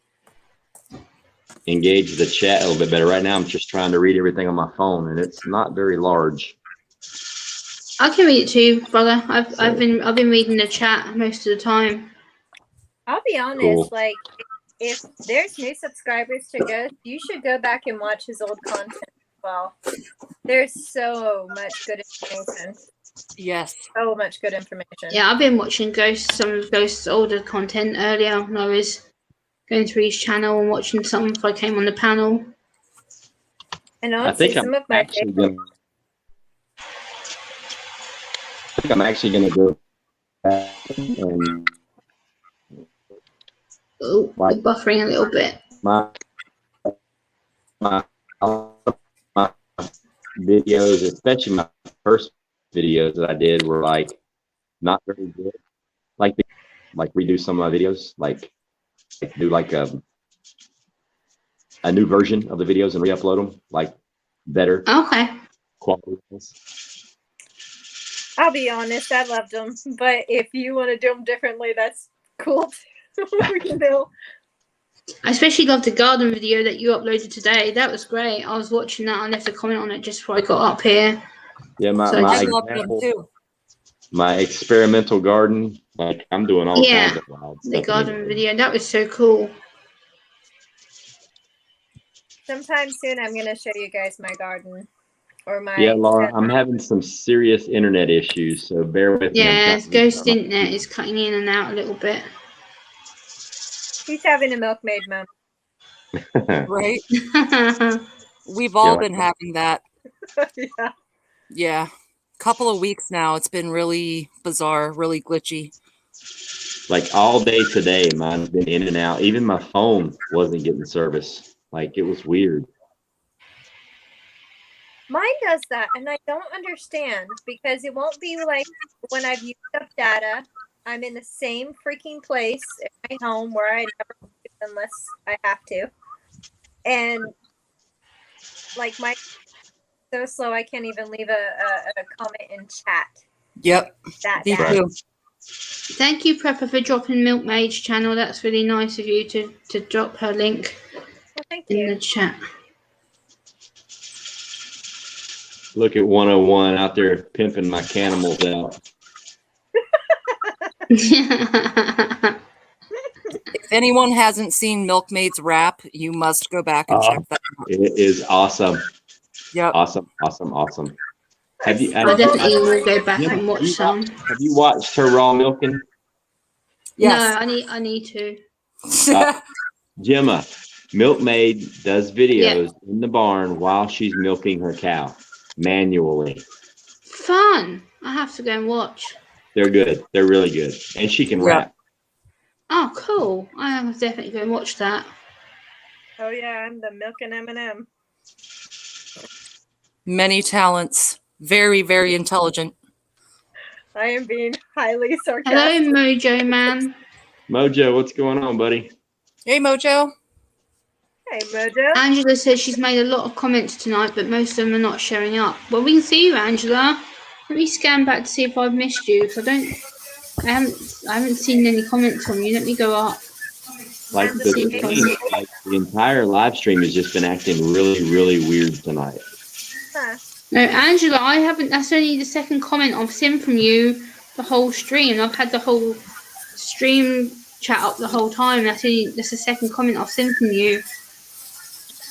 engage the chat a little bit better. Right now, I'm just trying to read everything on my phone, and it's not very large. I can read it too, brother. I've been reading the chat most of the time. I'll be honest, Cool. like if there's new subscribers to Ghost, you should go back and watch his old content as well. There's so much good information. Yes. So much good information. Yeah, I've been watching some of Ghost's older content earlier when I was going through his channel and watching some if I came on the panel. And honestly, some of my favorite. I think I'm actually going to go back and Oh, we're buffering a little bit. My videos, especially my first videos that I did, were like not very good. Like redo some of my videos, like do like a new version of the videos and re-upload them, like better quality. I'll be honest, I loved them, but if you want to do them differently, that's cool too. We can do. I especially loved the garden video that you uploaded today. That was great. I was watching that. I left a comment on it just before I got up here. Yeah, I loved them too. My experimental garden, like I'm doing all kinds of wild stuff. The garden video, that was so cool. Sometime soon, I'm gonna show you guys my garden or my. Yeah, Laura, I'm having some serious internet issues, so bear with me. Yeah, Ghost internet is cutting in and out a little bit. He's having a milkmaid moment. Right? We've all been having that. Yeah. Yeah. couple of weeks now. It's been really bizarre, really glitchy. Like all day today, mine's been in and out. Even my phone wasn't getting service. Like it was weird. Mine does that, and I don't understand because it won't be like when I've used up data. I'm in the same freaking place at my home where I never leave unless I have to, and like my so slow I can't even leave a comment in chat. Yep. That Me bad. too. Thank you, Prepper, for dropping Milkmaid's channel. That's really nice of you to drop her link Well, thank in you. the chat. Look at 101 out there pimping my Canimals out. If anyone hasn't seen Milkmaid's rap, you must go back and check that out. It is awesome. Yep. Awesome. Have you? I definitely will go back and watch some. Have you watched her raw milking? Yes. No, I need to. Gemma, Milkmaid does videos in the barn while she's milking her cow manually. Fun. I have to go and watch. They're good. They're really good, and she can rap. Oh, cool. I have to definitely go and watch that. Oh yeah, I'm the milk and M&M. Many talents. Very, very intelligent. I am being highly Hello, sarcastic. Mojo Man. Mojo, what's going on, buddy? Hey, Mojo. Hey, Mojo. Angela says she's made a lot of comments tonight, but most of them are not showing up. Well, we can see you, Angela. Let me scan back to see if I've missed you, because I haven't seen any comments from you. Let me go up. Like the entire live stream has just been acting really, really weird tonight. Huh. No, Angela, I haven't. That's only the second comment I've seen from you the whole stream. I've had the whole stream chat up the whole time. That's the second comment I've seen from you.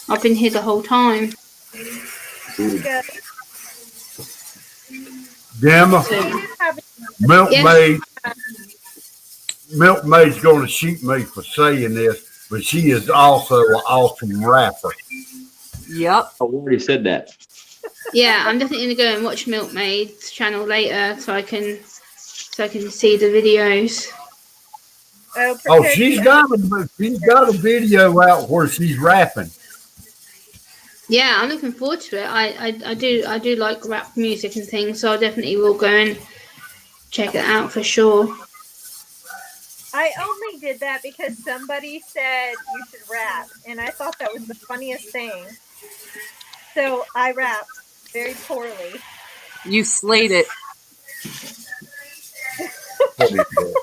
I've been here the whole time. Good. Gemma, Milkmaid's going to shoot me for saying this, but she is also an awesome rapper. Yep. Oh, we already said that. Yeah, I'm definitely gonna go and watch Milkmaid's channel later so I can see the videos. Oh, she's got a video out where she's rapping. Yeah, I'm looking forward to it. I do like rap music and things, so I definitely will go and check it out for sure. I only did that because somebody said you should rap, and I thought that was the funniest thing. So I rapped very poorly. You slayed it.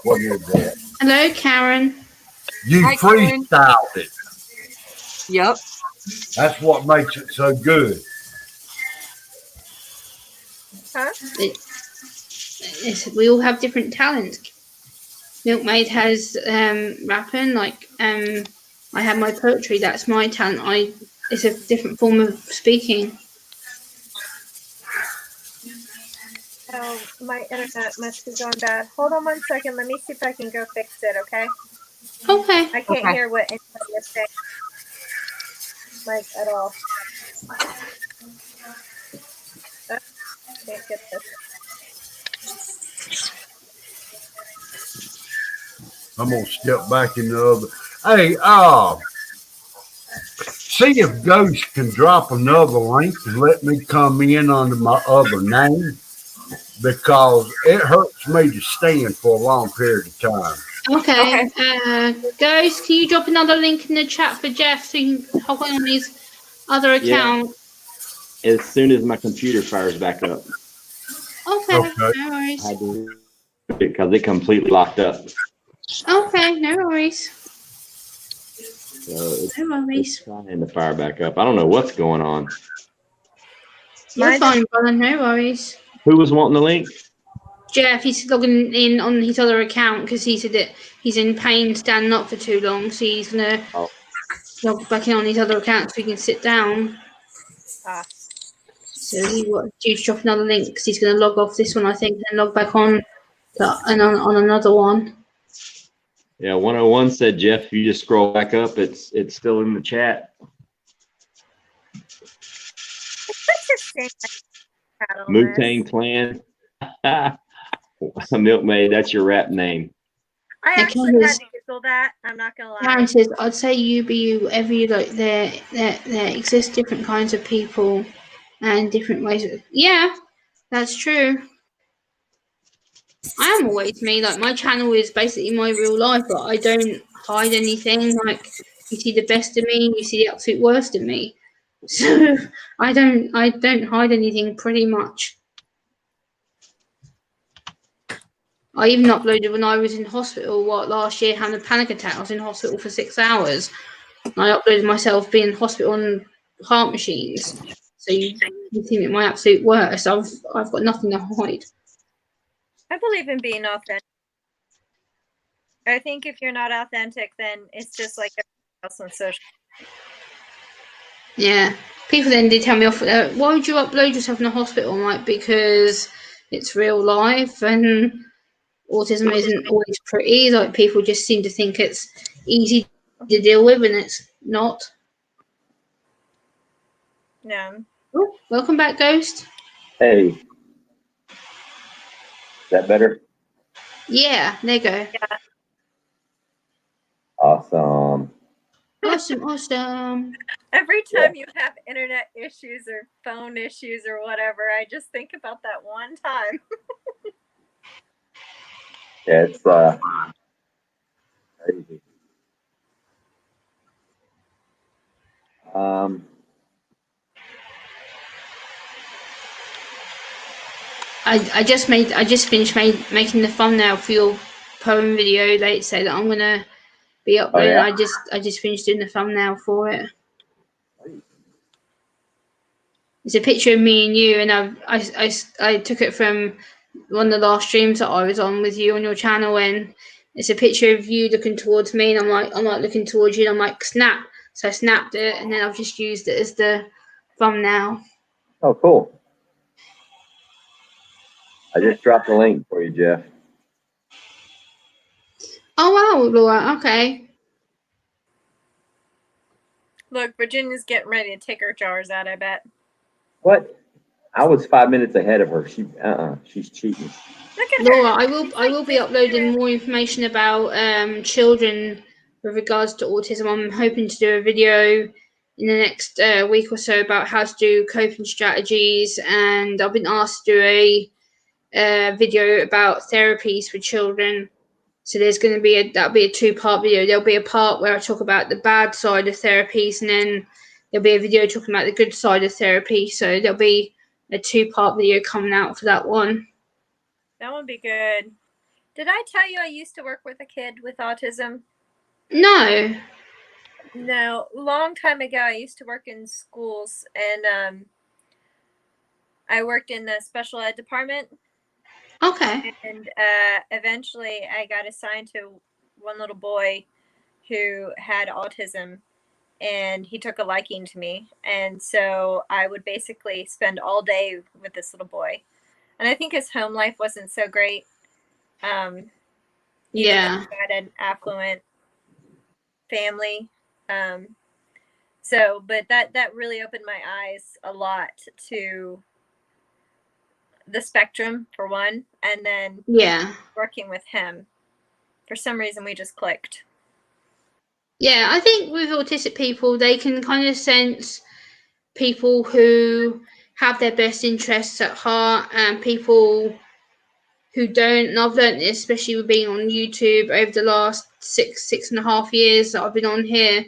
What is that? Hello, Karen. You Hi, Karen. freestyled it. Yep. That's what makes it so good. Huh? We all have different talents. Milkmaid has rapping, like I have my poetry. That's my talent. It's a different form of speaking. Oh, my internet must be going bad. Hold on 1 second. Let me see if I can go fix it, okay? Okay. I can't hear what anybody is saying. Like, at all. Can't get this. I'm gonna step back in the other. Hey, see if Ghost can drop another link and let me come in under my other name, because it hurts me to stand for a long period of time. Okay. Ghost, can you drop another link in the chat for Jeff so you can hop on his other account? Yeah. As soon as my computer fires back up. Okay. No worries. I do, because it completely locked up. Okay, no worries. So No worries. it's trying to fire back up. I don't know what's going on. You're fine, brother. No worries. Who was wanting the link? Jeff, he's logging in on his other account because he said that he's in pain standing up for too long, so he's gonna log back in on his other account so he can sit down. So he was due to drop another link because he's gonna log off this one, I think, and log back on and on another one. Yeah, 101 said, Jeff, if you just scroll back up, it's still in the chat. Pat on Wu-Tang this. Clan. Milkmaid, that's your rap name. I Now, actually had Candace, to Google that. I'm not gonna lie. Karen says, I'd say you be you, whatever you like. There exist different kinds of people and different ways of, yeah, that's true. I am always me. Like, my channel is basically my real life, but I don't hide anything. Like, you see the best of me, you see the absolute worst of me. So I don't hide anything pretty much. I even uploaded when I was in hospital, last year, having a panic attack. I was in hospital for 6 hours. I uploaded myself being in hospital on heart machines. So you see me at my absolute worst. I've got nothing to hide. I believe in being authentic. I think if you're not authentic, then it's just like everything else on social. Yeah. People then did tell me off, why would you upload yourself in a hospital? I'm like, because it's real life and autism isn't always pretty. Like, people just seem to think it's easy to deal with, and it's not. No. Oh, welcome back, Ghost. Hey, is that better? Yeah, there you go. Yeah. Awesome. Awesome. Every time you have internet issues or phone issues or whatever, I just think about that one time. Yeah, it's crazy. I just finished making the thumbnail for your poem video. They say that I'm gonna be Oh uploading. yeah. I just finished doing the thumbnail for it. It's a picture of me and you, and I took it from one of the last streams that I was on with you on your channel, and it's a picture of you looking towards me, and I'm like looking towards you, and I'm like, snap. So I snapped it, and then I've just used it as the thumbnail. Oh, cool. I just dropped the link for you, Jeff. Oh wow, Laura. Okay. Look, Virginia's getting ready to take her jars out, I bet. What? I was 5 minutes ahead of her. She's cheating. Look at Laura, her. I will be uploading more information about children with regards to autism. I'm hoping to do a video in the next week or so about how to do coping strategies, and I've been asked to do a video about therapies for children. So there's going to be that'll be a 2-part video. There'll be a part where I talk about the bad side of therapies, and then there'll be a video talking about the good side of therapy. So there'll be a 2-part video coming out for that one. That would be good. Did I tell you I used to work with a kid with autism? No. No, long time ago. I used to work in schools, and I worked in the special ed department. Okay. And eventually, I got assigned to one little boy who had autism, and he took a liking to me. And so I would basically spend all day with this little boy. And I think his home life wasn't so great. Even though he had an affluent family. But that really opened my eyes a lot to the spectrum, for one, and then working with him. For some reason, we just clicked. Yeah, I think with autistic people, they can kind of sense people who have their best interests at heart and people who don't. And I've learned this, especially with being on YouTube over the last 6.5 years that I've been on here.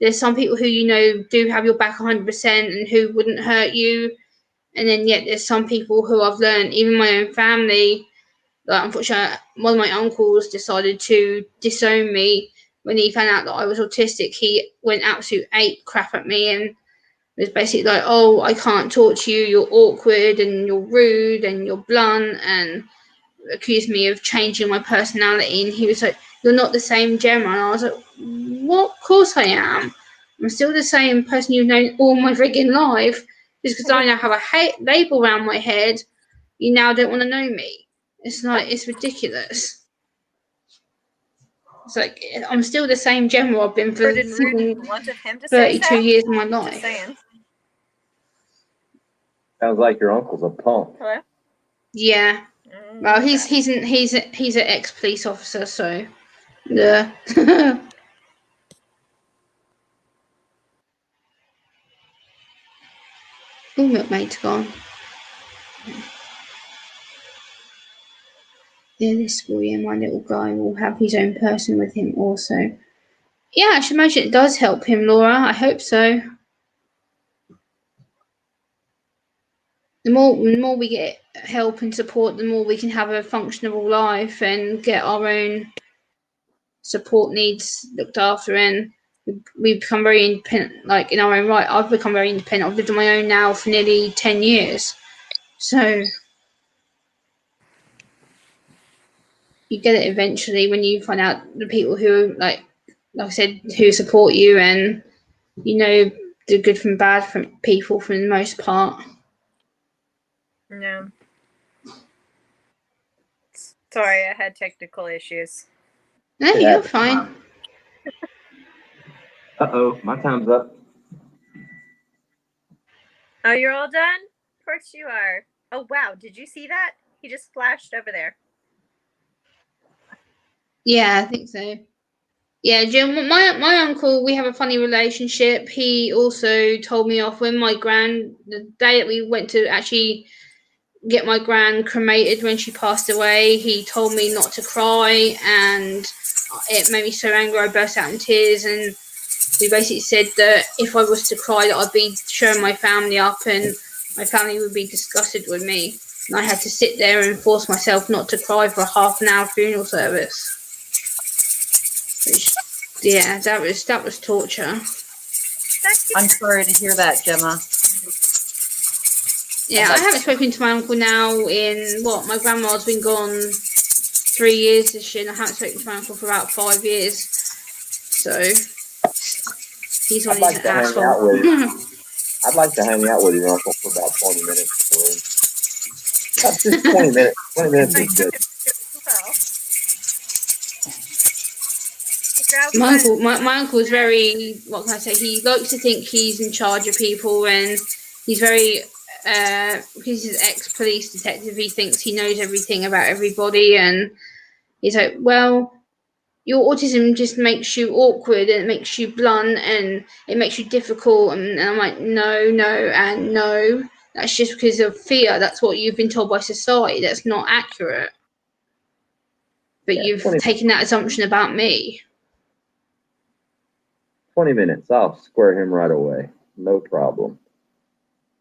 There's some people who, you know, do have your back 100% and who wouldn't hurt you. And then yet there's some people who I've learned, even my own family, like, unfortunately, one of my uncles decided to disown me when he found out that I was autistic. He went absolute ape crap at me and was basically like, oh, I can't talk to you, you're awkward and you're rude and you're blunt, and accused me of changing my personality. And he was like, you're not the same Gemma. And I was like, what? Of course I am. I'm still the same person you've known all my frigging life. Just because I now have a label around my head, you now don't want to know me. It's like, it's ridiculous. It's like, I'm still the same Gemma I've been for 32 years of my Just life. saying. Sounds like your uncle's a punk. Hello? Yeah. Well, he's an ex-police officer, so yeah. Oh, milkmaid's gone. Yeah, this boy and my little guy will have his own person with him also. Yeah, I should imagine it does help him, Laura. I hope so. The more we get help and support, the more we can have a functional life and get our own support needs looked after, and we become very independent, like in our own right. I've become very independent. I've lived on my own now for nearly 10 years. So you get it eventually when you find out the people who, like I said, who support you, and you know the good from bad from people for the most part. No. Sorry, I had technical issues. No, you're fine. Uh-oh, my time's up. Oh, you're all done? Of course you are. Oh, wow. Did you see that? He just flashed over there. Yeah, I think so. Yeah, Jim, my uncle, we have a funny relationship. He also told me off when the day that we went to actually get my gran cremated when she passed away, he told me not to cry, and it made me so angry I burst out in tears, and he basically said that if I was to cry that I'd be showing my family up and my family would be disgusted with me. And I had to sit there and force myself not to cry for a half an hour funeral service. Which, yeah, that was torture. I'm sorry to hear that, Gemma. Yeah, I haven't spoken to my uncle now in my grandma's been gone 3 years this year, and I haven't spoken to my uncle for about 5 years. So he's on his asshole. I'd like to hang out with your uncle for about 20 minutes. That's just 20 minutes. 20 minutes is good. My uncle is very, what can I say? He likes to think he's in charge of people, and he's very because he's an ex-police detective. He thinks he knows everything about everybody, and he's like, well, your autism just makes you awkward and it makes you blunt and it makes you difficult. And I'm like, no, and no. That's just because of fear. That's what you've been told by society. That's not accurate. But you've taken that assumption about me. 20 minutes. I'll square him right away. No problem.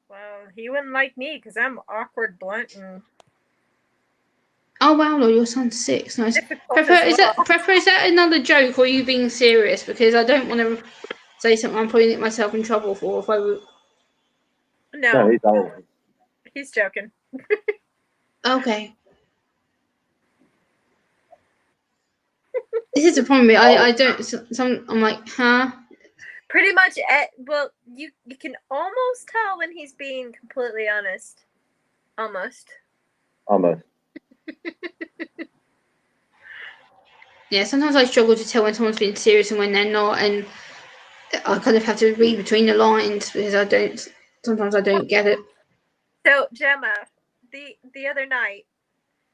Well, he wouldn't like me because I'm awkward, blunt, and... Oh wow, Lord, your son's 6. Nice. Prepper, is that another joke, or are you being serious? Because I don't want to say something I'm putting myself in trouble for. If I were... No, he's old. He's joking. Okay. This is the problem. I don't. I'm like, huh? Pretty much. Well, you can almost tell when he's being completely honest. Almost. Yeah, sometimes I struggle to tell when someone's being serious and when they're not, and I kind of have to read between the lines because sometimes I don't get it. So, Gemma, the other night.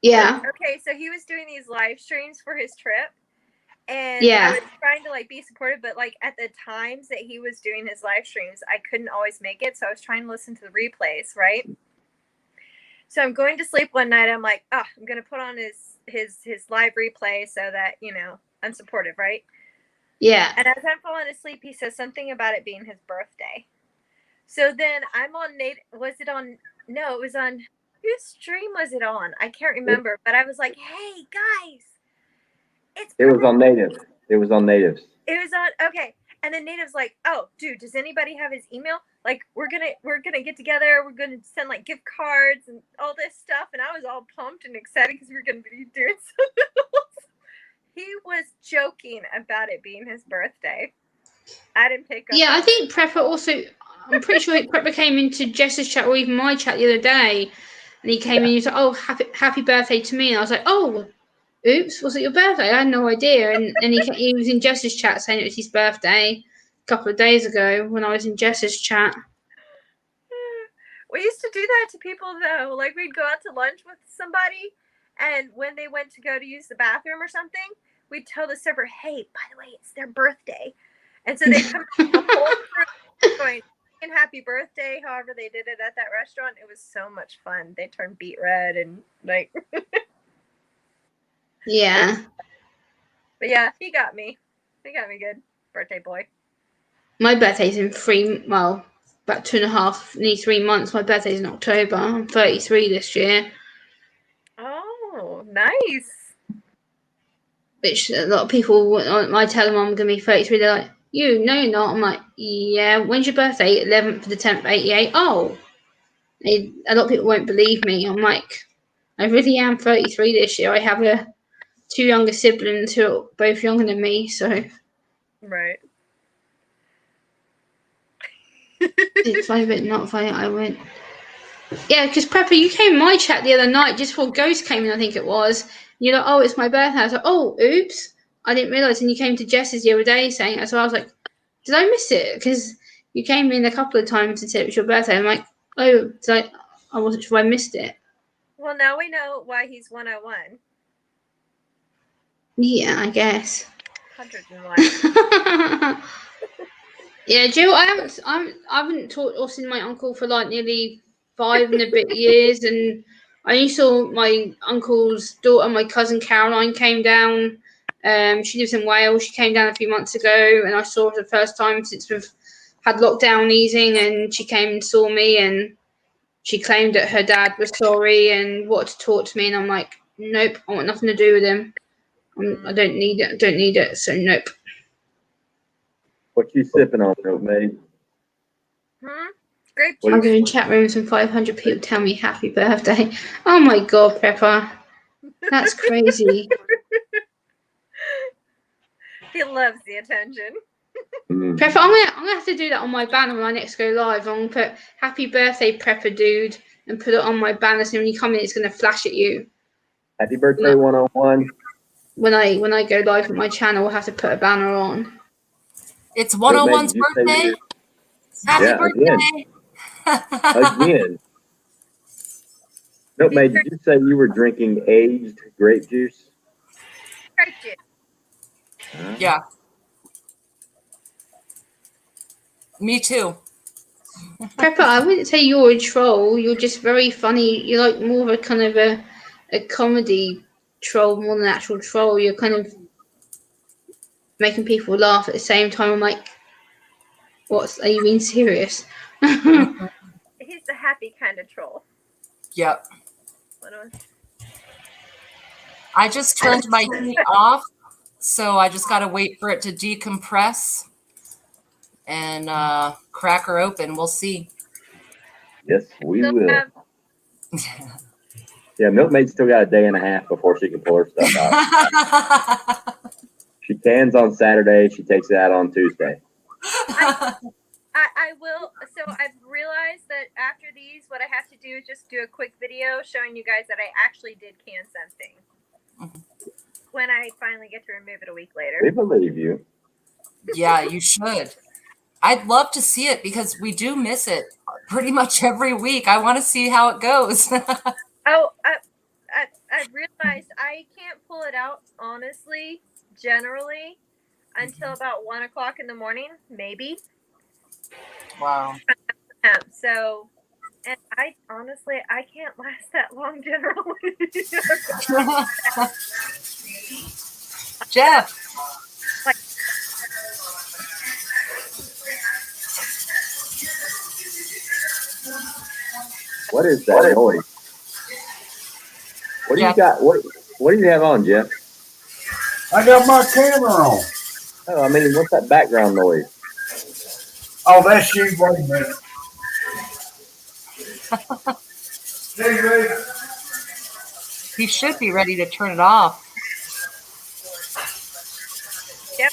Yeah. Okay, so he was doing these live streams for his trip, and yeah. I was trying to be supportive, but at the times that he was doing his live streams, I couldn't always make it, so I was trying to listen to the replays, right? So I'm going to sleep one night. I'm like, I'm gonna put on his live replay so that I'm supportive, right? Yeah. And as I'm falling asleep, he says something about it being his birthday. So then I'm on was it on? No, it was on. Whose stream was it on? I can't remember, but I was like, "Hey guys, it was on Native. It was on Natives. It was on okay." And then Native's like, "Oh, dude, does anybody have his email? We're gonna get together. We're gonna send gift cards and all this stuff." And I was all pumped and excited because we were gonna be doing something else. He was joking about it being his birthday. I didn't pick up. Yeah, I think Prepper also. I'm pretty sure Prepper came into Jess's chat or even my chat the other day, and he came in and he was like, "Oh, happy birthday to me," and I was like, "Oh, oops, was it your birthday? I had no idea." And he was in Jess's chat saying it was his birthday a couple of days ago when I was in Jess's chat. We used to do that to people though. Like we'd go out to lunch with somebody, and when they went to go to use the bathroom or something, we'd tell the server, "Hey, by the way, it's their birthday," and so they'd come the whole crew going and happy birthday. However, they did it at that restaurant. It was so much fun. They turned beet red and like. Yeah. But yeah, he got me. He got me good, birthday boy. My birthday's in about 2.5, nearly 3 months. My birthday's in October. I'm 33 this year. Oh, nice. Which a lot of people, I tell them I'm going to be 33, they're like, no, you're not. I'm like, yeah, when's your birthday? 11th of the 10th, 88. Oh, a lot of people won't believe me. I'm like, I really am 33 this year. I have 2 younger siblings who are both younger than me, so. Right. It's funny, but not funny. I went. Yeah, because Prepper, you came in my chat the other night just before Ghost came in, I think it was. And you're like, oh, it's my birthday. I was like, oh, oops. I didn't realise. And you came to Jess's the other day saying it. So I was like, did I miss it? Because you came in a couple of times and said it was your birthday. I'm like, oh, I wasn't sure I missed it. Well, now we know why he's 101. Yeah, I guess. 101. Yeah, Jill, I haven't taught or seen my uncle for like nearly 5 and a bit years, and I only saw my uncle's daughter, my cousin Caroline, came down. She lives in Wales. She came down a few months ago, and I saw her the first time since we've had lockdown easing. And she came and saw me, and she claimed that her dad was sorry and wanted to talk to me. And I'm like, nope, I want nothing to do with him. I don't need it. Don't need it. So nope. What you sipping on, Milkmaid? Grape I juice. go in chat rooms and 500 people tell me happy birthday. Oh my god, Pepper. That's crazy. He loves the attention. Pepper, I'm gonna have to do that on my banner when I next go live. I'm gonna put happy birthday, Pepper dude, and put it on my banner so when you come in it's gonna flash at you. Happy birthday 101. When I go live with my channel, I'll have to put a banner on. It's 101's birthday. Happy birthday. Again. Milkmaid, did you say you were drinking aged grape juice? Grape juice. Yeah. Me too. Pepper, I wouldn't say you're a troll. You're just very funny. You're like more of a kind of a comedy troll more than an actual troll. You're kind of making people laugh at the same time. I'm like, are you being serious? He's the happy kind of troll. Yep. I just turned my heat off, so I just got to wait for it to decompress and crack her open. We'll see. Yes, we will. Yeah, Milkmaid's still got a day and a half before she can pull her stuff out. She cans on Saturday. She takes it out on Tuesday. I will. So I've realized that after these, what I have to do is just do a quick video showing you guys that I actually did can something. When I finally get to remove it a week later. We believe you. Yeah, you should. I'd love to see it because we do miss it pretty much every week. I want to see how it goes. I realized I can't pull it out, honestly, generally, until about 1 o'clock in the morning, maybe. Wow. So, and I honestly, I can't last that long generally. Jeff. What is that noise? What do you got? What do you have on, Jeff? I got my camera on. Oh, I mean, what's that background noise? Oh, that's you. Wait a minute. He should be ready to turn it off. Yep.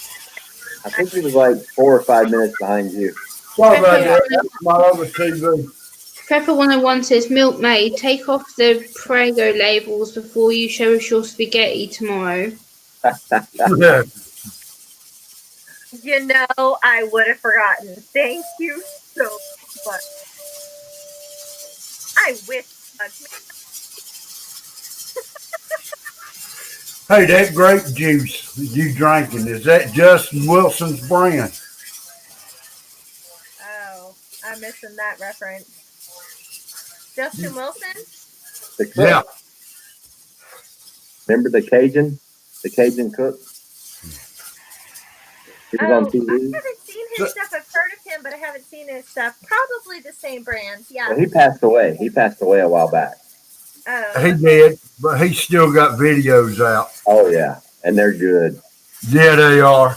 I think he was like 4 or 5 minutes behind you. Sorry about that. That's my other TV. Pepper 101 says, Milkmaid, take off the Prego labels before you show us your spaghetti tomorrow. You know, I would have forgotten. Thank you so much. I wish. Hey, that grape juice you drinking, is that Justin Wilson's brand? Oh, I'm missing that reference. Justin Wilson? The cook. Yeah. Remember the Cajun cook? He was on Oh, I TV. haven't seen his stuff. I've heard of him, but I haven't seen his stuff. Probably the same brand. Yeah. Well, he passed away. He passed away a while back. Oh, He did, but he's still got videos out. Oh yeah, and they're good. Yeah, they are.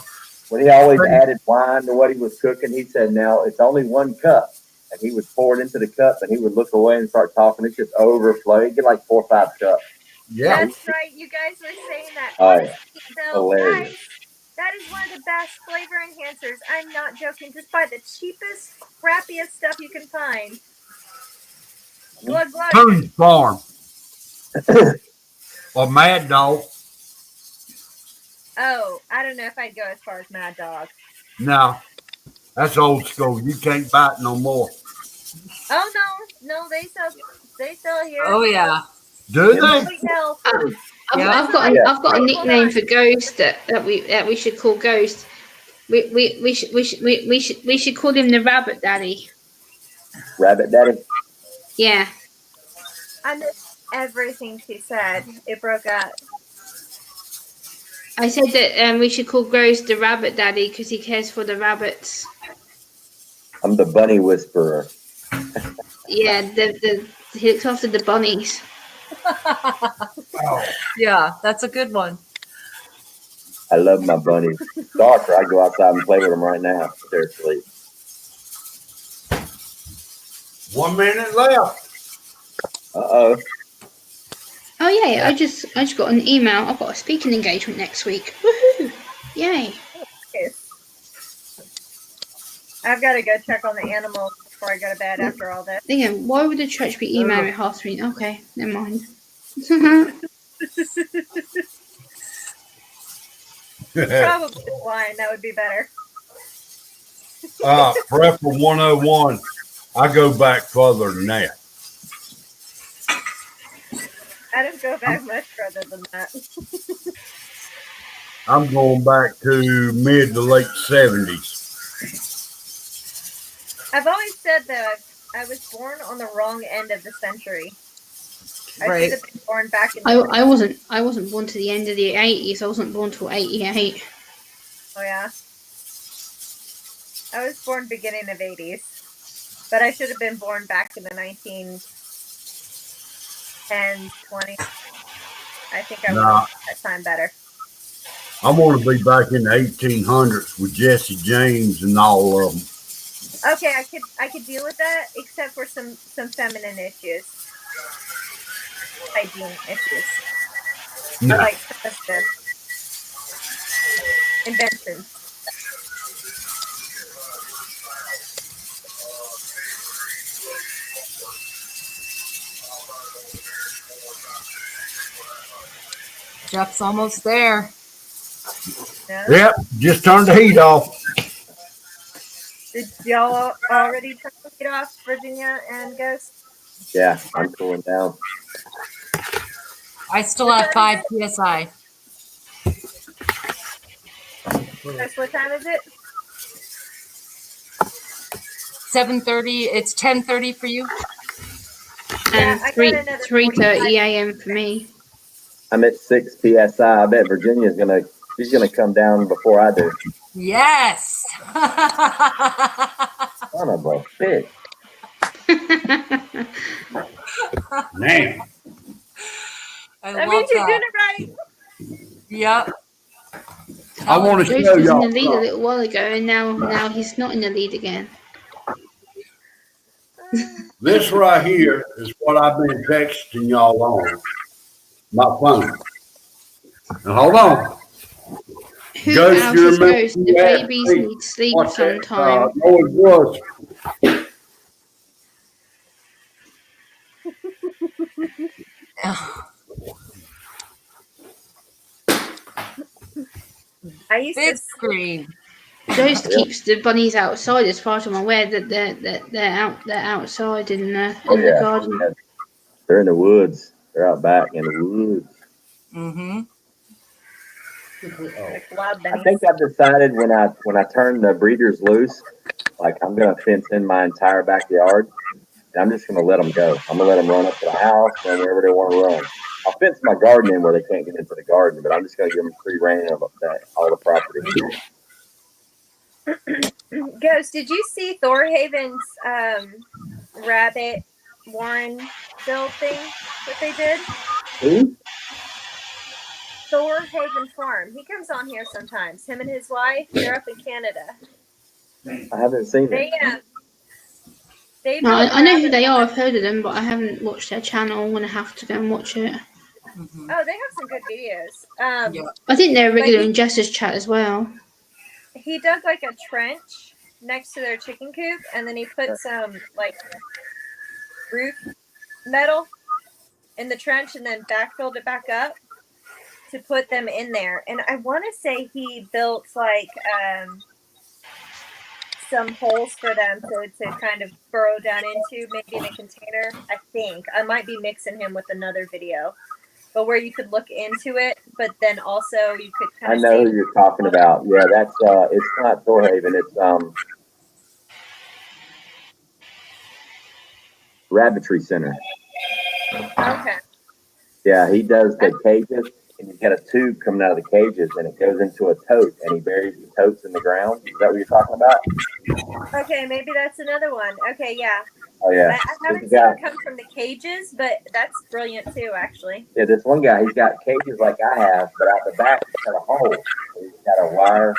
When he always added wine to what he was cooking, he said, "Now it's only 1 cup," and he would pour it into the cup, and he would look away and start talking. It's just overflowing. He'd get like 4 or 5 cups. Yeah. That's right. You guys were saying that. Oh, yeah. Though, Hilarious. guys, that is one of the best flavor enhancers. I'm not joking. Just buy the cheapest, crappiest stuff you can find. Glug glug. Coon's Farm. Or Mad Dog. Oh, I don't know if I'd go as far as Mad Dog. No, that's old school. You can't buy it no more. Oh no, they sell here. Oh yeah. Do they? Holy hell. I've got a nickname for Ghost that we should call Ghost. We should call him the Rabbit Daddy. Rabbit Daddy. Yeah. I missed everything she said. It broke up. I said that we should call Ghost the Rabbit Daddy because he cares for the rabbits. I'm the bunny whisperer. Yeah, he looks after the bunnies. Oh. Yeah, that's a good one. I love my bunnies. Darker, I go outside and play with them right now. They're asleep. 1 minute left. Uh-oh. Oh yeah, I just got an email. I've got a speaking engagement next week. Woohoo! Yay! I've got to go check on the animals before I go to bed after all this. Again, why would the church be emailing me half 3? Okay, never mind. Probably wine. That would be better. Prep for 101. I go back further than that. I don't go back much further than that. I'm going back to mid to late 70s. I've always said that I was born on the wrong end of the century. I Right. should have been born back in. I wasn't born to the end of the 80s. I wasn't born till 88. Oh yeah. I was born beginning of 80s, but I should have been born back in the 1910s, 20s. I think I would have that time better. I want to be back in the 1800s with Jesse James and all of them. Okay, I could deal with that, except for some feminine issues, hygiene issues, No. or like the inventions. Jeff's almost there. Yeah. Yep, just turned the heat off. Did y'all already turn the heat off, Virginia and Ghost? Yeah, I'm cooling down. I still have 5 psi. Ghost, what time is it? 7:30. It's 10:30 for you. Yeah, And I got 3:30 a.m. for me. I'm at 6 psi. I bet Virginia's she's gonna come down before I do. Yes. Son of a bitch. Man. I That love means you're that. doing it right. Yep. I want to Ghost show was in y'all. the lead a little while ago, and now he's not in the lead again. This right here is what I've been texting y'all on my phone. Now hold on. Who Ghost, else you is remember Ghost? The you asked babies me need sleep what that, sometime. noise was. I used Big to screen. Joyce keeps the bunnies outside, as far as I'm aware. That they're outside in the garden. Yeah. They're in the woods. They're out back in the woods. Mm-hmm. Like wild I bunnies. think I've decided when I turn the breeders loose, like I'm gonna fence in my entire backyard, and I'm just gonna let them go. I'm gonna let them run up to the house, run wherever they want to run. I'll fence my garden in where they can't get into the garden, but I'm just gonna give them free reign of all the property. Ghost, did you see Thorhaven's rabbit warren build thing that they did? Who? Thorhaven Farm. He comes on here sometimes. Him and his wife. They're up in Canada. I haven't seen They it. they No, built I know who rabbit they are. warren. I've heard of them, but I haven't watched their channel. I'm gonna have to go and watch it. Mm-hmm. Oh, they have some good videos. Yeah. I think they're regular he- in Jess's chat as well. He dug like a trench next to their chicken coop, and then he put some like roof metal in the trench, and then backfilled it back up to put them in there. And I want to say he built like some holes for them to kind of burrow down into, maybe in a container. I think I might be mixing him with another video, but where you could look into it, but then also you could kind I of know see. who you're talking about. Yeah, that's it's not Thorhaven. It's Rabbitry Center. Okay. Yeah, he does the cages, and he's got a tube coming out of the cages, and it goes into a tote, and he buries the totes in the ground. Is that what you're talking about? Okay, maybe that's another one. Okay, yeah. Oh yeah, I haven't there's a seen guy. it come from the cages, but that's brilliant too, actually. Yeah, this one guy, he's got cages like I have, but out the back he's got a hole. He's got a wire,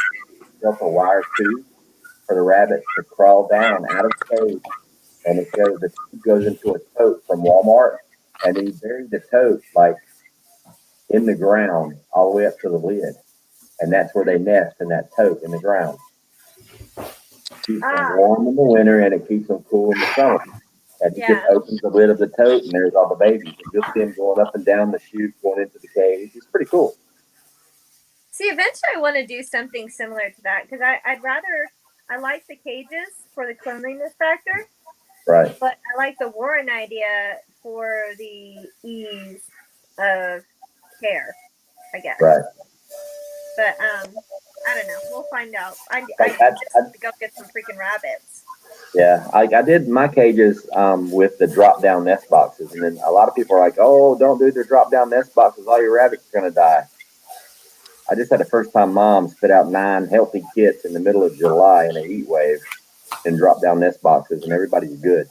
built a wire tube for the rabbits to crawl down out of the cage, and the tube goes into a tote from Walmart, and he buried the tote like in the ground all the way up to the lid, and that's where they nest in that tote in the ground. Keeps them warm in the winter, and it keeps them cool in the summer. And he just opens the lid of the tote, and there's all the babies. And you'll see them going up and down the chute, going into the cage. It's pretty cool. See, eventually I want to do something similar to that because I like the cages for the cleanliness factor. Right. But I like the Warren idea for the ease of care, I guess. Right. But I don't know. We'll find out. I just have to go get some freaking rabbits. Yeah, I did my cages with the drop down nest boxes, and then a lot of people are like, "Oh, don't do the drop down nest boxes. All your rabbits are gonna die." I just had a first time mom spit out 9 healthy kits in the middle of July in a heat wave in drop down nest boxes, and everybody's good.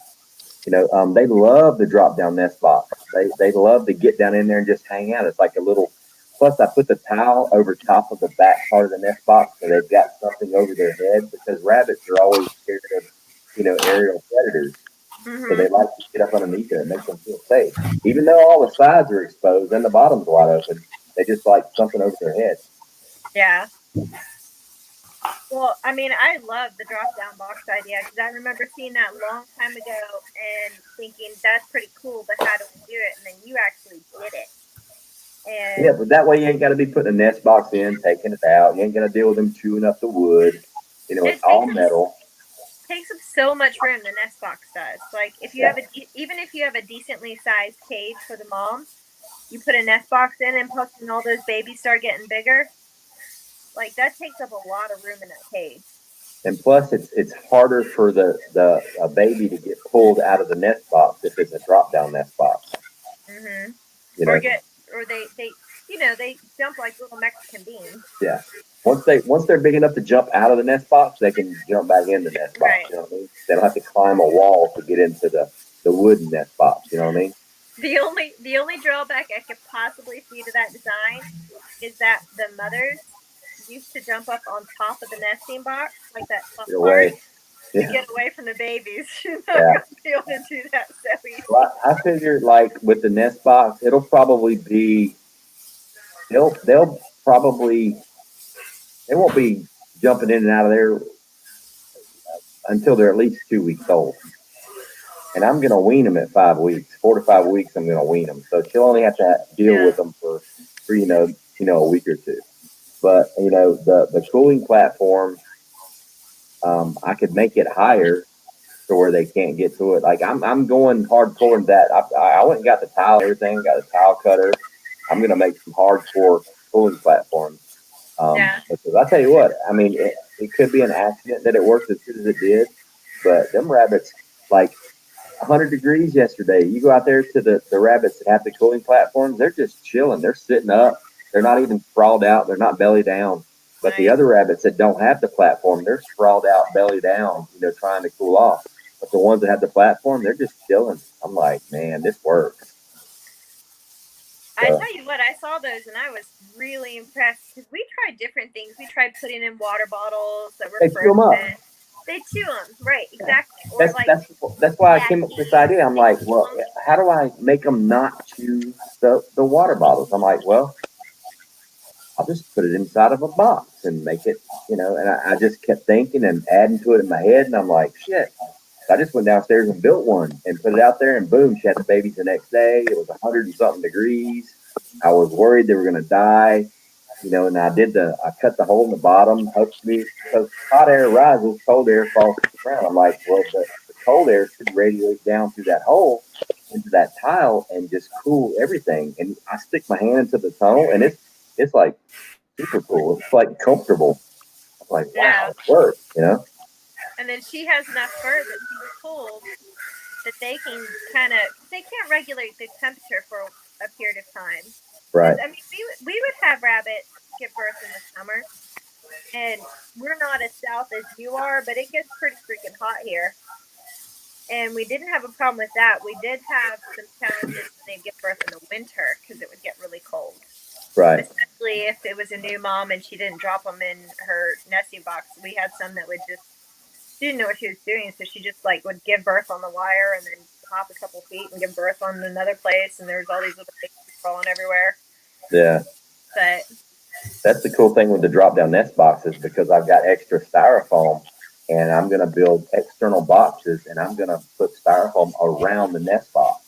You know, they love the drop down nest box. They love to get down in there and just hang out. It's like a little. Plus, I put the towel over top of the back part of the nest box, so they've got something over their head because rabbits are always scared of, aerial predators. Mm-hmm. So they like to get up underneath it. It makes them feel safe, even though all the sides are exposed and the bottom's wide open. They just like something over their head. Yeah. Well, I mean, I love the drop-down box idea because I remember seeing that a long time ago and thinking that's pretty cool, but how do we do it? And then you actually did it. And yeah, but that way you ain't got to be putting a nest box in, taking it out. You ain't got to deal with them chewing up the wood. It's all metal. It takes up so much room. The nest box does. Like if you have even if you have a decently sized cage for the mom, you put a nest box in, and plus when all those babies start getting bigger, like that takes up a lot of room in that cage. And plus, it's harder for a baby to get pulled out of the nest box if it's a drop down nest box. Mm-hmm. Or they jump like little Mexican beans. Yeah. Once they're big enough to jump out of the nest box, they can jump back in the nest box. Right. You know what I mean? They don't have to climb a wall to get into the wooden nest box. You know what I mean? The only drawback I could possibly see to that design is that the mothers used to jump up on top of the nesting box, like that top part, to get away from the babies. She's not going to be able to do that so easy. Well, I figured like with the nest box, it'll probably be they'll probably they won't be jumping in and out of there until they're at least 2 weeks old. And I'm going to wean them at 5 weeks, 4 to 5 weeks. I'm going to wean them. So she'll only have to deal with them for a week or two. But the cooling platform I could make it higher to where they can't get to it. Like I'm going hardcore in that. I went and got the tile, and everything, got a tile cutter. I'm gonna make some hardcore cooling platforms. Yeah. Because I tell you what, I mean, it could be an accident that it worked as good as it did, but them rabbits, like 100 degrees yesterday. You go out there to the rabbits that have the cooling platforms, they're just chilling. They're sitting up. They're not even sprawled out. They're not belly down. But the Nice. other rabbits that don't have the platform, they're sprawled out, belly down, trying to cool off. But the ones that have the platform, they're just chilling. I'm like, man, this works. I tell you what, I saw those and I was really impressed because we tried different things. We tried putting in water bottles that were They chew 'em up. frozen. They chew them, right? Exactly. Or That's like that's why I came up with this idea. I'm like, well, how do I make them not chew the water bottles? I'm like, well, I'll just put it inside of a box and make it, and I just kept thinking and adding to it in my head. And I'm like, shit. So I just went downstairs and built one and put it out there, and boom, she had the babies the next day. It was 100 and something degrees. I was worried they were going to die, and I cut the hole in the bottom, hopefully, because hot air rises, cold air falls to the ground. I'm like, well, the cold air should radiate down through that hole into that tile and just cool everything. And I stick my hand into the tunnel, and it's like super cool. It's like comfortable. I'm like, wow, Yeah. it works, And then she has enough fur that she's pulled that they can't regulate the temperature for a period of time. Right. I mean, we would have rabbits give birth in the summer, and we're not as south as you are, but it gets pretty freaking hot here. And we didn't have a problem with that. We did have some challenges when they give birth in the winter because it would get really cold. Right. Especially if it was a new mom and she didn't drop them in her nesting box. We had some that she didn't know what she was doing, so she just would give birth on the wire and then hop a couple feet and give birth on another place, and there's all these little things crawling everywhere. Yeah. But that's the cool thing with the drop down nest boxes, because I've got extra styrofoam, and I'm going to build external boxes, and I'm going to put styrofoam around the nest box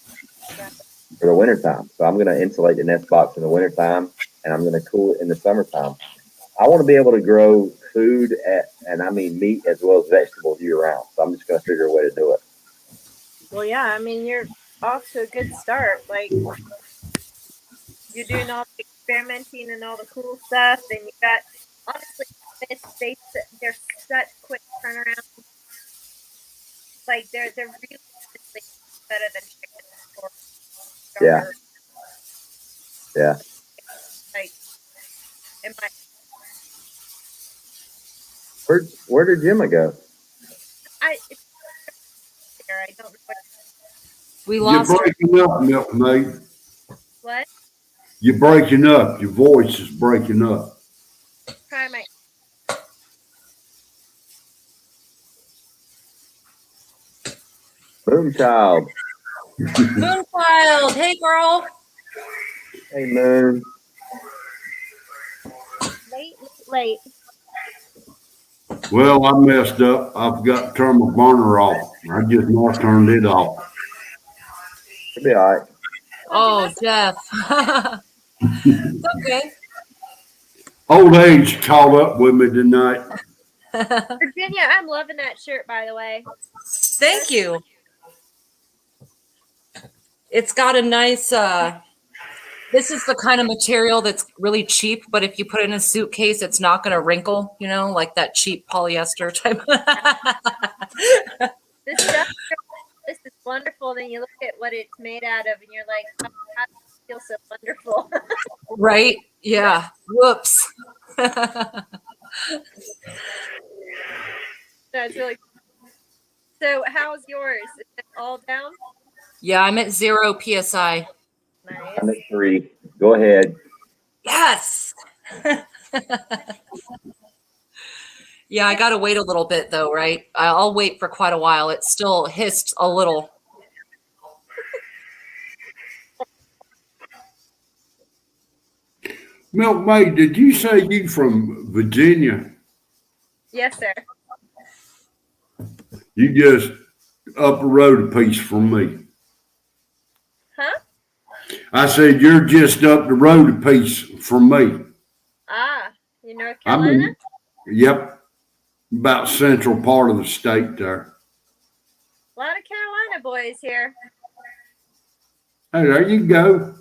for the wintertime. So I'm going to insulate the nest box in the wintertime, and I'm going to cool it in the summertime. I want to be able to grow food and I mean meat as well as vegetables year round. So I'm just going to figure a way to do it. Well, yeah, I mean, you're off to a good start. Like, you're doing all the experimenting and all the cool stuff, and you got, honestly, they're such quick turnaround. Like, they're really better than chicken or Yeah. Yeah. Like, in my Where did Gemma go? I don't know We You're lost her. breaking up, Milkmaid. what. You're breaking up. Your voice is breaking up. Try my. Moonchild. Moonchild, hey girl. Hey, Moon. Late. Well, I messed up. I've got to turn my burner off. I just not turned it off. It'll be all right. Oh, Jeff. It's okay. Old age caught up with me tonight. Virginia, I'm loving that shirt, by the way. Thank you. It's got a nice, this is the kind of material that's really cheap, but if you put it in a suitcase, it's not going to wrinkle, like that cheap polyester type. This is wonderful. Then you look at what it's made out of, and you're like, oh, how does it feel so wonderful? Right? Yeah. Whoops. That's really cool. So how's yours? Is it all down? Yeah, I'm at 0 PSI. Nice. I'm at 3. Go ahead. Yes. Yeah, I got to wait a little bit though, right? I'll wait for quite a while. It still hissed a little. Milkmaid, did you say you from Virginia? Yes, sir. You just up the road a piece from me. Huh? I said you're just up the road a piece from me. Ah, you North I'm Carolina? Yep. about central part of the state there. A lot of Carolina boys here. Hey, there you go.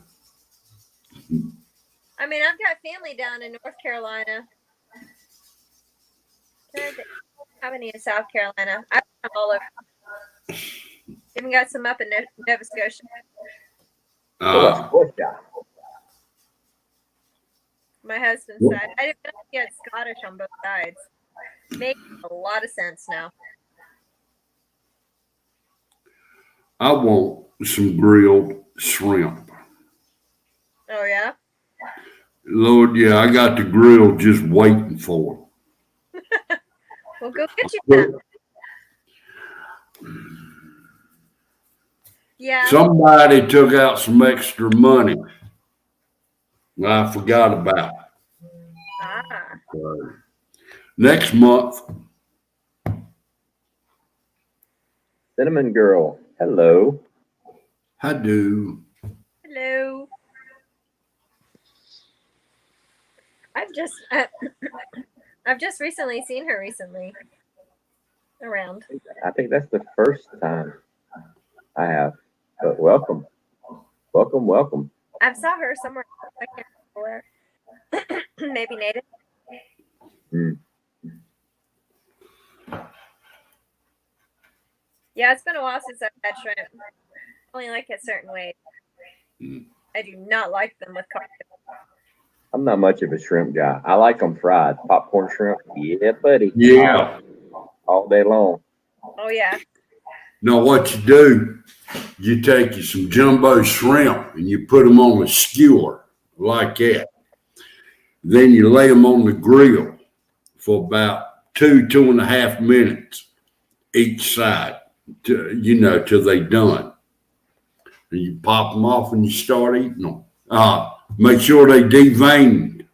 I mean, I've got family down in North Carolina. How many in South Carolina? I'm all over. Even got some up in Nova Scotia. My husband's side. I didn't know he had Scottish on both sides. Makes a lot of sense now. I want some grilled shrimp. Oh yeah. Lord, yeah, I got the grill just waiting for Well, go get you that. Yeah. Somebody took out some extra money I forgot about. Ah. Next month. Cinnamon Girl, hello. I do. Hello. I've just recently seen her around. I think that's the first time I have. But welcome. Welcome. I saw her somewhere. I can't remember where. Maybe native. Yeah, it's been a while since I've had shrimp. I only like it certain ways. I do not like them with cocktail. I'm not much of a shrimp guy. I like them fried. Popcorn shrimp. Yeah, buddy. Yeah. All day long. Oh, yeah. Now, what you do, you take you some jumbo shrimp and you put them on a skewer like that. Then you lay them on the grill for about 2.5 minutes each side, till they done. And you pop them off and you start eating them. Make sure they deveined.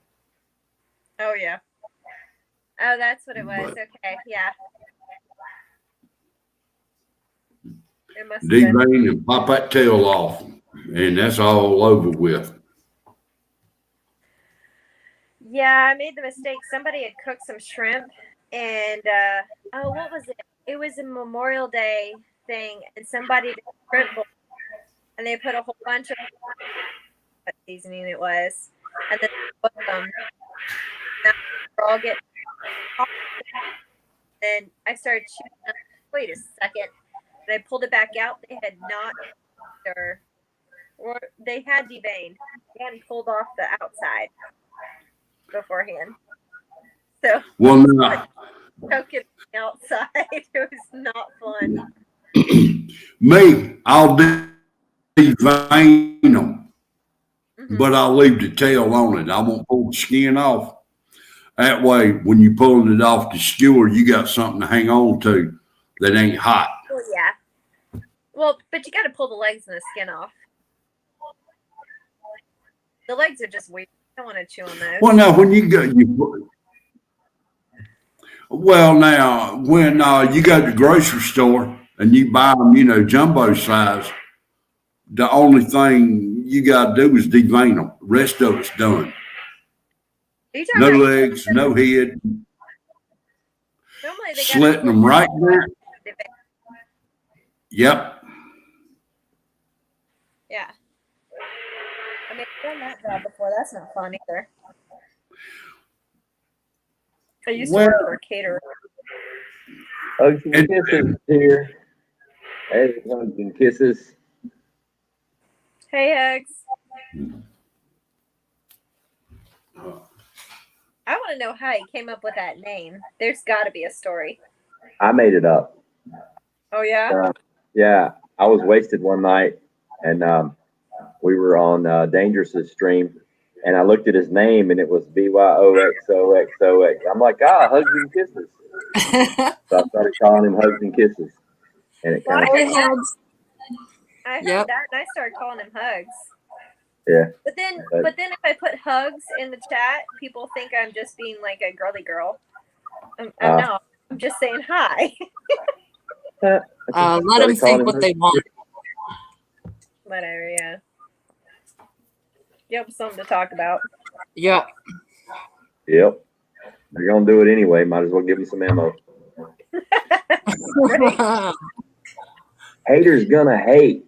Oh, yeah. Oh, that's what it was. Okay, yeah. It must have been. Devein and pop that tail off, and that's all over with. Yeah, I made the mistake. Somebody had cooked some shrimp, and what was it? It was a Memorial Day thing, and somebody did shrimp bowl, and they put a whole bunch of what seasoning it was, and then put them. Now we're all getting. And I started chewing. Wait a second. And I pulled it back out. They had not, or they had deveined. They hadn't pulled off the outside beforehand. So, well, now, choking outside. It was not fun. Me, I'll devein them, but I'll leave the tail on it. I won't pull the skin off. That way, when you're pulling it off the skewer, you got something to hang on to that ain't hot. Oh, yeah. Well, but you got to pull the legs and the skin off. The legs are just weird. I don't want to chew on those. Well, now, when you go, when you go to the grocery store and you buy them, jumbo size, the only thing you got to do is devein them. The rest of it's done. No legs, no head. Normally they slitting them right there. Yep. Yeah. I mean, I've done that job before. That's not fun either. I used to work for a caterer. Hugs and kisses here. Hey, hugs and kisses. Hey, Hugs. I want to know how he came up with that name. There's got to be a story. I made it up. Oh, yeah? Yeah. I was wasted one night, and we were on Dangerous's stream, and I looked at his name, and it was BYOXOXOX. I'm like, hugs and kisses. So I started calling him Hugs and Kisses. And it kind of I heard that, and I started calling him Hugs. Yeah. But then if I put hugs in the chat, people think I'm just being like a girly girl. No, I'm just saying hi. Let them think what they want. Whatever, yeah. Yep, something to talk about. Yep. You're going to do it anyway. Might as well give them some ammo. Haters gonna hate.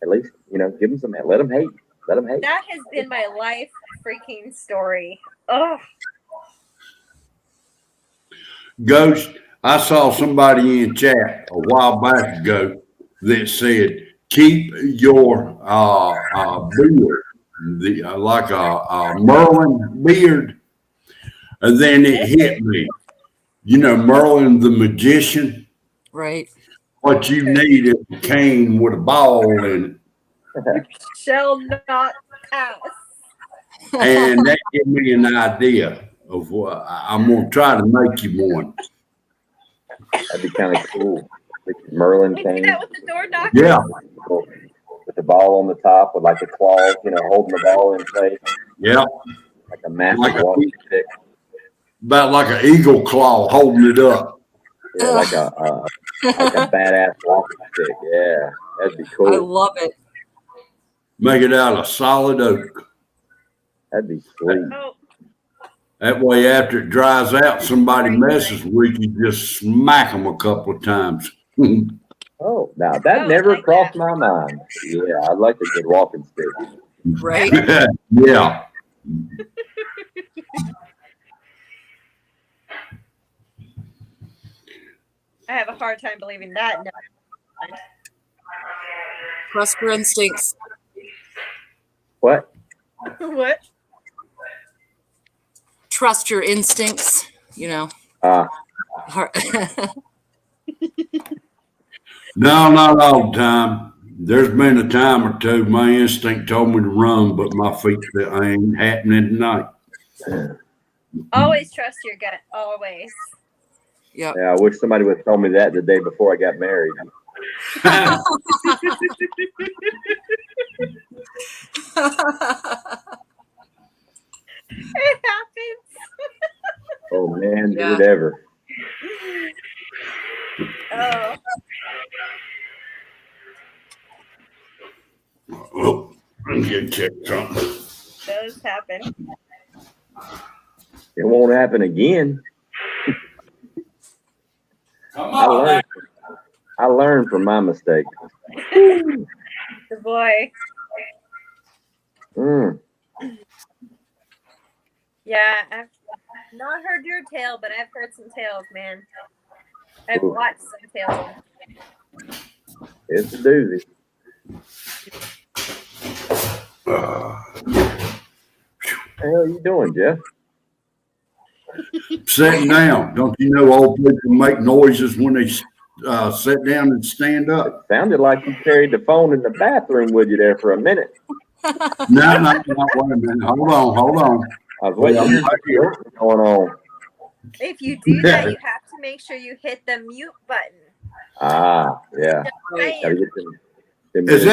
At least, give them some, let them hate. Let them hate. That has been my life freaking story. Oh, Ghost, I saw somebody in chat a while back ago that said, keep your beard, like a Merlin beard. And then it hit me. Merlin the magician. Right. What you need is a cane with a ball in it. shall not pass. And that gave me an idea of what I'm going to try to make you one. That'd be kind of cool. Merlin I do cane. that with the door knocker. Yeah. With the ball on the top with like the claws, holding the ball in place. Yeah. Like a massive walking stick. About like an eagle claw holding it up. Yeah, like a badass walking stick. Yeah, that'd be cool. I love it. Make it out of solid oak. That'd be sweet. Oh, That way, after it dries out, somebody messes with you, just smack them a couple of times. Oh, now that never like crossed that. my mind. Yeah, I'd like a good walking stick. Right. Yeah. I have a hard time believing that. No. Trust your instincts. What? What? Trust your instincts, No, not all the time. There's been a time or two my instinct told me to run, but my feet ain't happening tonight. Always trust your gut. Always. Yep. Yeah, I wish somebody would have told me that the day before I got married. It happens. Oh man, Yeah. did it ever. Oh, Oh, let me get check something. those happen. It won't happen again. Come I learned from my mistake. The boy. Mm. Yeah, I've not heard your tale, but I've heard some tales, man. I've Ooh. watched some tales. It's a doozy. What the hell are you doing, Jeff? Sitting down. Don't you know old people make noises when they sit down and stand up? It sounded like you carried the phone in the bathroom with you there for a minute. No, wait a minute. Hold on. I was waiting to hear what's going on. If you do that, you have to make sure you hit the mute button. Ah, yeah. Right. Gotta get them Is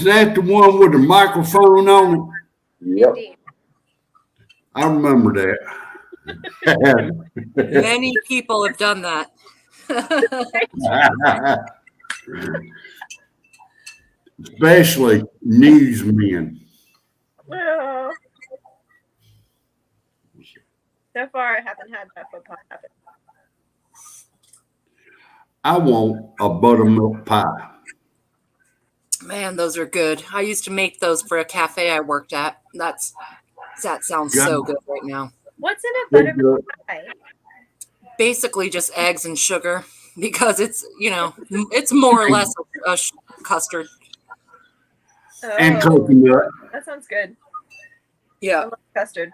that the one with the microphone on it? Yep. Indeed. I remember that. Many people have done that. Especially newsmen. Oh. So far, I haven't had that football happen. I want a buttermilk pie. Man, those are good. I used to make those for a cafe I worked at. That sounds so good right now. What's in a buttermilk pie? Basically just eggs and sugar because it's, it's more or less a custard. Oh, And coconut. that sounds good. Yeah. I love custard.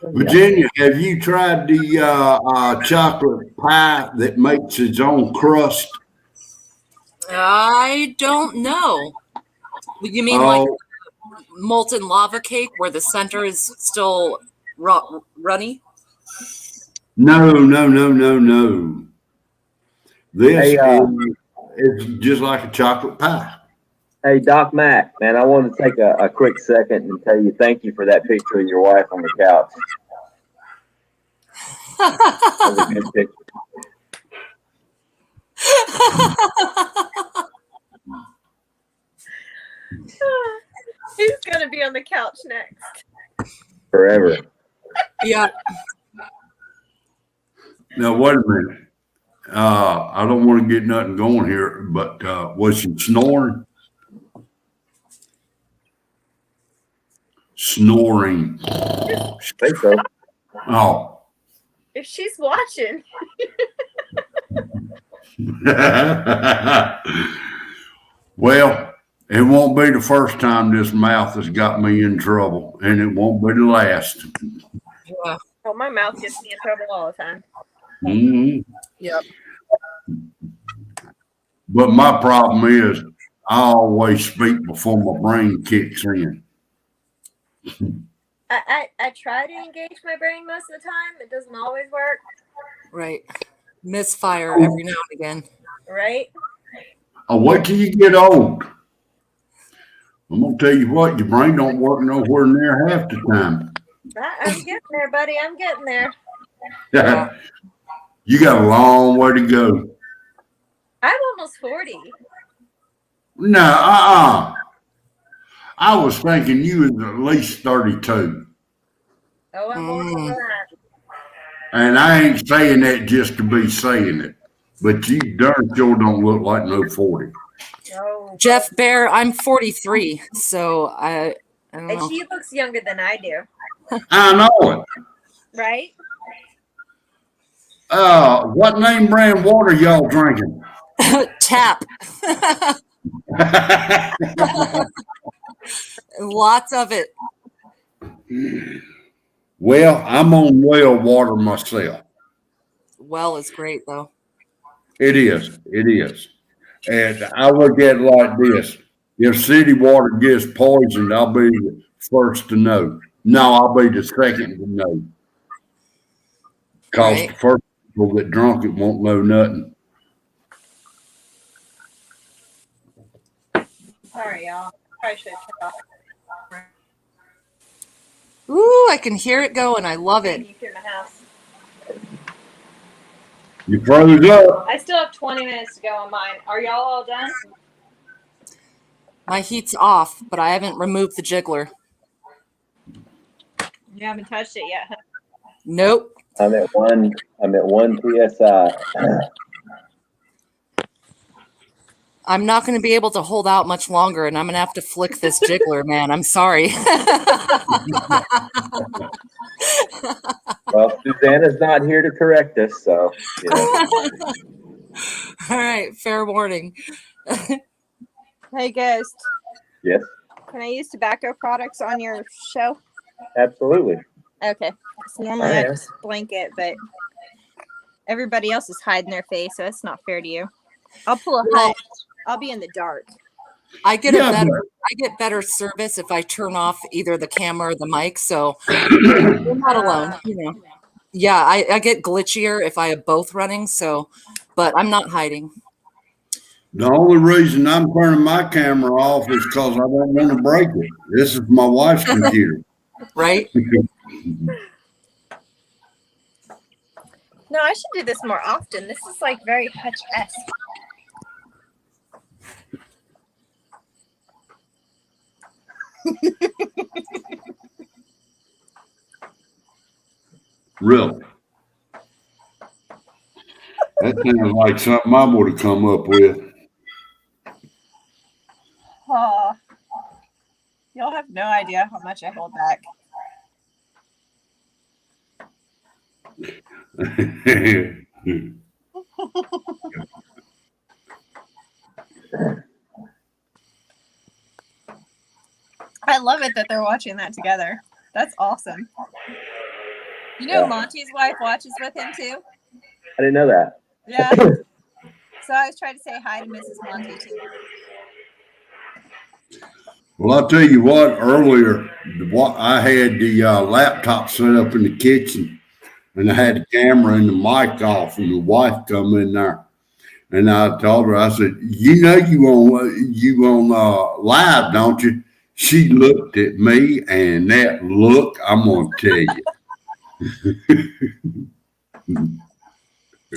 Virginia, have you tried the chocolate pie that makes its own crust? I don't know. You mean like molten lava cake where the center is still runny? No. This is just like a chocolate pie. Hey, Doc Mac, man, I wanted to take a quick second and tell you thank you for that picture of your wife on the couch. That was a good picture. Who's gonna be on the couch next? Forever. Yeah. Now, wait a minute. I don't want to get nothing going here, but was she snoring? Snoring. I think so. Oh. If she's watching, Well, it won't be the first time this mouth has got me in trouble, and it won't be the last. Yeah. oh, my mouth gets me in trouble all the time. Mhm. Yep. But my problem is I always speak before my brain kicks in. I try to engage my brain most of the time. It doesn't always work, Right. Misfire every now and again. right? Oh, wait till you get old. I'm gonna tell you what, your brain don't work nowhere near half the time. I'm getting there, buddy. I'm getting there. You got a long way to go. I'm almost 40. No, I was thinking you was at least 32. Oh, I'm older than that. And I ain't saying that just to be saying it. But you darn sure don't look like no 40. Oh, Jeff Bear, I'm 43, so I don't and know. she looks younger than I do, I know it. right? What name brand water y'all drinking? Tap. Lots of it. Well, I'm on well water myself. Well is great though. It is. It is. And I look at it like this. If city water gets poisoned, I'll be the first to know. No, I'll be the second to know. Because Right. the first people that drunk it won't know nothing. Sorry, y'all. Probably should have turned off. Ooh, I can hear it going. I love it. You hear my house. You froze up. I still have 20 minutes to go on mine. Are y'all all done? My heat's off, but I haven't removed the jiggler. You haven't touched it yet, huh? Nope. I'm at one PSI. I'm not going to be able to hold out much longer, and I'm going to have to flick this jiggler, man. I'm sorry. Well, Susanna's not here to correct us, so you know. All right, fair warning. Hey, Ghost. Yes, Can I use tobacco products on your show? absolutely. Okay. So normally I just blanket, but everybody else is hiding their face, so it's not fair to you. I'll pull a Well, HUD. I'll be in the dark. I get Yeah, I get better service if I turn off either the camera or the mic, so you're not alone, you know. Yeah, I get glitchier if I have both running, so but I'm not hiding. The only reason I'm turning my camera off is because I don't want to break it. This is my wife's computer. Right? No, I should do this more often. This is like very Hutch-esque. Really. That sounds like something I would have come up with. Oh, y'all have no idea how much I hold back. I love it that they're watching that together. That's awesome. You know, Yeah. Monty's wife watches with him too. I didn't know that. Yeah. So I was trying to say hi to Mrs. Monty too. Well, I'll tell you what, earlier, I had the laptop set up in the kitchen and I had the camera and the mic off and the wife come in there. And I told her, I said, you know, you on live, don't you? She looked at me and that look, I'm going to tell you.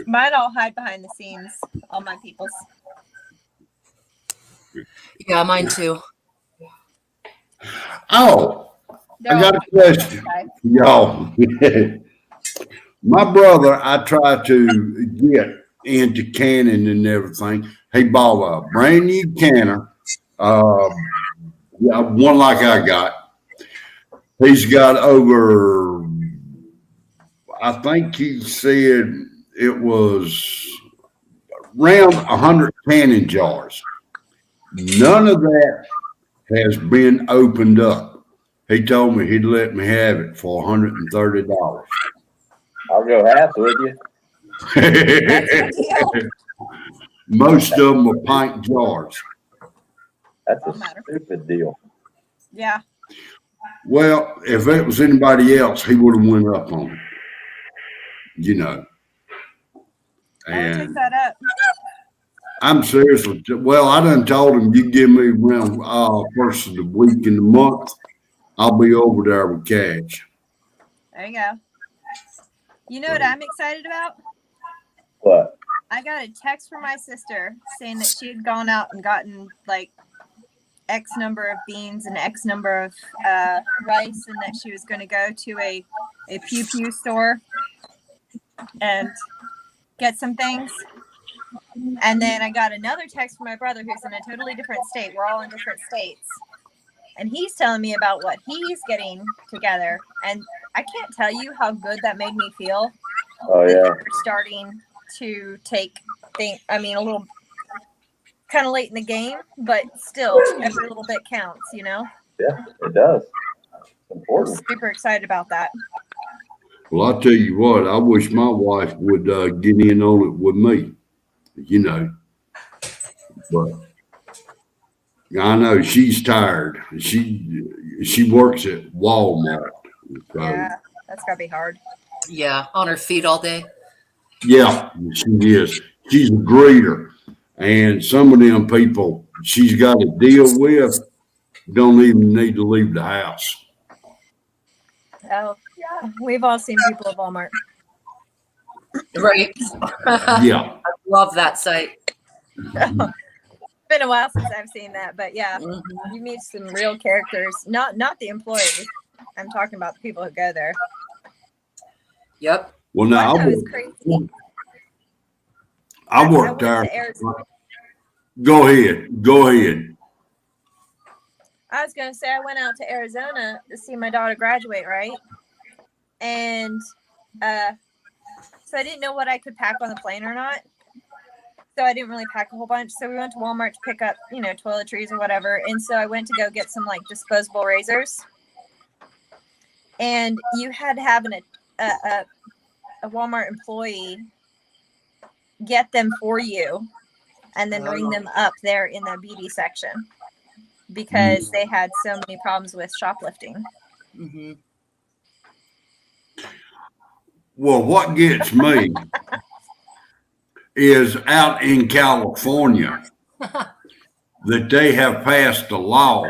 Mine all hide behind the scenes. All my peoples. Yeah, mine too. Oh, I got a question. Y'all. My brother, I tried to get into canning and everything. He bought a brand new canner, one like I got. He's got over, I think he said it was around 100 canning jars. None of that has been opened up. He told me he'd let me have it for $130. I'll go half with you. That's a deal. Most of them are pint jars. That's a Don't matter. stupid deal. Yeah. Well, if it was anybody else, he would have went up on it. You know. I would take And that up. I'm seriously, well, I done told him you give me around first of the week in the month, I'll be over there with cash. There you go. You know what I'm excited about? What? I got a text from my sister saying that she had gone out and gotten like X number of beans and X number of rice, and that she was going to go to a Pew Pew store and get some things. And then I got another text from my brother who's in a totally different state. We're all in different states. And he's telling me about what he's getting together. And I can't tell you how good that made me feel. Oh, yeah. We're starting to take things, I mean, a little kind of late in the game, but still every little bit counts, you know? Yeah, it does. It's important. Super excited about that. Well, I'll tell you what, I wish my wife would get in on it with me, you know. But I know she's tired. She works at Walmart. So, Yeah, that's got to be hard. Yeah, on her feet all day. yeah, she is. She's a greeter. And some of them people she's got to deal with don't even need to leave the house. Oh, yeah. We've all seen people at Walmart. Right. Yeah. I love that site. It's been a while since I've seen that, but yeah, Mhm. you meet some real characters. Not the employees. I'm talking about the people who go there. Yep. Well, now One though is crazy. I worked went there. to Arizona. Go ahead. I was going to say I went out to Arizona to see my daughter graduate, right? And so I didn't know what I could pack on the plane or not. So I didn't really pack a whole bunch. So we went to Walmart to pick up, you know, toiletries or whatever. And so I went to go get some like disposable razors. And you had to have a Walmart employee get them for you and then ring them up there in the beauty section because they had so many problems with shoplifting. Mm-hmm. Well, what gets me is out in California that they have passed a law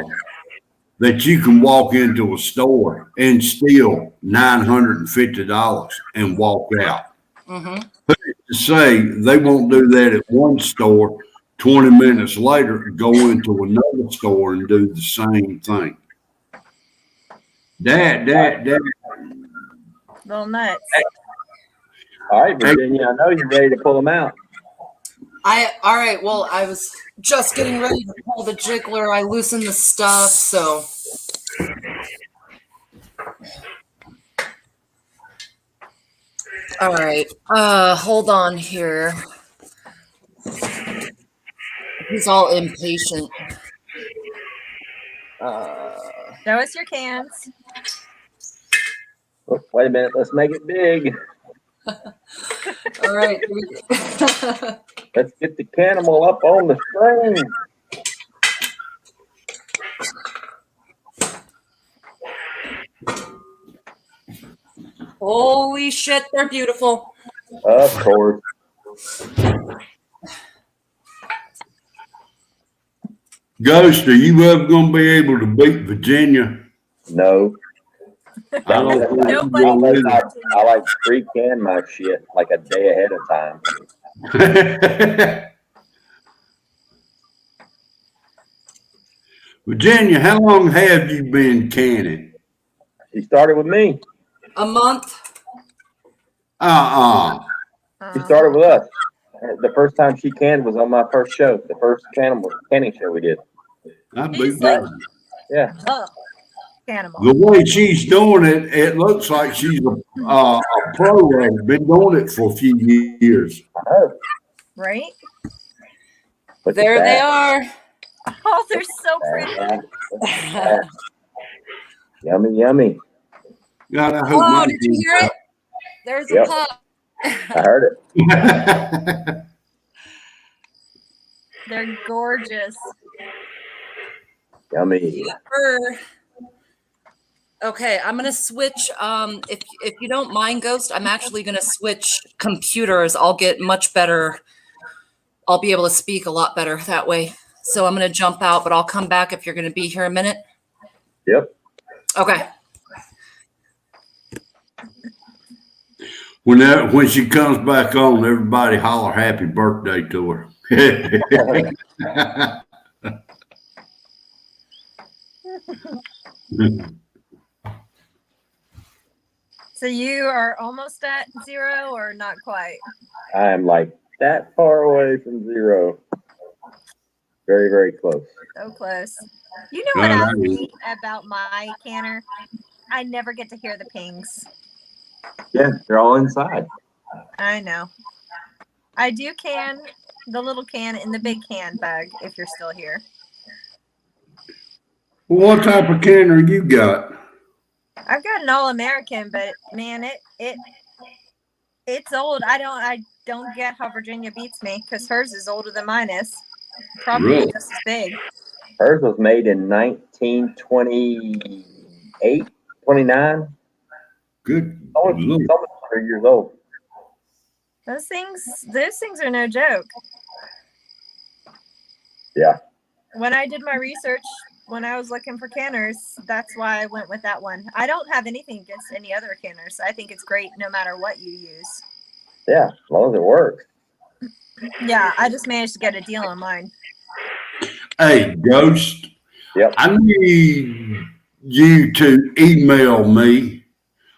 that you can walk into a store and steal $950 and walk out. Mm-hmm. To say they won't do that at one store, 20 minutes later, go into another store and do the same thing. That Little nuts. All right, Virginia, I know you're ready to pull them out. All right. Well, I was just getting ready to pull the jiggler. I loosened the stuff, so. All right. Hold on here. He's all impatient. Show us your cans. Oh, wait a minute, let's make it big. All right. Let's get the Canimal up on the screen. Holy shit, they're beautiful. Of course. Ghost, are you ever going to be able to beat Virginia? No. I don't think you Nobody will beats either. I like pre-can my shit like a day ahead of time. Virginia, how long have you been canning? She started with me. A month. She started with us. The first time she canned was on my first show, the first canning show we did. I Did you beat say? that. Yeah. Oh, Canimals. The way she's doing it, it looks like she's a pro and been doing it for a few years. Oh, Right? look There at they that. are. Oh, they're so pretty. Look at that. Yummy, yummy. God, I hope Oh, mine did you hear it? There's a Yep. pup. I heard it. They're gorgeous. Yummy. Okay, I'm gonna switch. If you don't mind, Ghost, I'm actually gonna switch computers. I'll get much better. I'll be able to speak a lot better that way. So I'm gonna jump out, but I'll come back if you're gonna be here a minute. Yep. Okay. When she comes back on, everybody holler happy birthday to her. So you are almost at 0 or not quite? I am like that far away from 0. Very, very close. So close. You know what I hate about my canner? I never get to hear the pings. Yeah, they're all inside. I know. I do can the little can in the big can bag if you're still here. What type of canner you got? I've got an All-American, but man, it's old. I don't get how Virginia beats me because hers is older than mine is. Probably Really? just as big. Hers was made in 1928, 29. Good. It's almost 100 years old. Those things are no joke. Yeah. When I did my research, when I was looking for canners, that's why I went with that one. I don't have anything against any other canners. I think it's great no matter what you use. Yeah, as long as it works. Yeah, I just managed to get a deal on mine. Hey, Ghost. Yep. I need you to email me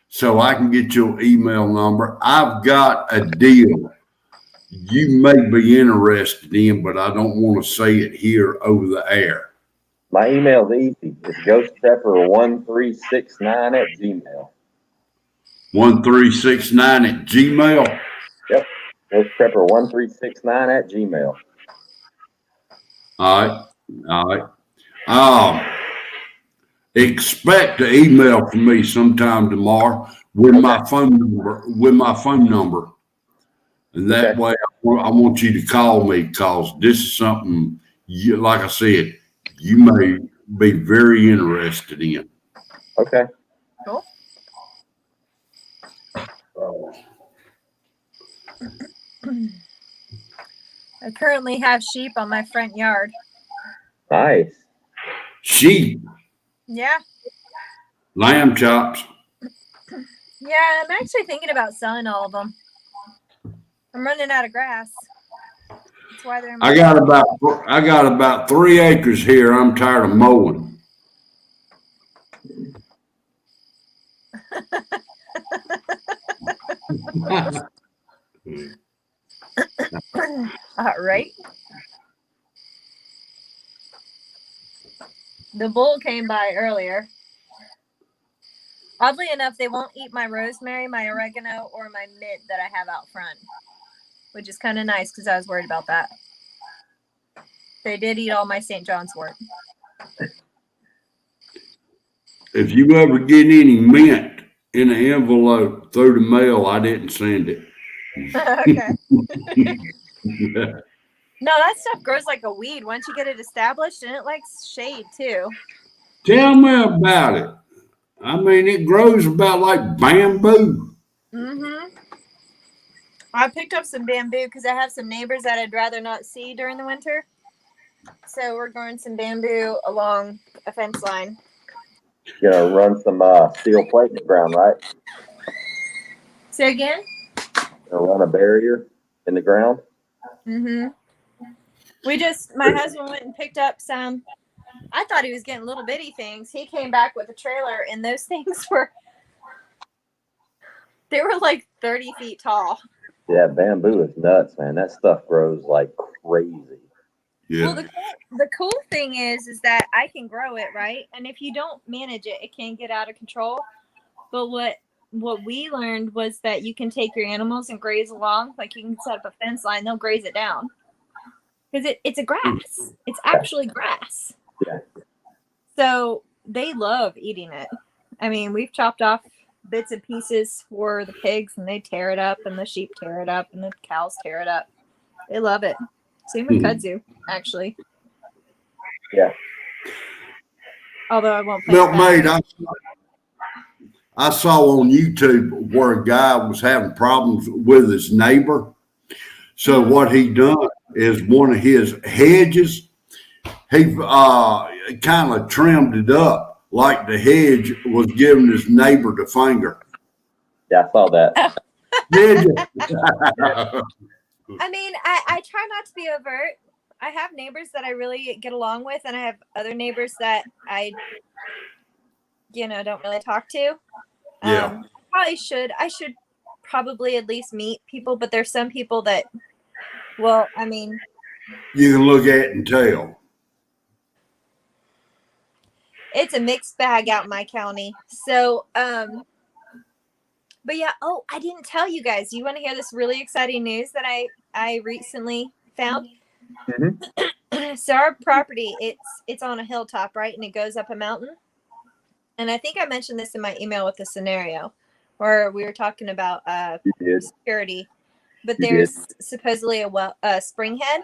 so I can get your email number. I've got a deal you may be interested in, but I don't want to say it here over the air. My email's easy. It's ghostprepper1369 @gmail. 1369 at Gmail. Yep. Ghostprepper1369 @gmail. All right. Expect an email from me sometime tomorrow with my phone number. And that way I want you to call me because this is something like I said, you may be very interested in. Okay. Cool. I currently have sheep on my front yard. Nice. Sheep, Yeah. lamb chops. Yeah, I'm actually thinking about selling all of them. I'm running out of grass. That's why they're in my I got about 3 acres here. I'm tired of mowing. Right. The bull came by earlier. Oddly enough, they won't eat my rosemary, my oregano, or my mint that I have out front, which is kind of nice because I was worried about that. They did eat all my St. John's wort. If you ever get any mint in an envelope through the mail, I didn't send it. Okay. No, that stuff grows like a weed once you get it established, and it likes shade too. Tell me about it. I mean, it grows about like bamboo. Mm-hmm. I picked up some bamboo because I have some neighbors that I'd rather not see during the winter. So we're growing some bamboo along a fence line. You're gonna run some steel plate in the ground, right? Say again? Gonna run a barrier in the ground. Mm-hmm. My husband went and picked up some. I thought he was getting little bitty things. He came back with a trailer, and those things were They were like 30 feet tall. Yeah, bamboo is nuts, man. That stuff grows like crazy. Yeah. Well, the cool thing is that I can grow it, right? And if you don't manage it, it can get out of control. But what we learned was that you can take your animals and graze along. Like you can set up a fence line, they'll graze it down. Because it's a grass. It's actually grass. Yeah. So they love eating it. I mean, we've chopped off bits and pieces for the pigs and they tear it up and the sheep tear it up and the cows tear it up. They love it. Same with kudzu, actually. Yeah. Although I won't play Milkmaid, I saw on YouTube where a guy was having problems with his neighbor. So what he done is one of his hedges, he kind of trimmed it up like the hedge was giving his neighbor the finger. Yeah, I saw that. Did you? I mean, I try not to be overt. I have neighbors that I really get along with, and I have other neighbors that I, don't really talk to. Yeah. I should probably at least meet people, but there's some people that, well, I mean, You can look at it and tell. it's a mixed bag out in my county. So, but yeah, oh, I didn't tell you guys. You want to hear this really exciting news that I recently found? Mm-hmm. So our property, it's on a hilltop, right? And it goes up a mountain. And I think I mentioned this in my email with the scenario where we were talking about security. But there's supposedly a spring head.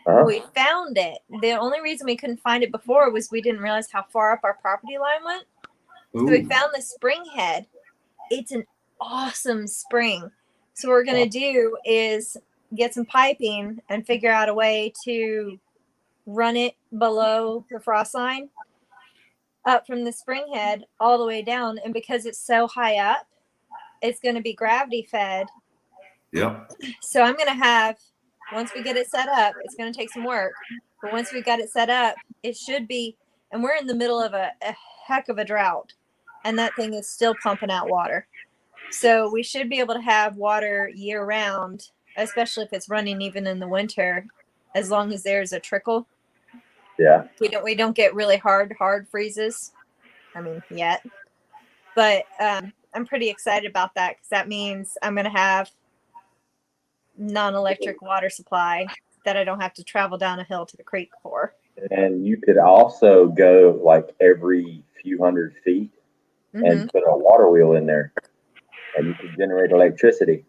Uh-huh. We found it. The only reason we couldn't find it before was we didn't realize how far up our property line went. Ooh. So we found the spring head. It's an awesome spring. So what we're going to do is get some piping and figure out a way to run it below the frost line up from the spring head all the way down. And because it's so high up, it's going to be gravity fed. Yep. So I'm going to have, once we get it set up, it's going to take some work. But once we got it set up, it should be, and we're in the middle of a heck of a drought. And that thing is still pumping out water. So we should be able to have water year round, especially if it's running even in the winter, as long as there's a trickle. Yeah. We don't get really hard freezes. I mean, yet. But I'm pretty excited about that because that means I'm going to have non-electric water supply that I don't have to travel down a hill to the creek for. And you could also go like every few hundred feet and put a water wheel in there and you could generate electricity.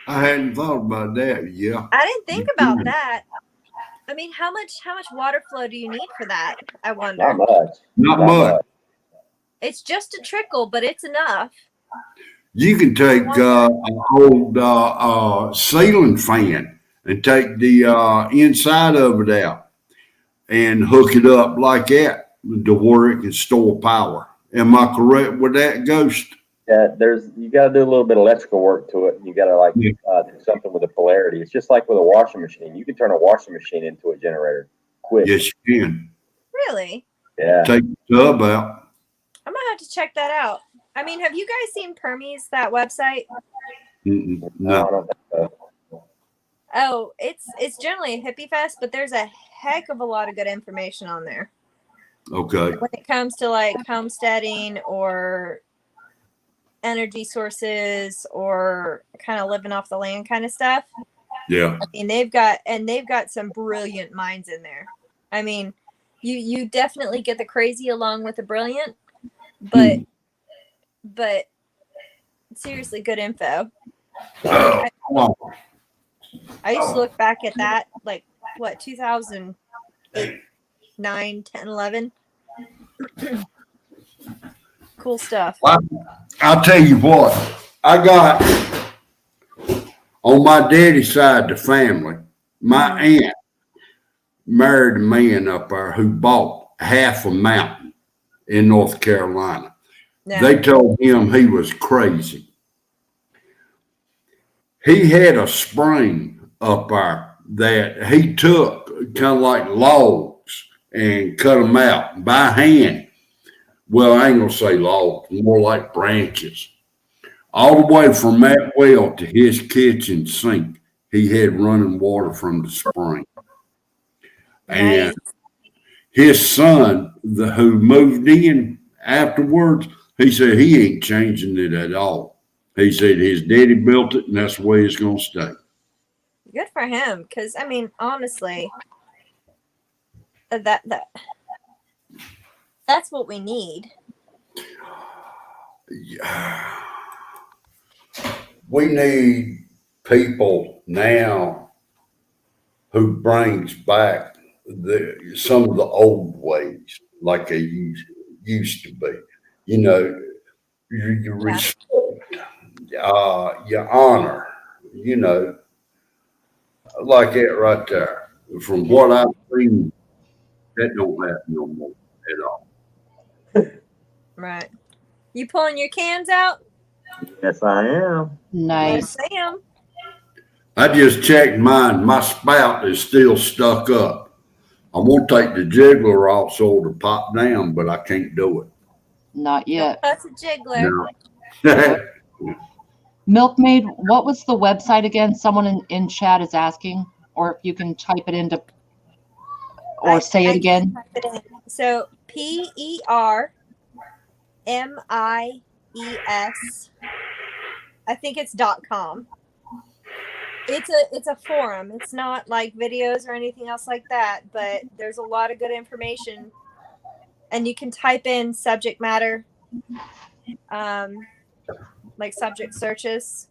I hadn't thought about that. Yeah. I didn't think about that. I mean, how much water flow do you need for that? I wonder. Not much. Not much. It's just a trickle, but it's enough. You can take an old ceiling fan and take the inside of it out and hook it up like that to where it can store power. Am I correct with that, Ghost? Yeah, you got to do a little bit of electrical work to it. You got to do something with the polarity. It's just like with a washing machine. You can turn a washing machine into a generator quick. Yes, you can. Really? Yeah. Take the tub out. I'm gonna have to check that out. I mean, have you guys seen Permies, that website? No. I don't think so. Oh, it's generally a hippie fest, but there's a heck of a lot of good information on there. Okay. When it comes to like homesteading or energy sources or kind of living off the land kind of stuff. Yeah. I mean, they've got some brilliant minds in there. I mean, you definitely get the crazy along with the brilliant, but seriously, good info. I used to look back at that, like, what, 2008, 9, 10, 11? Cool stuff. Well, I'll tell you what, I got on my daddy's side, the family, my aunt married a man up there who bought half a mountain in North Carolina. Yeah. They told him he was crazy. He had a spring up there that he took kind of like logs and cut them out by hand. Well, I ain't gonna say logs, more like branches. all the way from that well to his kitchen sink, he had running water from the spring. And Nice. his son, who moved in afterwards, he said he ain't changing it at all. He said his daddy built it, and that's the way it's going to stay. Good for him, because I mean, honestly, that that's what we need. Yeah. We need people now who brings back some of the old ways like they used to be. You know, you respect, you honor, you know, like that right there. From what I've seen, that don't happen no more at all. Right. You pulling your cans out? Yes, I am. Nice. Sam. I just checked mine. My spout is still stuck up. I want to take the jiggler off so it'll pop down, but I can't do it. Not yet. That's a jiggler. No. Milkmaid, what was the website again? Someone in chat is asking, or if you can type it into, or say it again. Type it in. So PERMIES. I think it's .com. It's a forum. It's not like videos or anything else like that, but there's a lot of good information, and you can type in subject matter, like subject searches.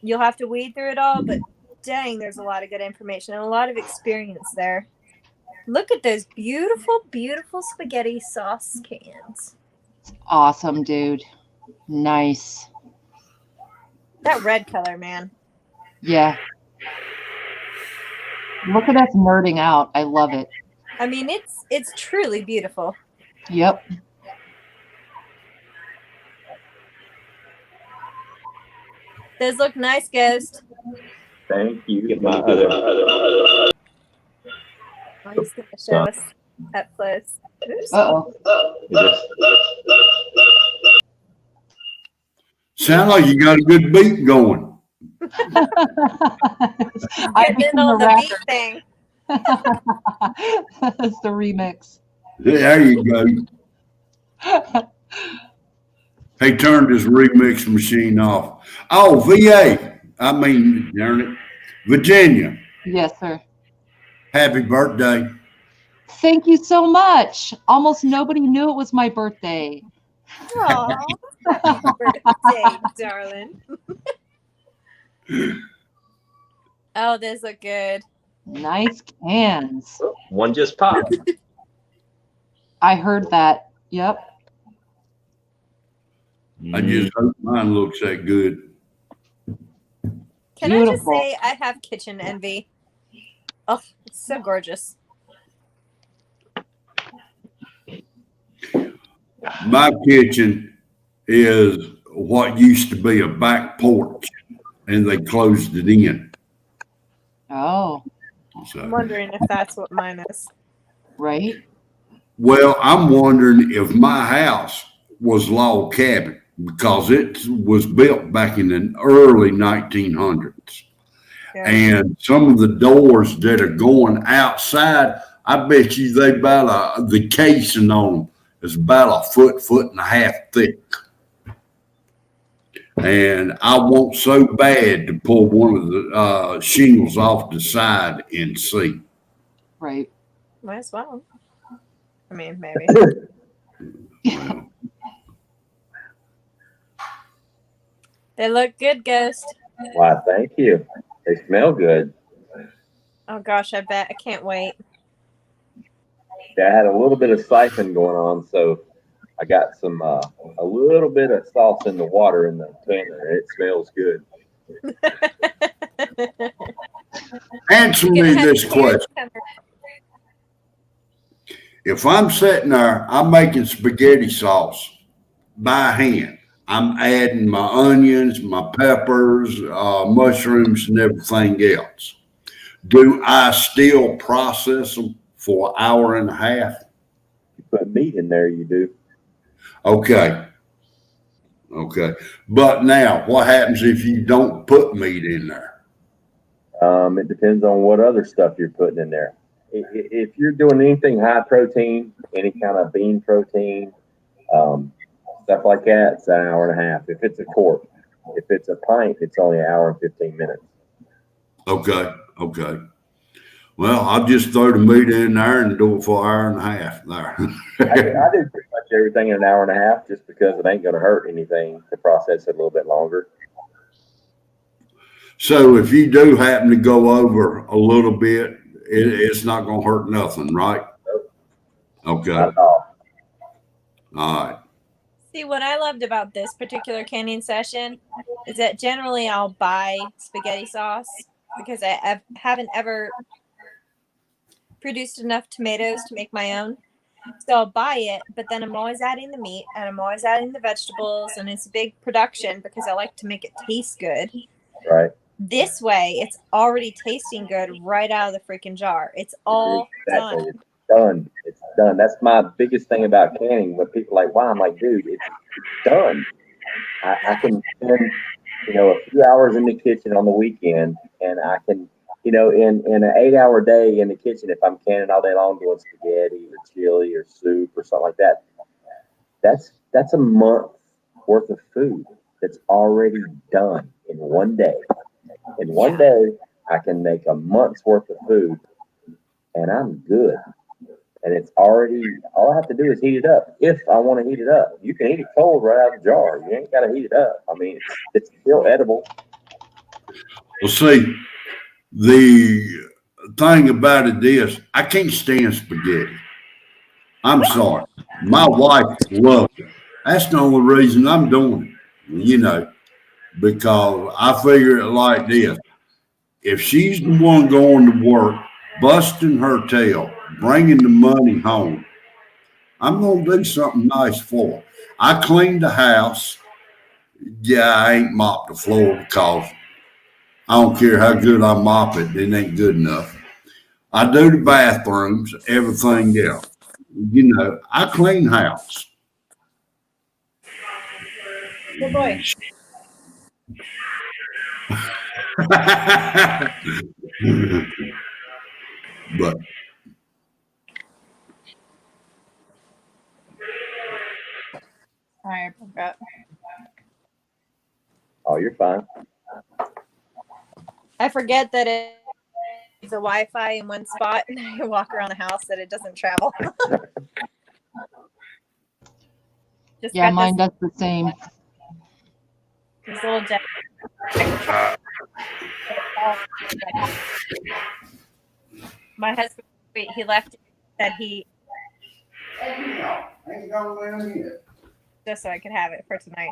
You'll have to weed through it all, but dang, there's a lot of good information and a lot of experience there. Look at those beautiful, beautiful spaghetti sauce cans. Awesome, dude. Nice. That red color, man. Yeah. Look at us nerding out. I love it. I mean, it's truly beautiful. Yep. Those look nice, Ghost. Thank you. Get my other. Oh, he's going to show us up close. Oops. Uh-oh. Sound like you got a good beat going. I Getting in on the beat thing. That's the remix. There you go. He turned his remix machine off. Oh, VA. I mean, darn it. Virginia. Yes, sir. Happy birthday. Thank you so much. Almost nobody knew it was my birthday. Aw, happy birthday, darling. Oh, those look good. Nice cans. One just popped. I heard that. Yep. I just hope mine looks that good. Can I just Beautiful. say I have kitchen envy? Oh, it's so gorgeous. My kitchen is what used to be a back porch, and they closed it in. Oh, I'm So, wondering if that's what mine is. right. well, I'm wondering if my house was log cabin because it was built back in the early 1900s. Yeah. And some of the doors that are going outside, I bet you they about the casing on them is about a foot and a half thick. And I want so bad to pull one of the shingles off the side and see. Right. Might as well. I mean, maybe. Well, They look good, Ghost. Why, thank you. They smell good. Oh gosh, I bet. I can't wait. I had a little bit of siphon going on, so I got some a little bit of sauce in the water in the canner. It smells good. answer me this question. If I'm sitting there, I'm making spaghetti sauce by hand. I'm adding my onions, my peppers, mushrooms, and everything else. Do I still process them for an hour and a half? You put meat in there, you do. Okay. Okay. But now, what happens if you don't put meat in there? It depends on what other stuff you're putting in there. If you're doing anything high protein, any kind of bean protein, um, stuff like that, it's an hour and a half. If it's a quart, if it's a pint, it's only an hour and 15 minutes. Okay. Okay. Well, I'll just throw the meat in there and do it for an hour and a half there. I do pretty much everything in an hour and a half just because it ain't going to hurt anything to process it a little bit longer. So if you do happen to go over a little bit, it's not going to hurt nothing, right? Okay. Not at all. All right. See, what I loved about this particular canning session is that generally I'll buy spaghetti sauce because I haven't ever produced enough tomatoes to make my own. So I'll buy it, but then I'm always adding the meat and I'm always adding the vegetables, and it's a big production because I like to make it taste good. Right. This way, it's already tasting good right out of the freaking jar. It's all Exactly. done. It's done. It's done. That's my biggest thing about canning. When people are like, wow, I'm like, dude, it's done. I can spend, a few hours in the kitchen on the weekend, and I can, in an 8-hour day in the kitchen, if I'm canning all day long doing spaghetti or chili or soup or something like that, that's a month worth of food that's already done in one day. In one day, I can make a month's worth of food, and I'm good. And it's already, all I have to do is heat it up. If I want to heat it up, you can eat it cold right out of the jar. You ain't got to heat it up. I mean, it's still edible. Well, see, the thing about it is, I can't stand spaghetti. I'm sorry. My wife loves it. That's the only reason I'm doing it, because I figure it like this. If she's the one going to work, busting her tail, bringing the money home, I'm going to do something nice for her. I cleaned the house. Yeah, I ain't mopped the floor because I don't care how good I mop it, it ain't good enough. I do the bathrooms, everything else. I clean house. Good boy. But Sorry, I forgot. Oh, you're fine. I forget that it's a Wi-Fi in one spot, and I walk around the house that it doesn't travel. Just Yeah, got mine does the same. this little jet. My husband, he left. Said he just so I could have it for tonight.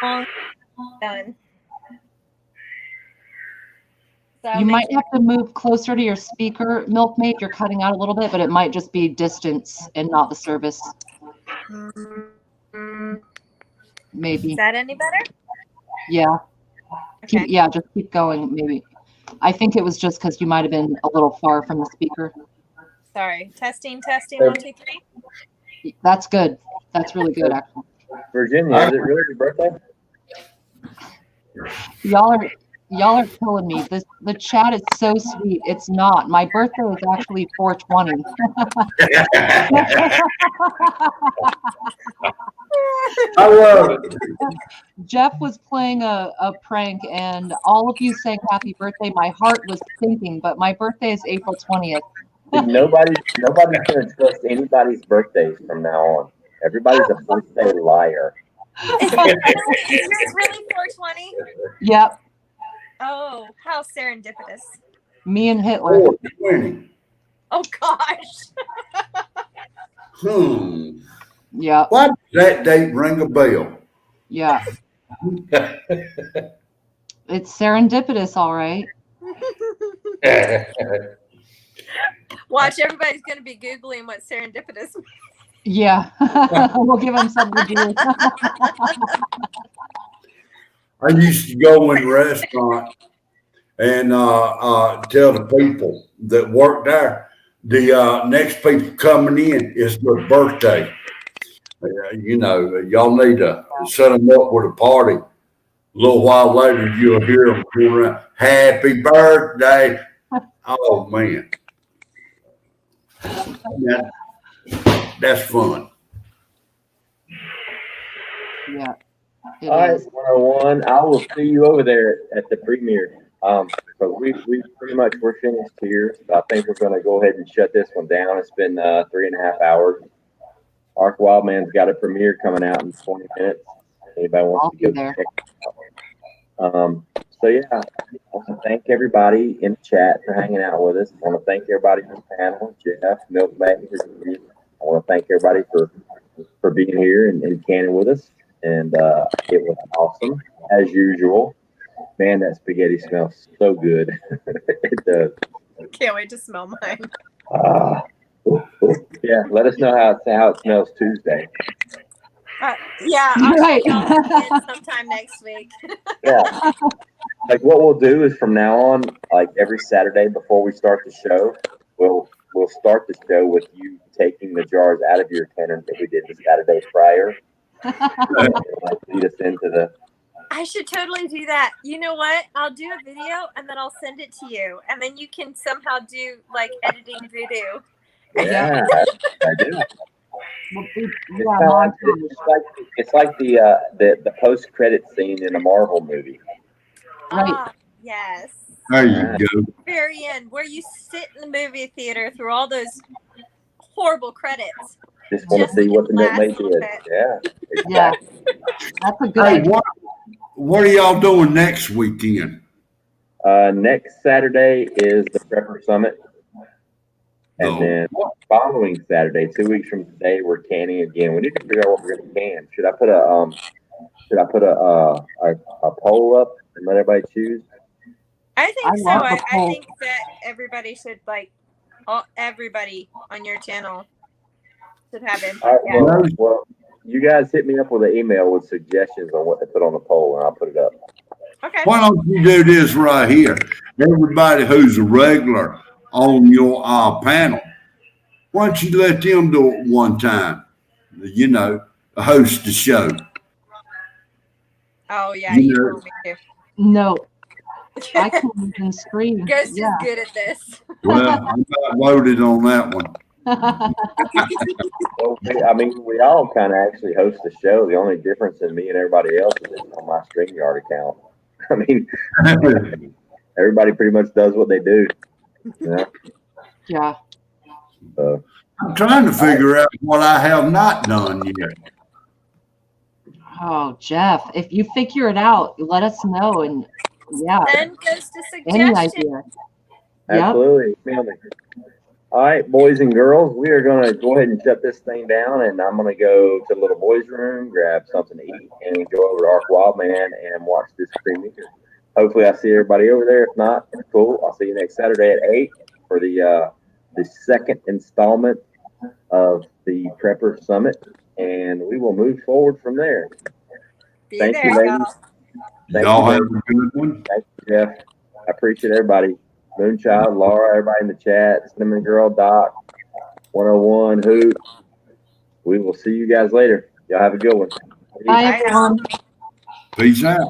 Well, done. So You might have to move closer to your speaker, Milkmaid. You're cutting out a little bit, but it might just be distance and not the service. Maybe. Is that any better? Yeah. Okay. Just keep going, maybe. I think it was just because you might have been a little far from the speaker. Sorry. Testing. 1, 2, 3. That's good. That's really good, actually. Virginia, is it really your birthday? Y'all are killing me. The chat is so sweet. It's not. My birthday is actually 4/20. I love it. Jeff was playing a prank, and all of you saying happy birthday. My heart was sinking, but my birthday is April 20th. Nobody's going to trust anybody's birthdays from now on. Everybody's a birthday liar. Is yours really 420? Yep. Oh, how serendipitous. Me and Hitler. 420. Oh, gosh. Yeah. Why does that date ring a bell? Yeah. It's serendipitous, all right. Watch, everybody's going to be Googling what serendipitous means. Yeah. We'll give them something to do. I used to go in the restaurant and tell the people that worked there, The next people coming in is their birthday. Y'all need to set them up with a party. A little while later, you'll hear them going around, "Happy birthday!" Oh man, that's fun. Yeah. It All right, is. 101. I will see you over there at the premiere. So we pretty much we're finished here. So I think we're going to go ahead and shut this one down. It's been 3.5 hours. Ark Wildman's got a premiere coming out in 20 minutes. Anybody I'll wants to be go there. check it out. So yeah, I want to thank everybody in the chat for hanging out with us. I want to thank everybody on the panel, Jeff, Milkman. I want to thank everybody for being here and canning with us. And it was awesome as usual. Man, that spaghetti smells so good. It does. Can't wait to smell mine. Yeah, let us know how it smells Tuesday. Yeah, I'll Right. show y'all again sometime next week. Yeah. Like what we'll do is from now on, like every Saturday before we start the show, we'll start the show with you taking the jars out of your container that we did the Saturday prior. Like lead us into the. I should totally do that. You know what? I'll do a video and then I'll send it to you, and then you can somehow do like editing voodoo. Yeah, I do. Yeah, It's like the post credit scene in a Marvel movie. Right. Ah, yes. There you go. Very end, where you sit in the movie theater through all those horrible credits. Just want to see what the milkmaid did. Yeah, Yeah. exactly. That's a good Hey, idea. what are y'all doing next weekend? Next Saturday is the Prepper Summit. And No. then following Saturday, 2 weeks from today, we're canning again. We need to figure out what we're going to can. Should I put a poll up and let everybody choose? I think I so. love I the poll. think that everybody should everybody on your channel should have input. All Yeah. right, well, you guys hit me up with an email with suggestions on what to put on the poll, and I'll put it up. Okay. Why don't you do this right here? Everybody who's a regular on your panel, why don't you let them do it one time? Host the show. Oh yeah, You you know- told me to. No, I can't even scream. Ghost Yeah. is good at this. Well, I'm not voted on that one. Well, I mean, we all kind of actually host the show. The only difference in me and everybody else is it's on my StreamYard account. I mean, everybody pretty much does what they do. Yeah. Yeah. I'm trying to figure out what I have not done yet. Oh, Jeff, if you figure it out, let us know. And yeah, Then goes to any suggestion. idea. Yep. Absolutely. Email me. All right, boys and girls, we are going to go ahead and shut this thing down, and I'm going to go to the little boys' room, grab something to eat, and go over to Ark Wildman and watch this premiere. Hopefully, I see everybody over there. If not, it's cool. I'll see you next Saturday at 8 for the second installment of the Prepper Summit, and we will move forward from there. Be Thank there, you, ladies. y'all. Thank Y'all you, have ladies. a good one. Thank you, Jeff. I appreciate everybody. Moonchild, Laura, everybody in the chat, Cinnamon Girl, Doc, 101, Hoot. We will see you guys later. Y'all have a good one. Bye, Bye, everyone. Peace out.